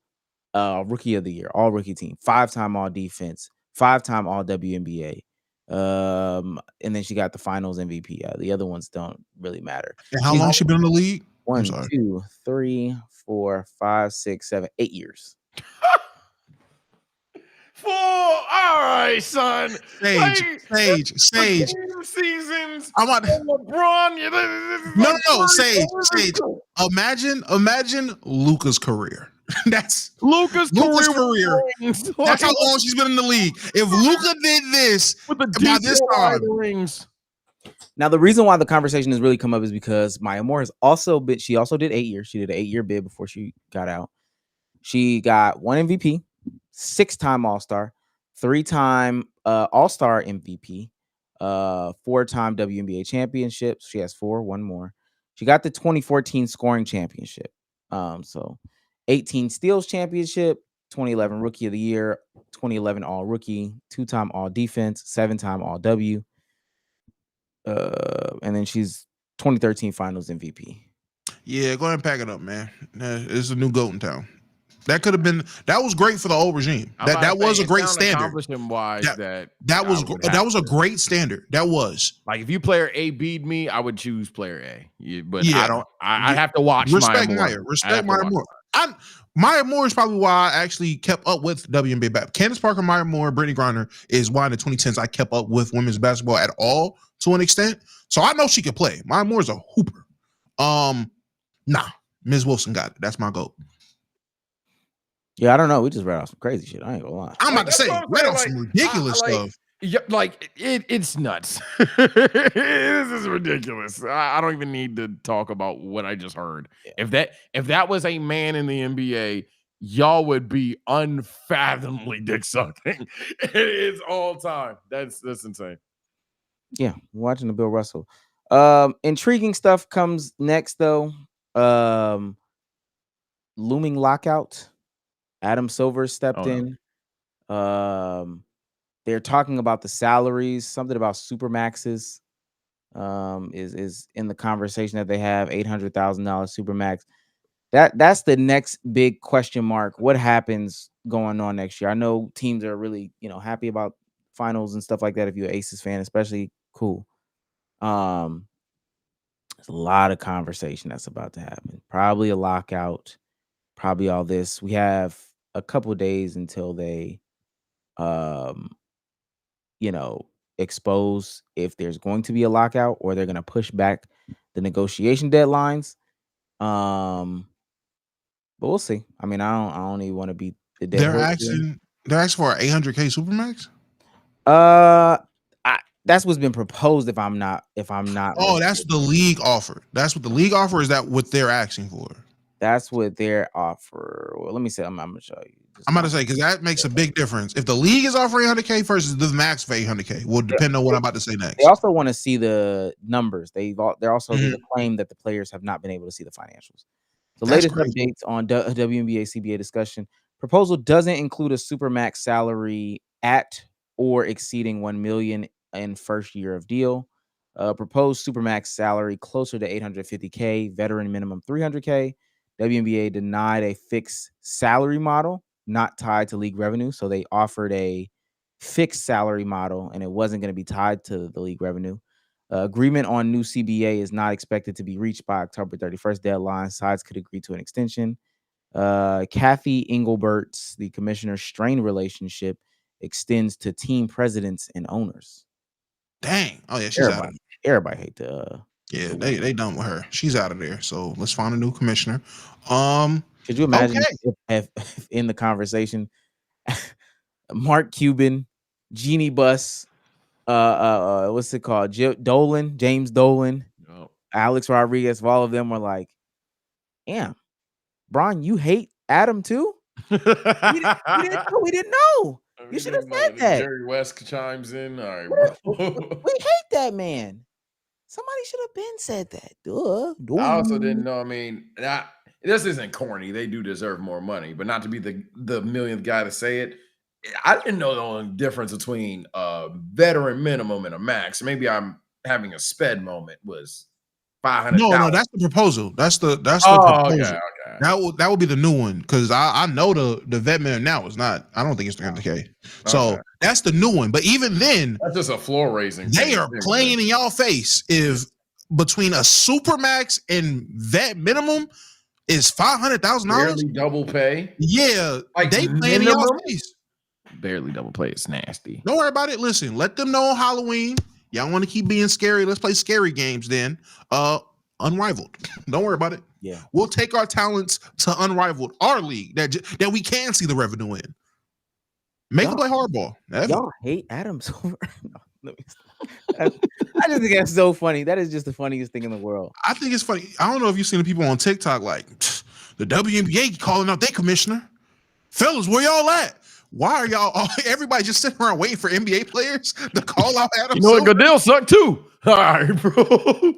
rookie of the year, all rookie team, 5-time all defense, 5-time all WNBA. And then she got the finals MVP. The other ones don't really matter. And how long has she been in the league? 1, 2, 3, 4, 5, 6, 7, 8 years. 4. All right, son. Sage. Seasons. I'm on LeBron. No, Sage. Imagine Luka's career. That's Luka's career. That's how long she's been in the league. If Luka did this by this time. Rings. Now, the reason why the conversation has really come up is because Maya Moore has also been, she also did 8 years. She did an 8-year bid before she got out. She got 1 MVP, 6-time All-Star, 3-time All-Star MVP, 4-time WNBA championships. She has 4, 1 more. She got the 2014 scoring championship. So 18 steals championship, 2011 rookie of the year, 2011 all rookie, 2-time all defense, 7-time all W. And then she's 2013 finals MVP. Yeah, go ahead and pack it up, man. It's a new GOAT in town. That was great for the old regime. That was a great standard. That was a great standard. That was like if you player A beat me, I would choose player A. But I have to watch Respect Maya Moore. Maya Moore is probably why I actually kept up with WNBA basketball. Candace Parker, Maya Moore, Brittany Griner is why in the 2010s I kept up with women's basketball at all to an extent. So I know she could play. Maya Moore is a hooper. Ms. Wilson got it. That's my GOAT. Yeah, I don't know. We just read off some crazy shit. I ain't gonna lie. I'm about to say, read off some ridiculous stuff. Yeah, like it's nuts. This is ridiculous. I don't even need to talk about what I just heard. Yeah. If that was a man in the NBA, y'all would be unfathomably dick sucking. It's all time. That's insane. Yeah, watching the Bill Russell. Intriguing stuff comes next though. Looming lockout. Adam Silver stepped in. They're talking about the salaries. Something about supermaxes is in the conversation that they have. $800,000 supermax. That's the next big question mark. What happens going on next year? I know teams are really happy about finals and stuff like that. If you're an Aces fan, especially, cool. There's a lot of conversation that's about to happen. Probably a lockout. Probably all this. We have a couple of days until they expose if there's going to be a lockout or they're going to push back the negotiation deadlines. But we'll see. I mean, I don't even want to be the dead horse. They're asking for an $800K supermax. That's what's been proposed. If I'm not. Oh, that's what the league offered. That's what the league offer. Is that what they're asking for? That's what their offer. Well, let me say. I'm gonna show you. I'm about to say, because that makes a big difference. If the league is offering $800K versus the max for $800K, will depend on what I'm about to say next. They also want to see the numbers. They're also going to claim that the players have not been able to see the financials. The latest updates on WNBA CBA discussion. Proposal doesn't include a supermax salary at or exceeding $1 million in first year of deal. Proposed supermax salary closer to $850K. Veteran minimum $300K. WNBA denied a fixed salary model not tied to league revenue. So they offered a fixed salary model and it wasn't going to be tied to the league revenue. Agreement on new CBA is not expected to be reached by October 31st deadline. Sides could agree to an extension. Kathy Engelbert's, the commissioner's strained relationship extends to team presidents and owners. Dang. Oh yeah, she's out. Everybody hate to. Yeah, they done with her. She's out of there. So let's find a new commissioner. Could you imagine if in the conversation, Mark Cuban, Jeannie Buss, what's it called? James Dolan, Alex Rodriguez, all of them were like, "Damn, Bron, you hate Adam too? we didn't know. You should have said that." Jerry West chimes in. All right, bro. We hate that man. Somebody should have been said that. Duh. I also didn't know. I mean, this isn't corny. They do deserve more money, but not to be the millionth guy to say it. I didn't know the only difference between a veteran minimum and a max. Maybe I'm having a sped moment. Was $500? No, that's the proposal. That's the proposal. Okay. That would be the new one because I know the vet minimum now is not. I don't think it's 300K. So that's the new one. But even then, that's just a floor raising. They are playing in y'all face if between a supermax and vet minimum is $500,000. Barely double pay. Yeah, like they playing in y'all face. Barely double play. It's nasty. Don't worry about it. Listen, let them know on Halloween. Y'all want to keep being scary? Let's play scary games then. Unrivaled. Don't worry about it. Yeah, we'll take our talents to Unrivaled, our league that we can see the revenue in. Make them play hardball. Y'all hate Adam Silver. I just think that's so funny. That is just the funniest thing in the world. I think it's funny. I don't know if you've seen the people on TikTok like the WNBA calling out their commissioner. Fellas, where y'all at? Why are y'all everybody just sitting around waiting for NBA players to call out Adam Silver? What? Goodell sucked too. All right, bro.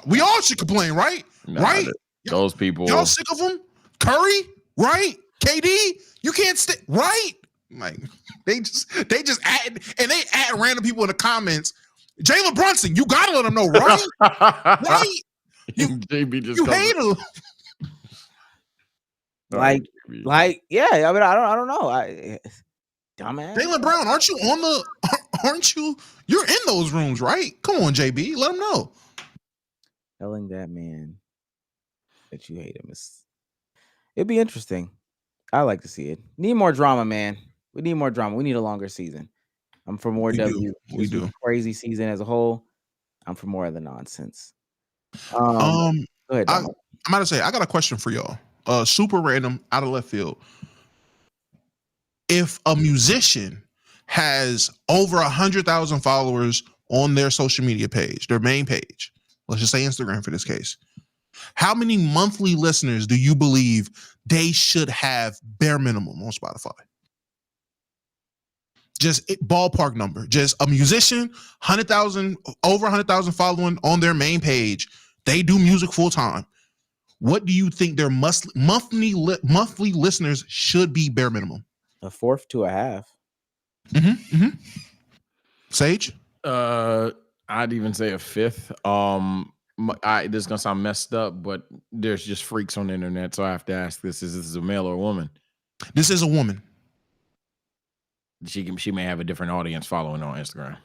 We all should complain, right? Right? Those people. Y'all sick of them? Curry, right? KD, you can't stay, right? Like they just add and they add random people in the comments. Jalen Brunson, you gotta let them know, right? Right? JB just you hate him. Like, yeah. I mean, I don't know. Dumbass. Jaylen Brown, aren't you? You're in those rooms, right? Come on, JB, let them know. Telling that man that you hate him it'd be interesting. I like to see it. Need more drama, man. We need more drama. We need a longer season. I'm for more W. We do. Crazy season as a whole. I'm for more of the nonsense. Go ahead. I'm about to say I got a question for y'all. Super random, out of left field. If a musician has over 100,000 followers on their social media page, their main page, let's just say Instagram for this case, how many monthly listeners do you believe they should have bare minimum on Spotify? Just ballpark number. Just a musician, 100,000, over 100,000 following on their main page. They do music full time. what do you think their monthly listeners should be bare minimum? A fourth to a half. Sage? I'd even say a fifth. This is gonna sound messed up, but there's just freaks on the internet, so I have to ask this: is this a male or a woman? This is a woman. She may have a different audience following on Instagram.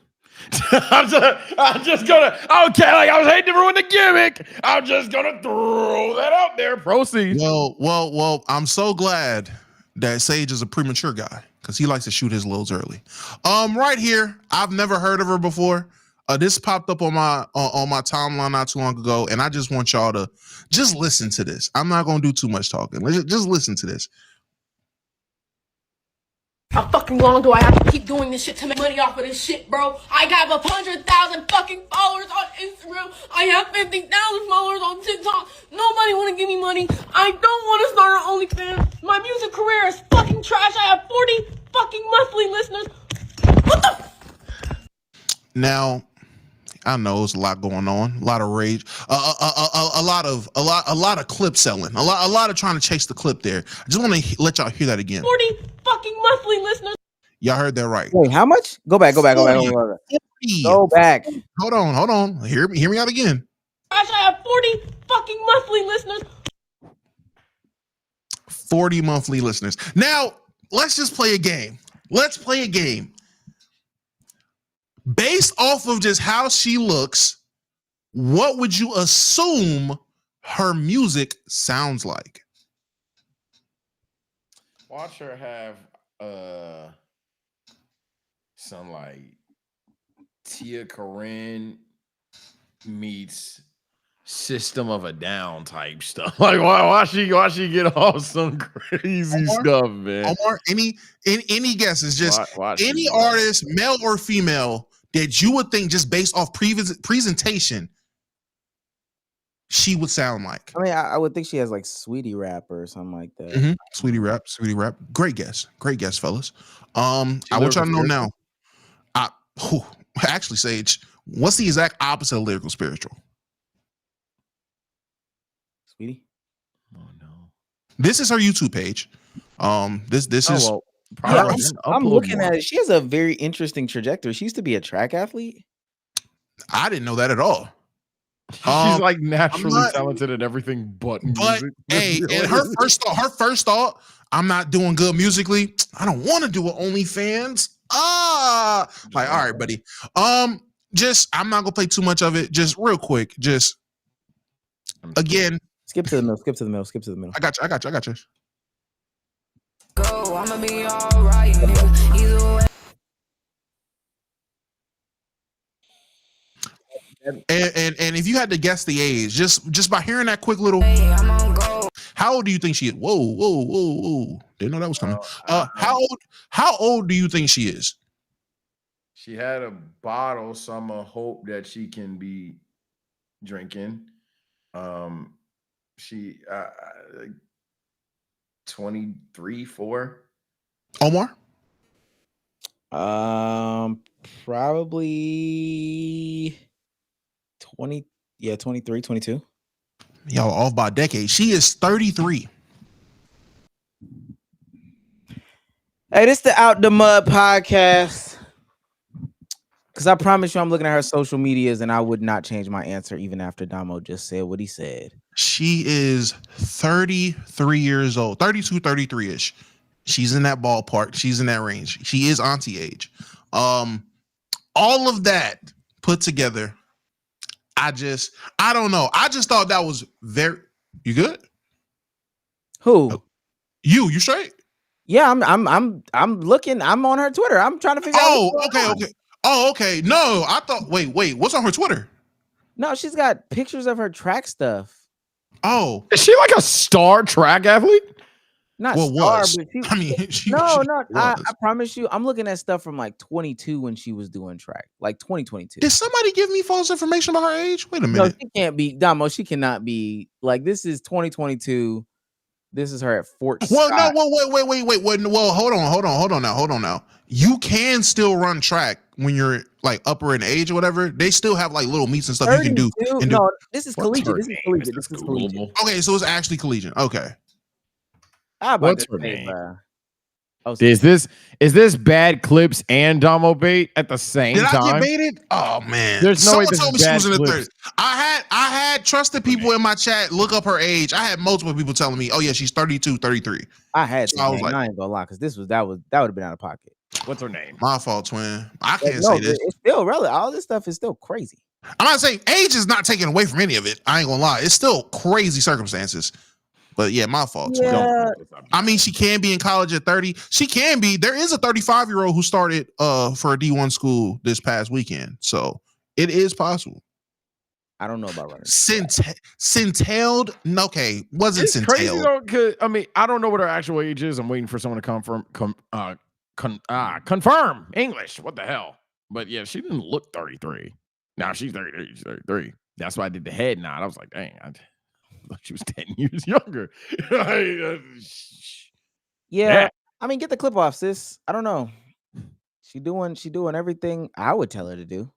I'm just gonna okay, like I was hating to ruin the gimmick. I'm just gonna throw that out there. Proceed. Well, I'm so glad that Sage is a premature guy because he likes to shoot his loads early. Right here, I've never heard of her before. This popped up on my timeline not too long ago, and I just want y'all to just listen to this. I'm not gonna do too much talking. Just listen to this. How fucking long do I have to keep doing this shit to make money off of this shit, bro? I got 100,000 fucking followers on Instagram. I have 50,000 followers on TikTok. Nobody want to give me money. I don't want to start an OnlyFans. My music career is fucking trash. I have 40 fucking monthly listeners. What the? Now, I know there's a lot going on, a lot of rage, a lot of clip selling, a lot of trying to chase the clip there. I just want to let y'all hear that again. 40 fucking monthly listeners. Y'all heard that right. Wait, how much? Go back. 40. Go back. Hold on. Hear me out again. I have 40 fucking monthly listeners. 40 monthly listeners. Now, let's just play a game. Let's play a game. Based off of just how she looks, what would you assume her music sounds like? Watch her have some like Tia Corinne meets System of a Down type stuff. Like why she get off some crazy stuff, man? Omar, any guesses? Just watch any artist, male or female, that you would think just based off previous presentation she would sound like. I mean, I would think she has like Sweetie Rap or something like that. Sweetie Rap. Great guess, fellas. I want y'all to know now. Actually, Sage, what's the exact opposite of lyrical spiritual? Sweetie. Oh no. This is her YouTube page. This is. Well, I'm looking at it. She has a very interesting trajectory. She used to be a track athlete. I didn't know that at all. She's like naturally talented at everything but music. Hey, and her first thought, I'm not doing good musically. I don't want to do it OnlyFans. Like, all right, buddy. Just I'm not gonna play too much of it. Just real quick. Just again. Skip to the middle. I got you. Go, I'ma be alright, nigga. Either way. And if you had to guess the age, just by hearing that quick little, how old do you think she is? Whoa! Didn't know that was coming. How old do you think she is? She had a bottle, so I'm gonna hope that she can be drinking. She 23, 4. Omar? Probably 20. Yeah, 23, 22. Y'all off by a decade. She is 33. Hey, this the Out the Mud podcast. Because I promise you, I'm looking at her social medias and I would not change my answer even after Damo just said what he said. She is 33 years old, 32, 33-ish. She's in that ballpark. She's in that range. She is auntie age. All of that put together, I don't know. I just thought that was very. You good? Who? You straight? Yeah, I'm looking. I'm on her Twitter. I'm trying to figure out. Okay. Oh, okay. No, I thought. Wait. What's on her Twitter? No, she's got pictures of her track stuff. Oh, is she like a star track athlete? Not well, star, was. but I mean, no. I promise you, I'm looking at stuff from like 22 when she was doing track, like 2022. Did somebody give me false information about her age? Wait a minute. No, she can't be Damo. She cannot be like this. Is 2022. This is her at Fort Well, Scott. no, wait. Well, hold on now. You can still run track when you're like upper in age or whatever, they still have like little meets and stuff you can do. No, this is collegiate. This is collegiate. This is collegiate. Okay, so it's actually collegiate. Okay. What's her name? Is this bad clips and Damo bait at the same time? Did I get baited? Oh man. There's no way Someone this told me is she bad was in the clips. 30s. I had trusted people in my chat look up her age. I had multiple people telling me, oh yeah, she's 32, 33. I had So I was like, I ain't gonna lie, because that would have been out of pocket. What's her name? My fault, twin. I can't say this. It's still relevant. All this stuff is still crazy. I'm not saying age is not taken away from any of it. I ain't gonna lie. It's still crazy circumstances. But yeah, my fault. Yeah. I mean, she can be in college at 30. She can be. There is a 35-year-old who started for a D1 school this past weekend. So it is possible. I don't know about running. Centelled? Okay, wasn't It's crazy centelled. though, 'cause, I mean, I don't know what her actual age is. I'm waiting for someone to confirm English. What the hell? But yeah, she didn't look 33. Now she's 33. She's 33. That's why I did the head nod. I was like, dang, I thought she was 10 years younger. Yeah. I mean, get the clip off, sis. I don't know. She doing everything I would tell her to do.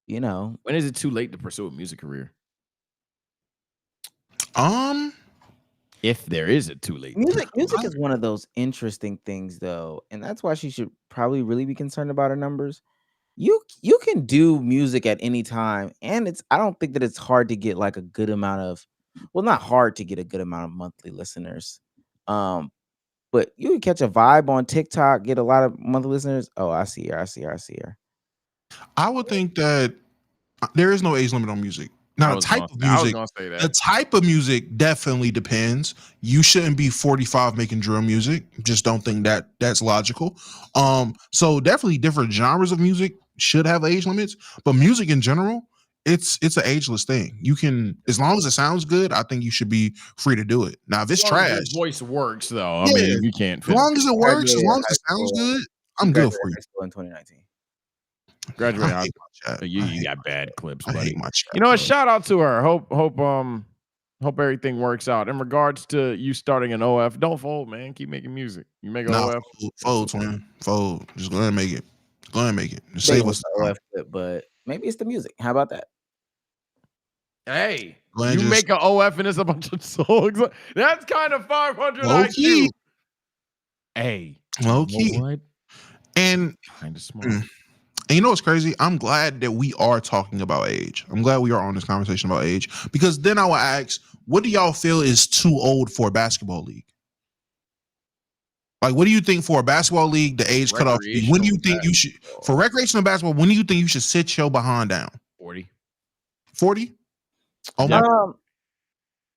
You know. When is it too late to pursue a music career? If there is a too late. Music is one of those interesting things though, and that's why she should probably really be concerned about her numbers. You can do music at any time, and I don't think that it's hard to get like a good amount of, well, not hard to get a good amount of monthly listeners. But you can catch a vibe on TikTok, get a lot of monthly listeners. Oh, I see her. I would think that there is no age limit on music. Now, the type of music definitely depends. You shouldn't be 45 making drill music. Just don't think that that's logical. So definitely different genres of music should have age limits, but music in general, it's an ageless thing. You can, as long as it sounds good, I think you should be free to do it. Now, if it's trash, your voice works though. I mean, you can't. As long as it works, as long as it sounds good, I'm good for you. In 2019. Graduate. I hate my chat. You got bad clips, buddy. I hate my chat. You know, a shout out to her. Hope everything works out. In regards to you starting an OF, don't fold, man. Keep making music. You make an OF. Fold, twin. Fold. Just go ahead and make it. Go ahead and make it. Just save us the OF clip, but maybe it's the music. How about that? Hey, you make an OF and it's a bunch of songs. That's kind of 500 low-key. IQ. Hey, low-key. You know what? And kind of smart. And you know what's crazy? I'm glad that we are talking about age. I'm glad we are on this conversation about age, because then I will ask, what do y'all feel is too old for a basketball league? Like, what do you think for a basketball league, the age cutoff? When do you think you should, for recreational basketball, when do you think you should sit your behind down? 40. 40? Oh my.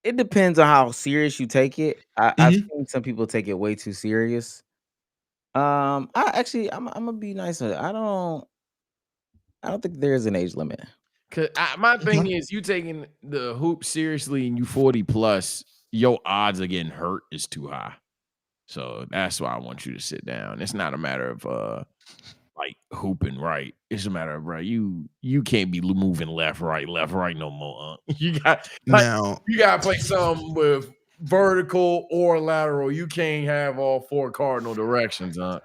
It depends on how serious you take it. I've seen some people take it way too serious. I'm gonna be nice with it. I don't think there's an age limit. Cause my thing is, you taking the hoop seriously and you 40 plus, your odds of getting hurt is too high. So that's why I want you to sit down. It's not a matter of like hooping right. It's a matter of, right, you can't be moving left, right no more. You got to play something with vertical or lateral. You can't have all four cardinal directions, huh?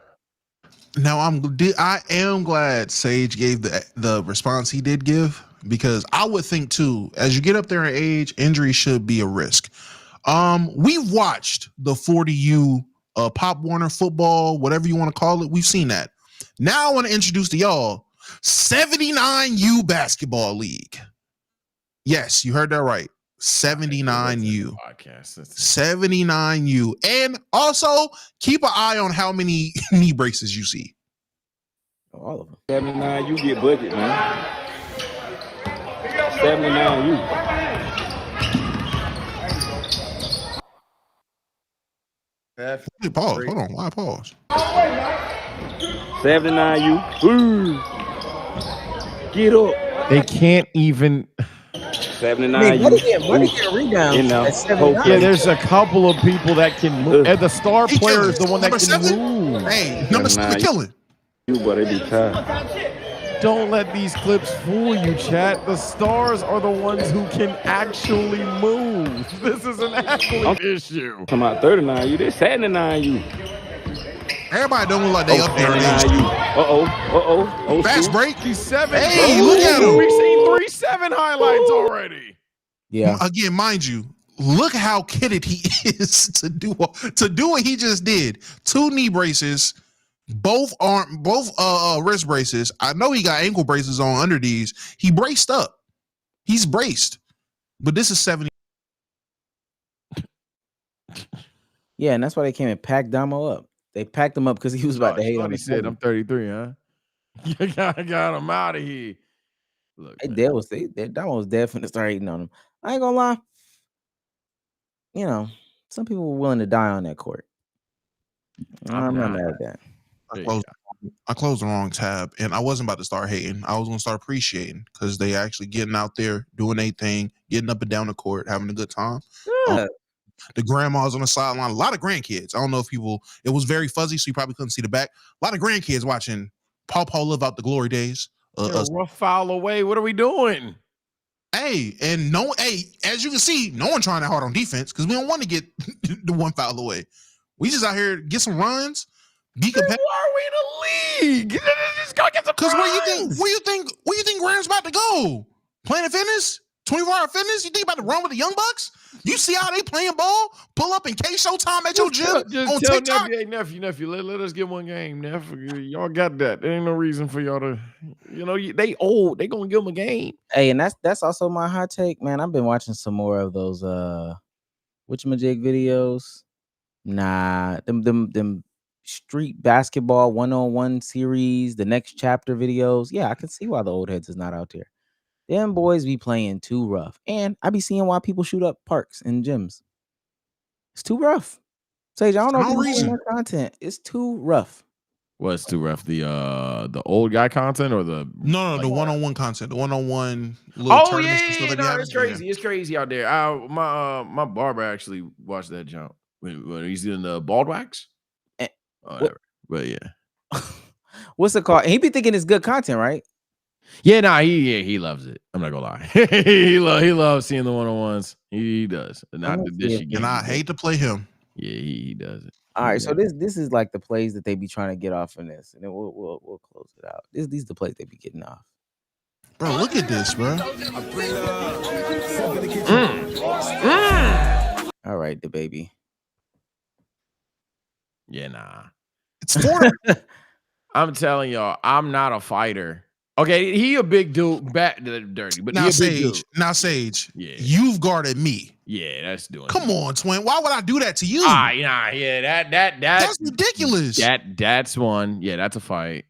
Now I am glad Sage gave the response he did give, because I would think too, as you get up there in age, injury should be a risk. We've watched the 40U Pop Warner football, whatever you want to call it. We've seen that. Now I want to introduce to y'all 79U basketball league. Yes, you heard that right. 79U. 79U. And also keep an eye on how many knee braces you see. All of them. 79U get budget, man. 79U. Pause. Hold on. Why pause? 79U. Ooh. Get up. They can't even. 79U. What is rebound? Yeah, there's a couple of people that can move. And the star player is the one that can move. Hey, number 7 killing. You better be tired. Don't let these clips fool you, chat. The stars are the ones who can actually move. This is an athlete issue. Come out 39U. This 79U. Everybody don't look like they up there. Fast break. He's 7. Hey, look at him. We've seen 3-7 highlights already. Yeah. Again, mind you, look how kitted he is to do what he just did. 2 knee braces, both wrist braces. I know he got ankle braces on under these. He braced up. He's braced. But this is 70. Yeah, and that's why they came and packed Damo up. They packed him up because he was about to hate on He said, I'm 33, huh? You got him out of here. Look, Damo was dead finna start hating on him. I ain't gonna lie. You know, some people were willing to die on that court. I'm not mad at that. I closed the wrong tab, and I wasn't about to start hating. I was going to start appreciating because they actually getting out there, doing their thing, getting up and down the court, having a good time. Yeah. The grandmas on the sideline, a lot of grandkids. I don't know if it was very fuzzy, so you probably couldn't see the back. A lot of grandkids watching Paw live out the glory days. Rough foul away. What are we doing? Hey, as you can see, no one trying that hard on defense because we don't want to get the 1 foul away. We just out here get some runs. Be competitive. Why are we in the league? Just go get some. Because where you think Graham's about to go? Planet Fitness, 24-hour fitness. You think about to run with the Young Bucks? You see how they playing ball? Pull up in K-Showtime at your gym on tell TikTok. Nephew, let us get one game. Nephew, y'all got that. There ain't no reason for y'all to, they old. They gonna give them a game. Hey, and that's also my hot take, man. I've been watching some more of those whatchamajig videos. Nah, them street basketball 1-on-1 series, the next chapter videos. Yeah, I can see why the old heads is not out there. Them boys be playing too rough. And I be seeing why people shoot up parks and gyms. It's too rough. Sage, I don't know if you're seeing that content. It's too rough. What's too rough? The old guy content or the No, the 1-on-1 content, the 1-on-1. Oh yeah, it's crazy. It's crazy out there. My barber actually watched that jump when he's doing the bald wax. Whatever. But yeah. What's it called? And he be thinking it's good content, right? Yeah, he loves it. I'm not gonna lie. he loves seeing the 1-on-1s. He does. Not the dish again. And I hate to play him. Yeah, he does it. All right, so this is like the plays that they be trying to get off in this, and then we'll close it out. These the plays they be getting off. Bro, look at this, bro. All right, the baby. Yeah, nah. It's 4. I'm telling y'all, I'm not a fighter. Okay, he a big dude, dirty, but now he a big dude. Sage, yeah, you've guarded me. Yeah, that's doing. Come on, twin. Why would I do that to you? Yeah, that's ridiculous. That's one. Yeah, that's a fight.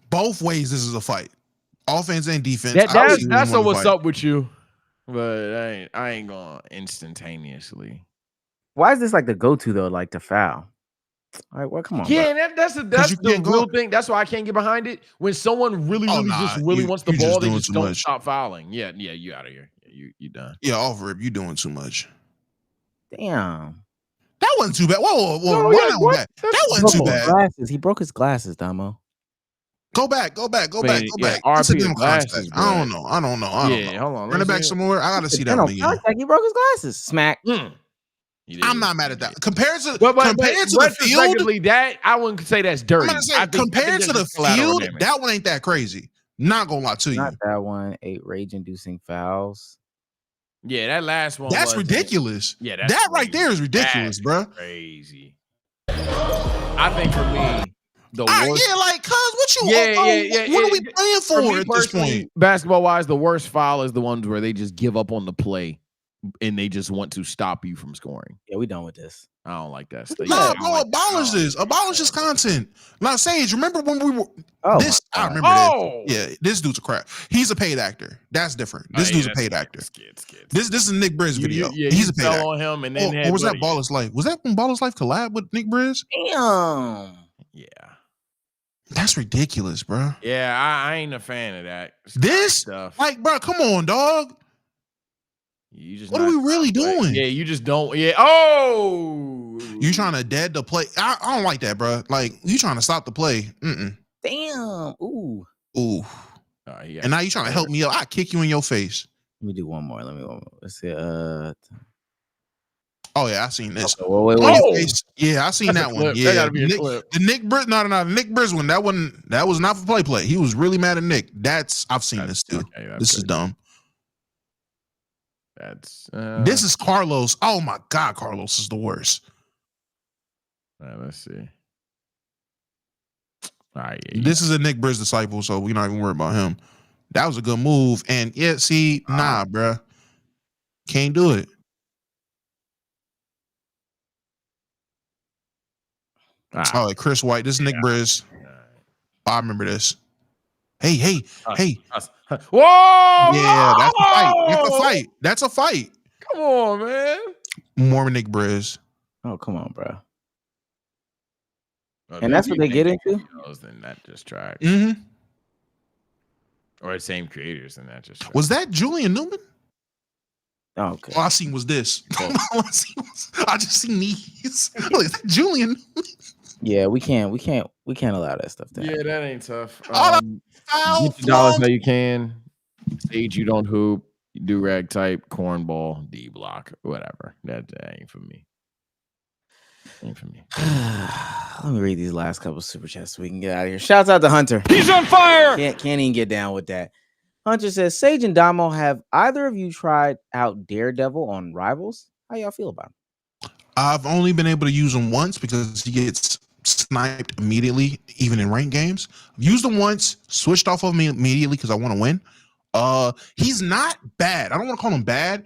Both ways, this is a fight. Offense and defense. That's what's up with you, but I ain't going instantaneously. Why is this like the go-to though? Like the foul. All right, well, come on. Yeah, that's the real thing. That's why I can't get behind it. When someone really wants the ball, they just don't stop fouling. Yeah, you out of here. Yeah, you done. Yeah, off rip, you doing too much. Damn. That wasn't too bad. Whoa. That wasn't too bad. Glasses. He broke his glasses, Damo. Go back. Yeah, It's a RP different glasses, context. bro. I don't know. Yeah, hold on. Run it back some more. I gotta see that one again. He broke his glasses. Smack. I'm not mad at that. Compared to the field, that I wouldn't say that's dirty. Compared to the field, that one ain't that crazy. Not gonna lie to you. Not that one. 8 rage-inducing fouls. Yeah, that last one. That's ridiculous. Yeah, that right there is ridiculous, bro. Crazy. I think for me, the worst. Yeah, like, cuz what are we playing for at this point? Basketball wise, the worst foul is the ones where they just give up on the play. And they just want to stop you from scoring. Yeah, we done with this. I don't like that. Abolish this. Abolish this content. Now, Sage, remember when we were I remember that. Yeah, this dude's a crap. He's a paid actor. That's different. This dude's a paid actor. This is Nick Briz video. He's a paid actor. On him and then or was that Ballers Life? Was that when Ballers Life collab with Nick Briz? Damn. Yeah. That's ridiculous, bro. Yeah, I ain't a fan of that. This stuff. Like, bro, come on, dog. What are we really doing? Yeah, you just don't. Yeah. Oh, you trying to dead the play? I don't like that, bro. Like you trying to stop the play. Damn. Ooh. Yeah. And now you trying to help me out? I kick you in your face. Let me do one more. Let's see. Oh yeah, I seen this. Okay, well, wait. Yeah, I seen that one. Clip. Yeah, That gotta be a clip. The Nick no, Nick Briz one. That was not for play. He was really mad at Nick. I've seen this too. Okay, this is dumb. That's this is Carlos. Oh my God, Carlos is the worst. All right, let's see. All right, this is a Nick Briz disciple, so we're not even worried about him. That was a good move, and nah, bruh, can't do it. Oh, Chris White. This is Nick Briz. I remember this. Hey. Whoa! Yeah, that's a fight. That's a fight. Come on, man. More Nick Briz. Oh, come on, bro. And that's what they get into? Then that just track. Mm-hmm. Or the same creators and that just track. Was that Julian Newman? Oh, okay. All I seen was this. I just seen these. Look, is that Julian? Yeah, we can't allow that stuff to happen. Yeah, that ain't tough. Get your dollars how you can. Stage you don't hoop. You do rag type, cornball, D block, whatever. That ain't for me. Ain't for me. Let me read these last couple super chats so we can get out of here. Shouts out to Hunter. He's on fire. Can't even get down with that. Hunter says, Sage and Damo, have either of you tried out Daredevil on Rivals? How y'all feel about him? I've only been able to use him once because he gets sniped immediately, even in ranked games. I've used him once, switched off of me immediately because I want to win. He's not bad. I don't want to call him bad.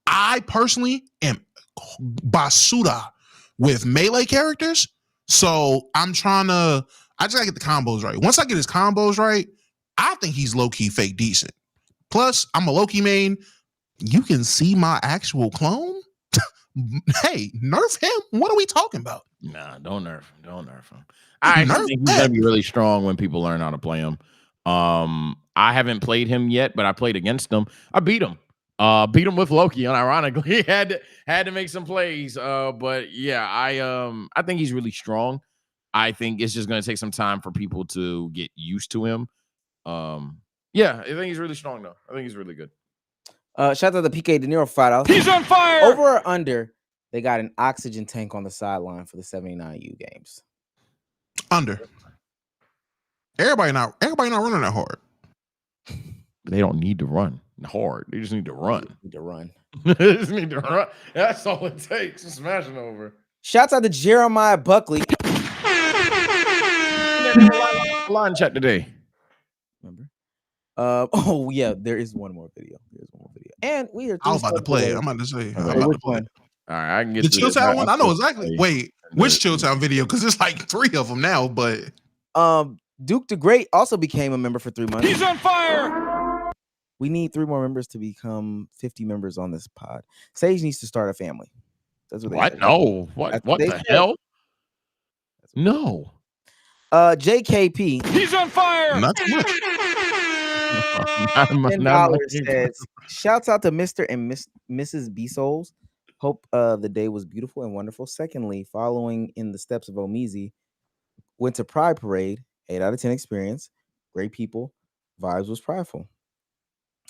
I personally am basuda with melee characters. So I just gotta get the combos right. Once I get his combos right, I think he's low-key fake decent. Plus, I'm a Loki main. You can see my actual clone. Hey, nerf him. What are we talking about? Nah, don't nerf him. Don't nerf him. I think he's gonna be really strong when people learn how to play him. I haven't played him yet, but I played against him. I beat him. Beat him with Loki, unironically. Had to make some plays. But yeah, I think he's really strong. I think it's just gonna take some time for people to get used to him. Yeah, I think he's really strong though. I think he's really good. Shout out to PK De Niro $5. He's on fire. Over or under, they got an oxygen tank on the sideline for the 79U games. Under. Everybody not running that hard. They don't need to run hard. They just need to run. They just need to run. That's all it takes. Just smashing over. Shouts out to Jeremiah Buckley. Line chat today. Remember? Oh yeah, there is one more video. And we are. I was about to play it. I'm about to say. All right, I can get the Chill Town one. I know exactly. Wait, which Chill Town video? Because there's like 3 of them now. But Duke the Great also became a member for 3 months. He's on fire. We need 3 more members to become 50 members on this pod. Sage needs to start a family. That's what they said. No. What the hell? No. JKP. He's on fire. Not too much. $10 says, shouts out to Mr. and Mrs. Bsolz. Hope the day was beautiful and wonderful. Secondly, following in the steps of Omizi, went to Pride Parade, 8 out of 10 experience. Great people. Vibes was prideful.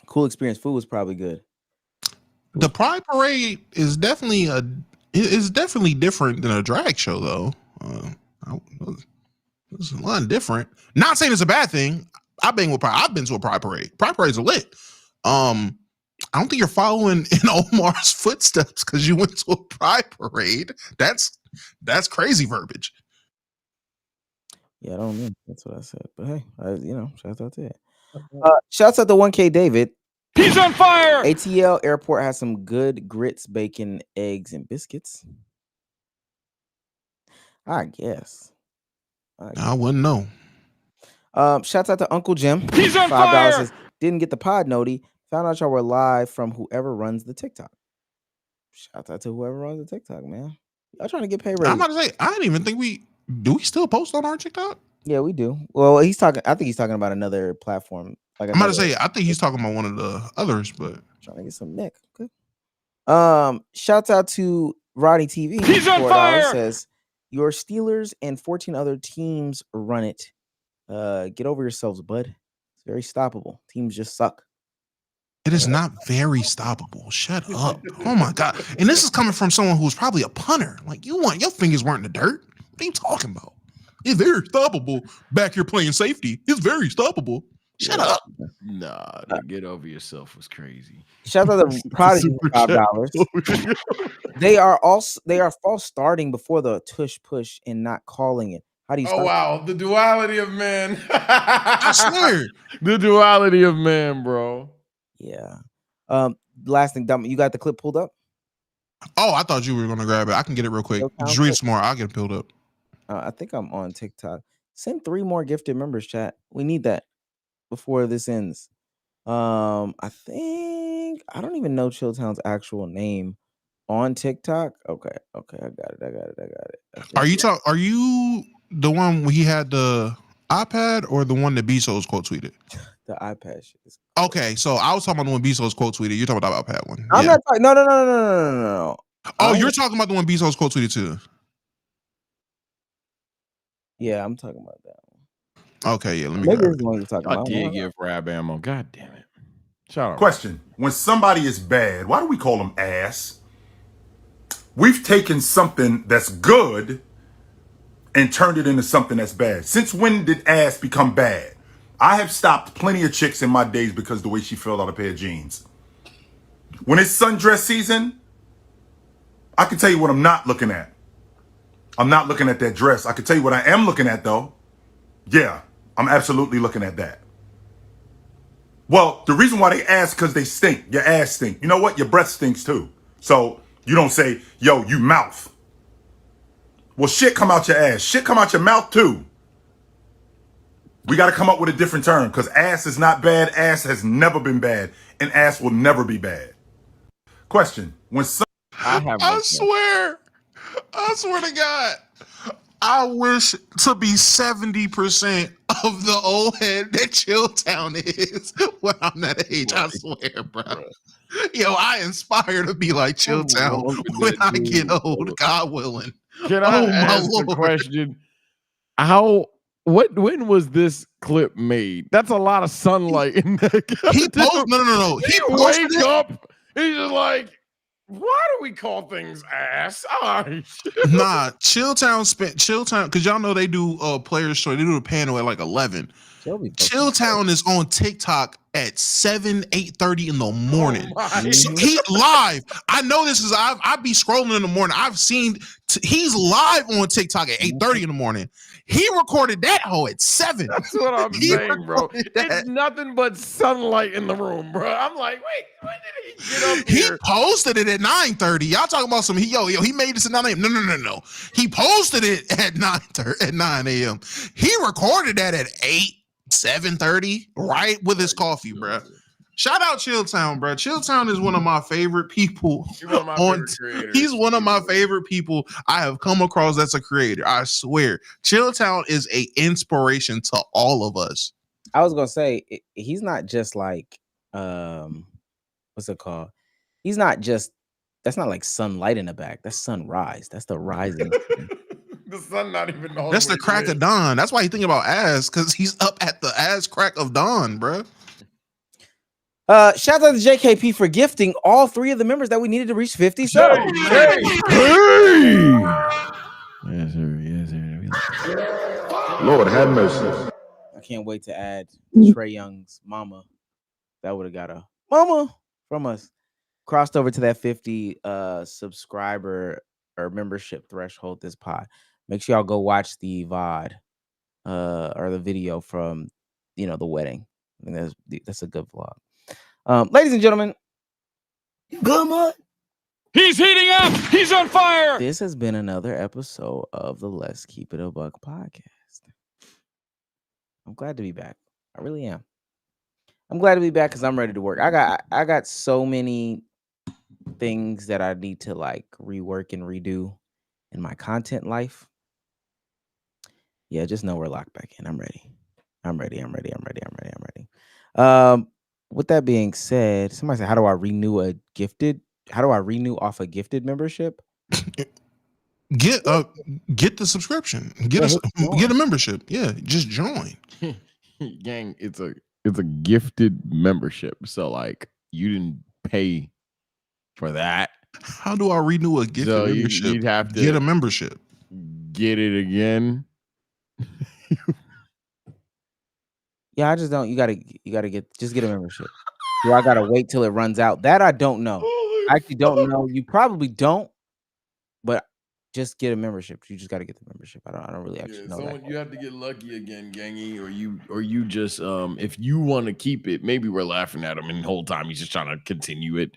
Cool experience. Food was probably good. The Pride Parade is definitely different than a drag show, though. It's a lot different. Not saying it's a bad thing. I've been to a Pride Parade. Pride Parades are lit. I don't think you're following in Omar's footsteps because you went to a Pride Parade. That's crazy verbiage. Yeah, I don't know. That's what I said. But hey, shouts out to it. Shouts out to 1K David. He's on fire. ATL Airport has some good grits, bacon, eggs, and biscuits. I guess. I wouldn't know. Shouts out to Uncle Jim. He's on $5 fire. says, didn't get the pod noti. Found out y'all were live from whoever runs the TikTok. Shouts out to whoever runs the TikTok, man. Y'all trying to get paid. I'm about to say, I didn't even think we still post on our TikTok? Yeah, we do. Well, I think he's talking about another platform. Like I'm about to say, I think he's talking about one of the others, but trying to get some Nick. Okay. Shouts out to Roddy TV. He's on fire. Says your Steelers and 14 other teams run it. Get over yourselves, bud. It's very stoppable. Teams just suck. It is not very stoppable. Shut up. Oh my God. And this is coming from someone who's probably a punter. Like your fingers weren't in the dirt. What are you talking about? It's very stoppable. Back here playing safety. It's very stoppable. Shut up. Nah, get over yourself was crazy. Shout out to Prodigy for $5. They are false starting before the tush push and not calling it. How do you start? Oh wow, the duality of man. I swear. The duality of man, bro. Yeah. Last thing, Dumb, you got the clip pulled up? Oh, I thought you were gonna grab it. I can get it real quick. Just read it some more. I'll get it pulled up. I think I'm on TikTok. Send 3 more gifted members, chat. We need that before this ends. I think I don't even know Chilltown's actual name on TikTok. Okay, I got it. Are you the one where he had the iPad or the one that Bsolz quote tweeted? The iPad shit. Okay, so I was talking about the one Bsolz quote tweeted. You're talking about the iPad one. I'm not talking. No. Oh, you're talking about the one Bsolz quote tweeted too. Yeah, I'm talking about that one. Okay, yeah. Let me. Maybe this is the one you're talking about. I did give Rab ammo. God damn it. Shout out. Question: when somebody is bad, why do we call them ass? We've taken something that's good and turned it into something that's bad. Since when did ass become bad? I have stopped plenty of chicks in my days because of the way she filled out a pair of jeans. When it's sundress season, I can tell you what I'm not looking at. I'm not looking at that dress. I can tell you what I am looking at, though. Yeah, I'm absolutely looking at that. Well, the reason why they ask because they stink. Your ass stink. You know what? Your breath stinks too. So you don't say, yo, you mouth. Well, shit come out your ass. Shit come out your mouth too. We got to come up with a different term because ass is not bad. Ass has never been bad. And ass will never be bad. Question. I swear to God, I wish to be 70% of the old head that Chilltown is when I'm that age. I swear, bro. Yo, I aspire to be like Chilltown when I get old, God willing. Can I ask the question? When was this clip made? That's a lot of sunlight in there. He posted. No. He wakes up. He's just like, why do we call things ass? Nah, Chilltown, because y'all know they do players show. They do a panel at like 11. Chilltown is on TikTok at 8:30 in the morning. So he live. I know this is I be scrolling in the morning. I've seen he's live on TikTok at 8:30 in the morning. He recorded that hoe at 7. That's what I'm saying, bro. It's nothing but sunlight in the room, bro. I'm like, wait, when did he get up here? He posted it at 9:30. Y'all talking about some he made this at 9 a.m. No. He posted it at 9 a.m. He recorded that at 7:30, right with his coffee, bro. Shout out Chilltown, bro. Chilltown is one of my favorite people. He's one of my favorite people I have come across as a creator. I swear. Chilltown is an inspiration to all of us. I was gonna say he's not just like what's it called? He's not just that's not like sunlight in the back. That's sunrise. That's the rising. The sun not even all That's the crack of dawn. That's why you think about ass, because he's up at the ass crack of dawn, bro. Shout out to JKP for gifting all 3 of the members that we needed to reach 50 subs. Hey. Yes, sir. Lord have mercy. I can't wait to add Trey Young's mama. That would have got a mama from us. Crossed over to that 50 subscriber or membership threshold this pod. Make sure y'all go watch the VOD or the video from the wedding. I think that's a good vlog. Ladies and gentlemen, Good man. He's heating up. He's on fire. this has been another episode of the Let's Keep It a Buck podcast. I'm glad to be back. I really am. I'm glad to be back because I'm ready to work. I got so many things that I need to like rework and redo in my content life. Yeah, just know we're locked back in. I'm ready. With that being said, somebody said, how do I renew off a gifted membership? Get the subscription. Get a membership. Yeah, just join. Gang, it's a gifted membership. So like You didn't pay for that. How do I renew a gift membership? You'd have to get a membership. Get it again. Yeah, I just don't. You gotta get a membership. Do I gotta wait till it runs out? That I don't know. I actually don't know. You probably don't, but just get a membership. You just gotta get the membership. I don't really actually know that. You have to get lucky again, Gangy, or you just if you want to keep it, maybe we're laughing at him and the whole time he's just trying to continue it.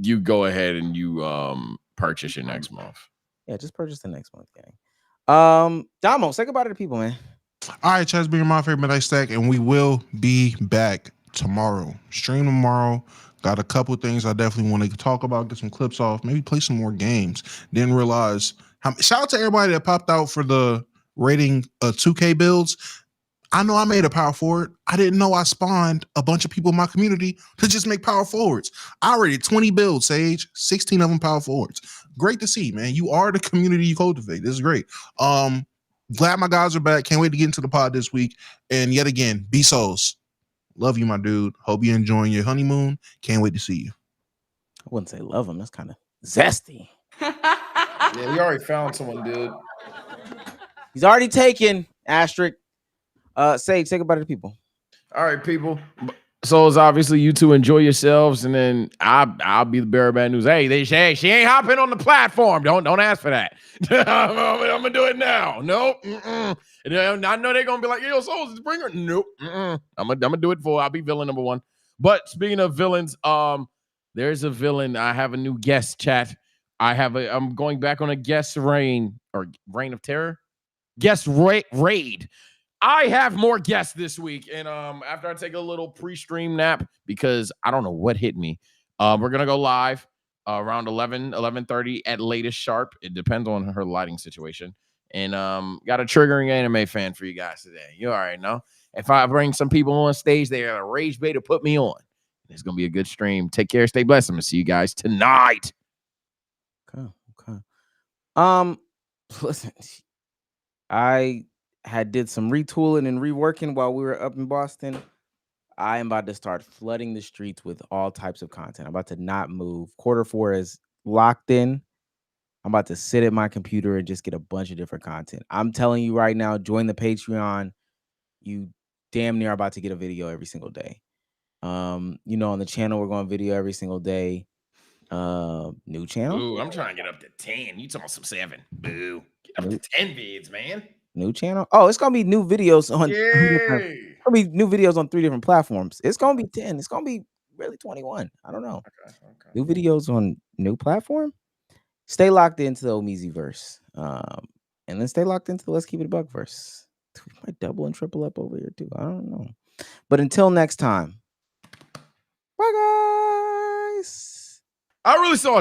You go ahead and you purchase your next month. Yeah, just purchase the next month, gang. Damo, say goodbye to the people, man. All right, Chaz, being my favorite Midnight Stack, and we will be back tomorrow. Stream tomorrow. Got a couple things I definitely want to talk about, get some clips off, maybe play some more games. Didn't realize shout out to everybody that popped out for the rating 2K builds. I know I made a power forward. I didn't know I spawned a bunch of people in my community to just make power forwards. I rated 20 builds, Sage, 16 of them power forwards. Great to see, man. You are the community you cultivate. This is great. Glad my guys are back. Can't wait to get into the pod this week. And yet again, Bsolz. Love you, my dude. Hope you're enjoying your honeymoon. Can't wait to see you. I wouldn't say love him. That's kind of zesty. Yeah, we already found someone, dude. He's already taken. Asterisk. Sage, say goodbye to the people. All right, people. So it's obviously you two enjoy yourselves, and then I'll be the bearer of bad news. Hey, she ain't hopping on the platform. Don't ask for that. I'm gonna do it now. Nope. And I know they're gonna be like, yo, Souls, bring her. Nope. I'm gonna do it I'll be villain number one. But speaking of villains, there's a villain. I have a new guest chat. I'm going back on a guest reign of terror. Guest raid. I have more guests this week, and after I take a little pre-stream nap because I don't know what hit me, we're gonna go live around 11:30 at latest sharp. It depends on her lighting situation, and got a triggering anime fan for you guys today. You already know. If I bring some people on stage, they got a rage bait to put me on. It's gonna be a good stream. Take care, stay blessed. I'm gonna see you guys tonight. Okay. Listen, I did some retooling and reworking while we were up in Boston. I am about to start flooding the streets with all types of content. I'm about to not move. Q4 is locked in. I'm about to sit at my computer and just get a bunch of different content. I'm telling you right now, join the Patreon. You damn near about to get a video every single day. On the channel, we're going video every single day. New channel. Ooh, I'm trying to get up to 10. You talking about some 7. Boo. Get up to 10 vids, man. New channel. Oh, it's gonna be new videos on. It's gonna be new videos on 3 different platforms. It's gonna be 10. It's gonna be really 21. I don't know. Okay. New videos on new platform. Stay locked into the Omeezy verse, and then stay locked into the Let's Keep It a Buck verse. We might double and triple up over here too. I don't know. But until next time, bye guys. I really saw